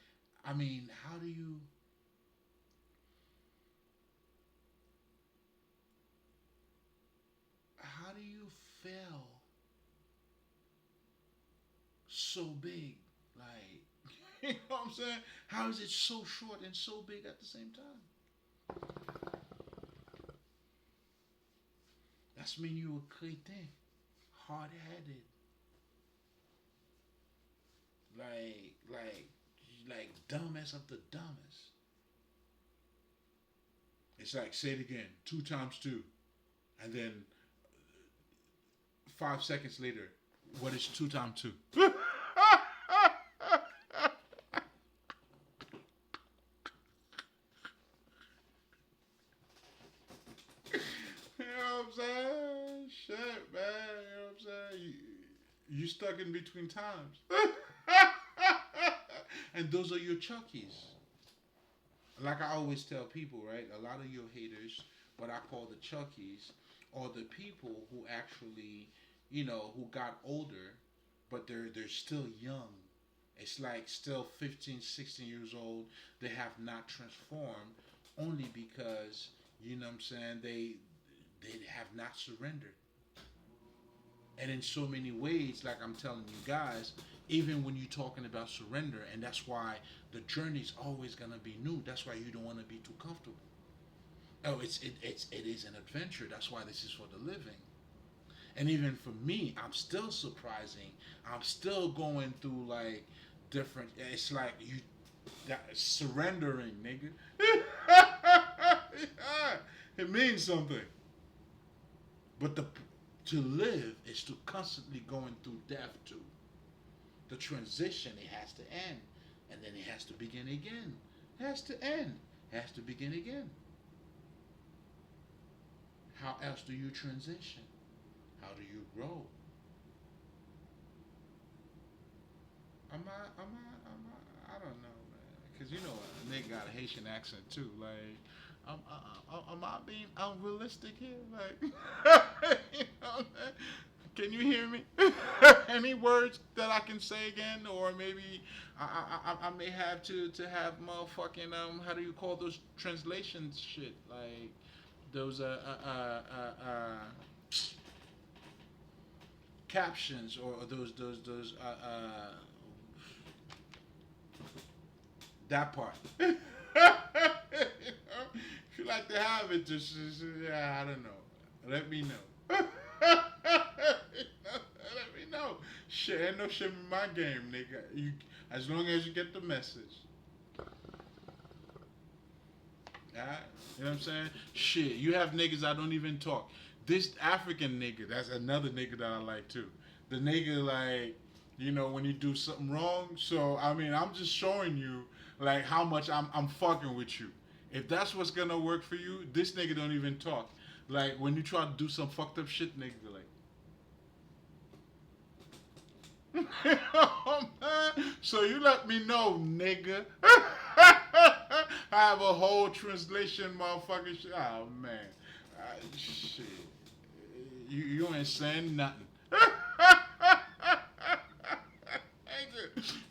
I mean, how do you fail so big? Like, you know what I'm saying? How is it so short and so big at the same time? That's mean you a crétin, hard headed, like dumbest of the dumbest. It's like say it again, 2 times 2, and then 5 seconds later, what is 2 times 2? You know what I'm saying? Shit, man. You know what I'm saying? You stuck in between times. And those are your Chuckies. Like I always tell people, right? A lot of your haters, what I call the Chuckies, are the people who actually, who got older, but they're still young. It's like still 15, 16 years old. They have not transformed only because, you know what I'm saying, they have not surrendered. And in so many ways, like I'm telling you guys, even when you're talking about surrender, and that's why the journey's always gonna be new. That's why you don't want to be too comfortable. Oh, it is an adventure. That's why this is for the living. And even for me, I'm still surprising. I'm still going through like different. It's like you surrendering, nigga. Yeah, it means something. But to live is to constantly going through death too. The transition, it has to end, and then it has to begin again. It has to end. It has to begin again. How else do you transition? How do you grow? I don't know, man. Cause you know a nigga got a Haitian accent too. Like, am I being unrealistic here? Like, you know, man? Can you hear me? Any words that I can say again, or maybe I may have to have motherfucking how do you call those translations shit like those captions or those that part. You know? If you like to have it, just yeah, I don't know. Let me know. Let me know. Shit, ain't no shit in my game, nigga. You, as long as you get the message. Alright? You know what I'm saying? Shit, you have niggas I don't even talk. This African nigga, that's another nigga that I like too. The nigga like, you know, when you do something wrong. So I mean, I'm just showing you like how much I'm fucking with you. If that's what's gonna work for you, this nigga don't even talk. Like when you try to do some fucked up shit, nigga be like, so you let me know, nigga. I have a whole translation, motherfucking shit. Oh man, shit, you ain't saying nothing.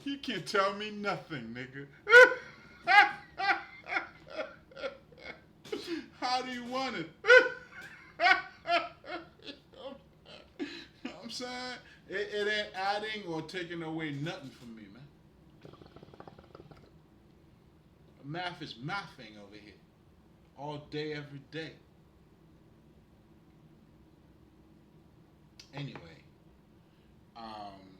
You can't tell me nothing, nigga. How do you want it? You know what I'm saying? It ain't adding or taking away nothing from me, man. Math is mathing over here. All day, every day. Anyway, um,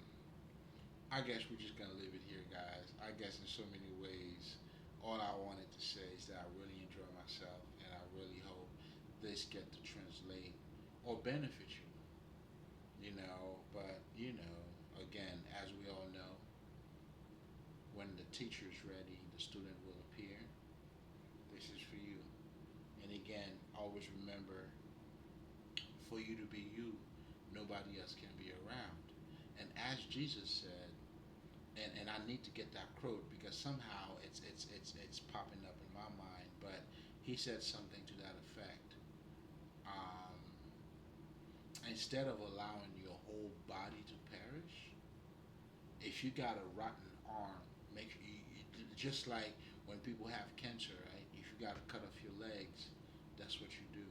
I guess we're just gonna leave it here, guys. I guess in so many ways, all I wanted to say is that I really enjoy myself, and I really hope this get to translate or benefit you. You know, but you know, again, as we all know, when the teacher is ready, the student will appear. This is for you. And again, always remember, for you to be you, nobody else can be around. And as Jesus said, and I need to get that quote because somehow it's popping up in my mind. But he said something to that effect. Um, Instead of allowing your whole body to perish, if you got a rotten arm, make sure just like when people have cancer, right? If you got to cut off your legs, that's what you do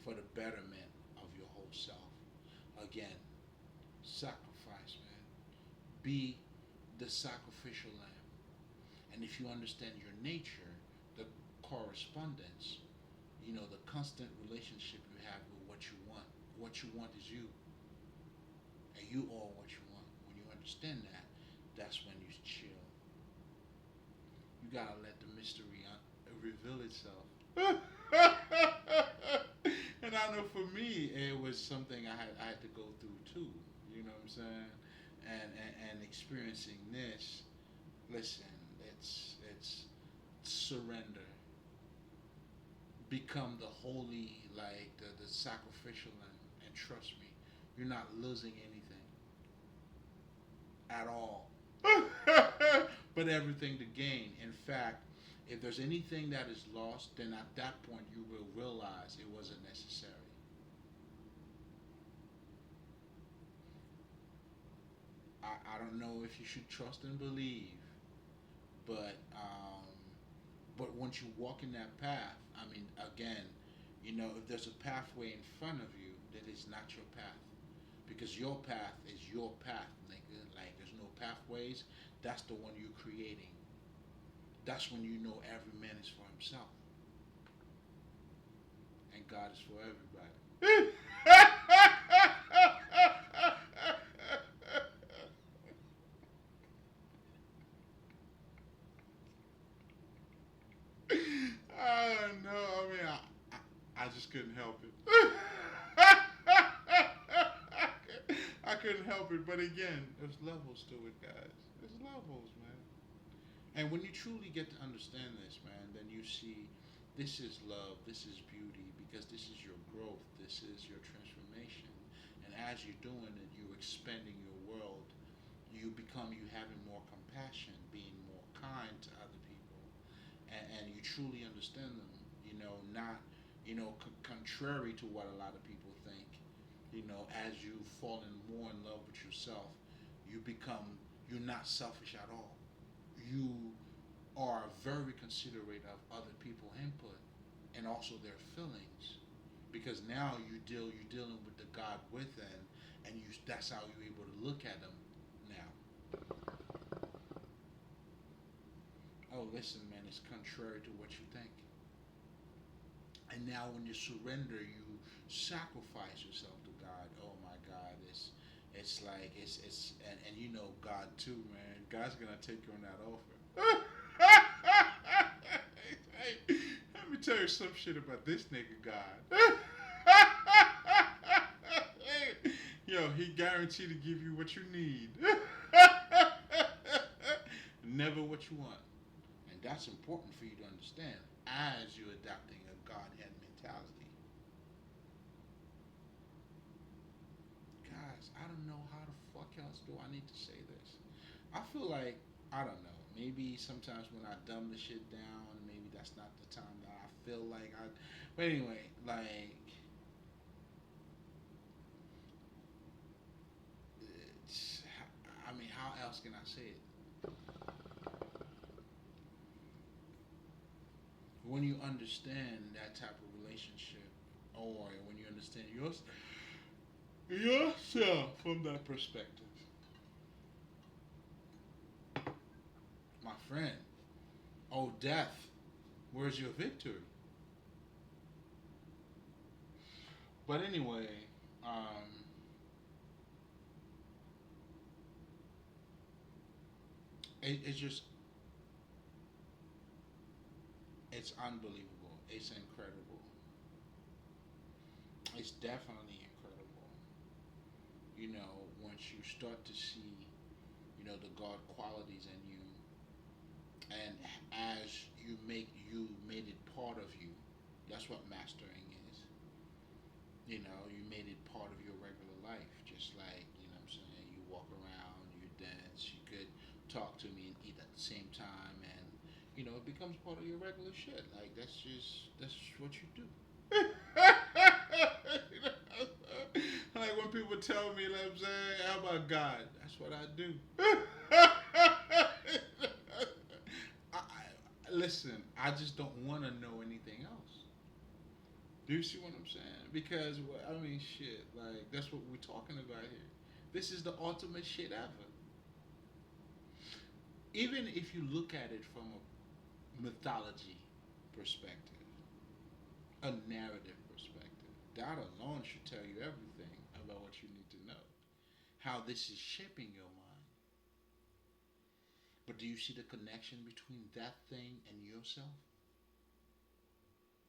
for the betterment of your whole self. Again, sacrifice, man. Be the sacrificial lamb. And if you understand your nature, the correspondence, you know, the constant relationship you have with what you want. What you want is you, and you are what you want. When you understand that, that's when you chill. You gotta let the mystery reveal itself. And I know for me, it was something I had to go through too. You know what I'm saying? And experiencing this, listen, it's surrender. Become the holy, like the sacrificial lamb, and trust me, you're not losing anything at all, but everything to gain. In fact, if there's anything that is lost, then at that point you will realize it wasn't necessary. I don't know if you should trust and believe, but but once you walk in that path, I mean, again, you know, if there's a pathway in front of you, that is not your path, because your path is your path, nigga. Like there's no pathways. That's the one you're creating. That's when you know every man is for himself, and God is for everybody. I don't know. I mean, I just couldn't help it. couldn't help it. But again, there's levels to it, guys. There's levels, man. And when you truly get to understand this, man, then you see this is love, this is beauty, because this is your growth, this is your transformation. And as you're doing it, you're expanding your world. You having more compassion, being more kind to other people, and you truly understand them. Not contrary to what a lot of people think. As you fall in more in love with yourself, you're not selfish at all. You are very considerate of other people's input and also their feelings, because now you're dealing with the God within, and that's how you're able to look at them now. Oh, listen, man, it's contrary to what you think. And now, when you surrender, you sacrifice yourself to God. Oh my God, it's like and God too, man. God's gonna take you on that offer. Hey, let me tell you some shit about this nigga God. Yo, he guaranteed to give you what you need. Never what you want. And that's important for you to understand as you're adopting a Godhead mentality. Guys, I don't know how the fuck else do I need to say this. I feel like, I don't know, maybe sometimes when I dumb the shit down, maybe that's not the time that I feel like I. But anyway, like, I mean, how else can I say it? When you understand that type of relationship, or when you understand yourself from that perspective, my friend, oh death, where's your victory? But anyway, it's just, it's unbelievable. It's incredible. It's definitely incredible. Once you start to see, the God qualities in you, and as you made it part of you. That's what mastering is. You made it part of your regular life, just like, what I'm saying, you walk around, you dance, you could talk to me and eat at the same time, and it becomes part of your regular shit. Like, that's what you do. Like when people tell me, like I'm saying, how about God? That's what I do. Listen, I just don't want to know anything else. Do you see what I'm saying? Because, well, I mean, shit, like, that's what we're talking about here. This is the ultimate shit ever. Even if you look at it from a mythology perspective, a narrative perspective, that alone should tell you everything about what you need to know. How this is shaping your mind. But do you see the connection between that thing and yourself?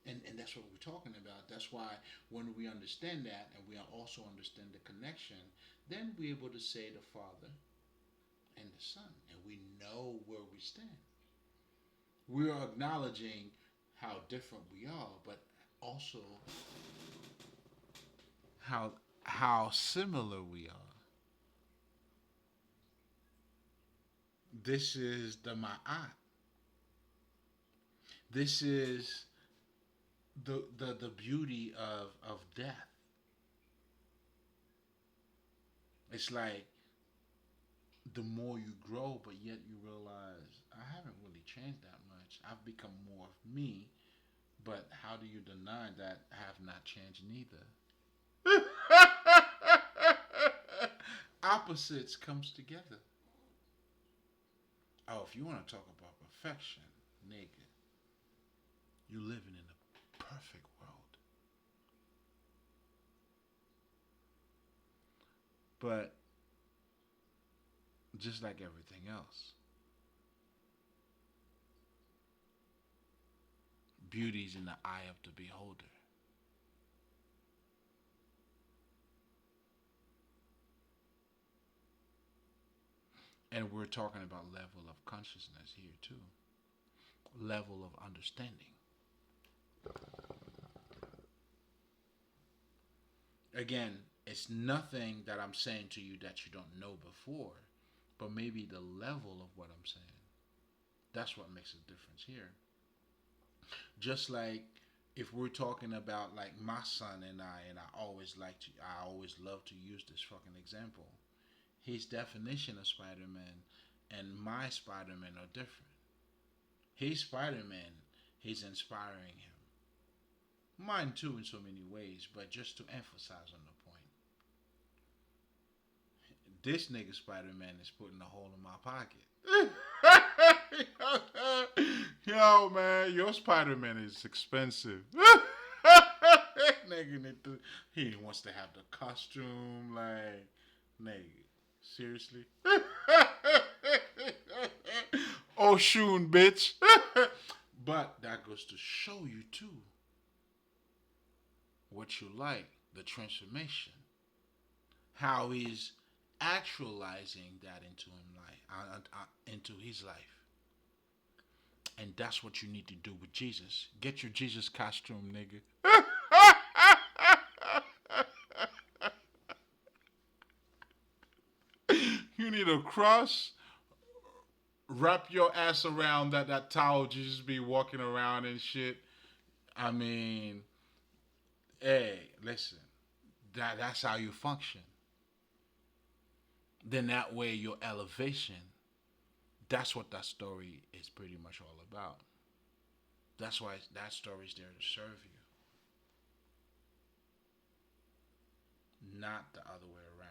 And that's what we're talking about. That's why when we understand that, and we also understand the connection, then we're able to say the Father and the Son, and we know where we stand. We are acknowledging how different we are, but also how similar we are. This is the Ma'at. This is the beauty of death. It's like the more you grow, but yet you realize I haven't really changed that much. I've become more of me, but how do you deny that I have not changed neither? Opposites comes together. Oh, if you want to talk about perfection, nigga, you living in a perfect world. But just like everything else, beauty's in the eye of the beholder. And we're talking about level of consciousness here too, level of understanding. Again, it's nothing that I'm saying to you that you don't know before, but maybe the level of what I'm saying. That's what makes a difference here. Just like if we're talking about like my son and I always love to use this fucking example. His definition of Spider-Man and my Spider-Man are different. His Spider-Man, he's inspiring him. Mine too in so many ways, but just to emphasize on the point. This nigga Spider-Man is putting a hole in my pocket. Yo, man, your Spider-Man is expensive. Nigga, he wants to have the costume, like, nigga, seriously? Oh, shoon, bitch. But that goes to show you, too, what you like, the transformation, how he's actualizing that into his life. And that's what you need to do with Jesus. Get your Jesus costume, nigga. You need a cross. Wrap your ass around that towel. Jesus be walking around and shit. I mean, hey, listen. That's how you function. Then that way your elevation. That's what that story is pretty much all about. That's why that story is there to serve you, not the other way around.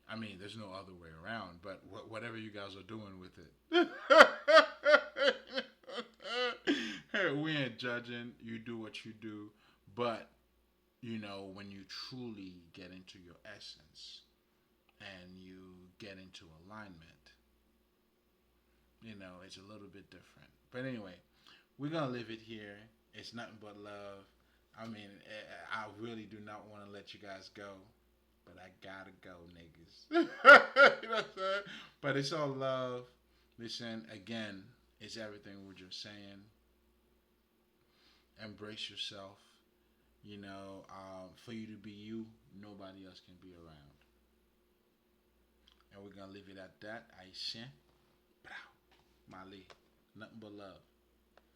I mean, there's no other way around, but whatever you guys are doing with it. Hey, we ain't judging. You do what you do. But, when you truly get into your essence and you get into alignment, it's a little bit different. But anyway, we're going to leave it here. It's nothing but love. I mean, I really do not want to let you guys go. But I gotta go, niggas. You know what I'm saying? But it's all love. Listen, again, it's everything we're just saying. Embrace yourself. For you to be you, nobody else can be around. And we're gonna leave it at that. Aisha, Mali, nothing but love.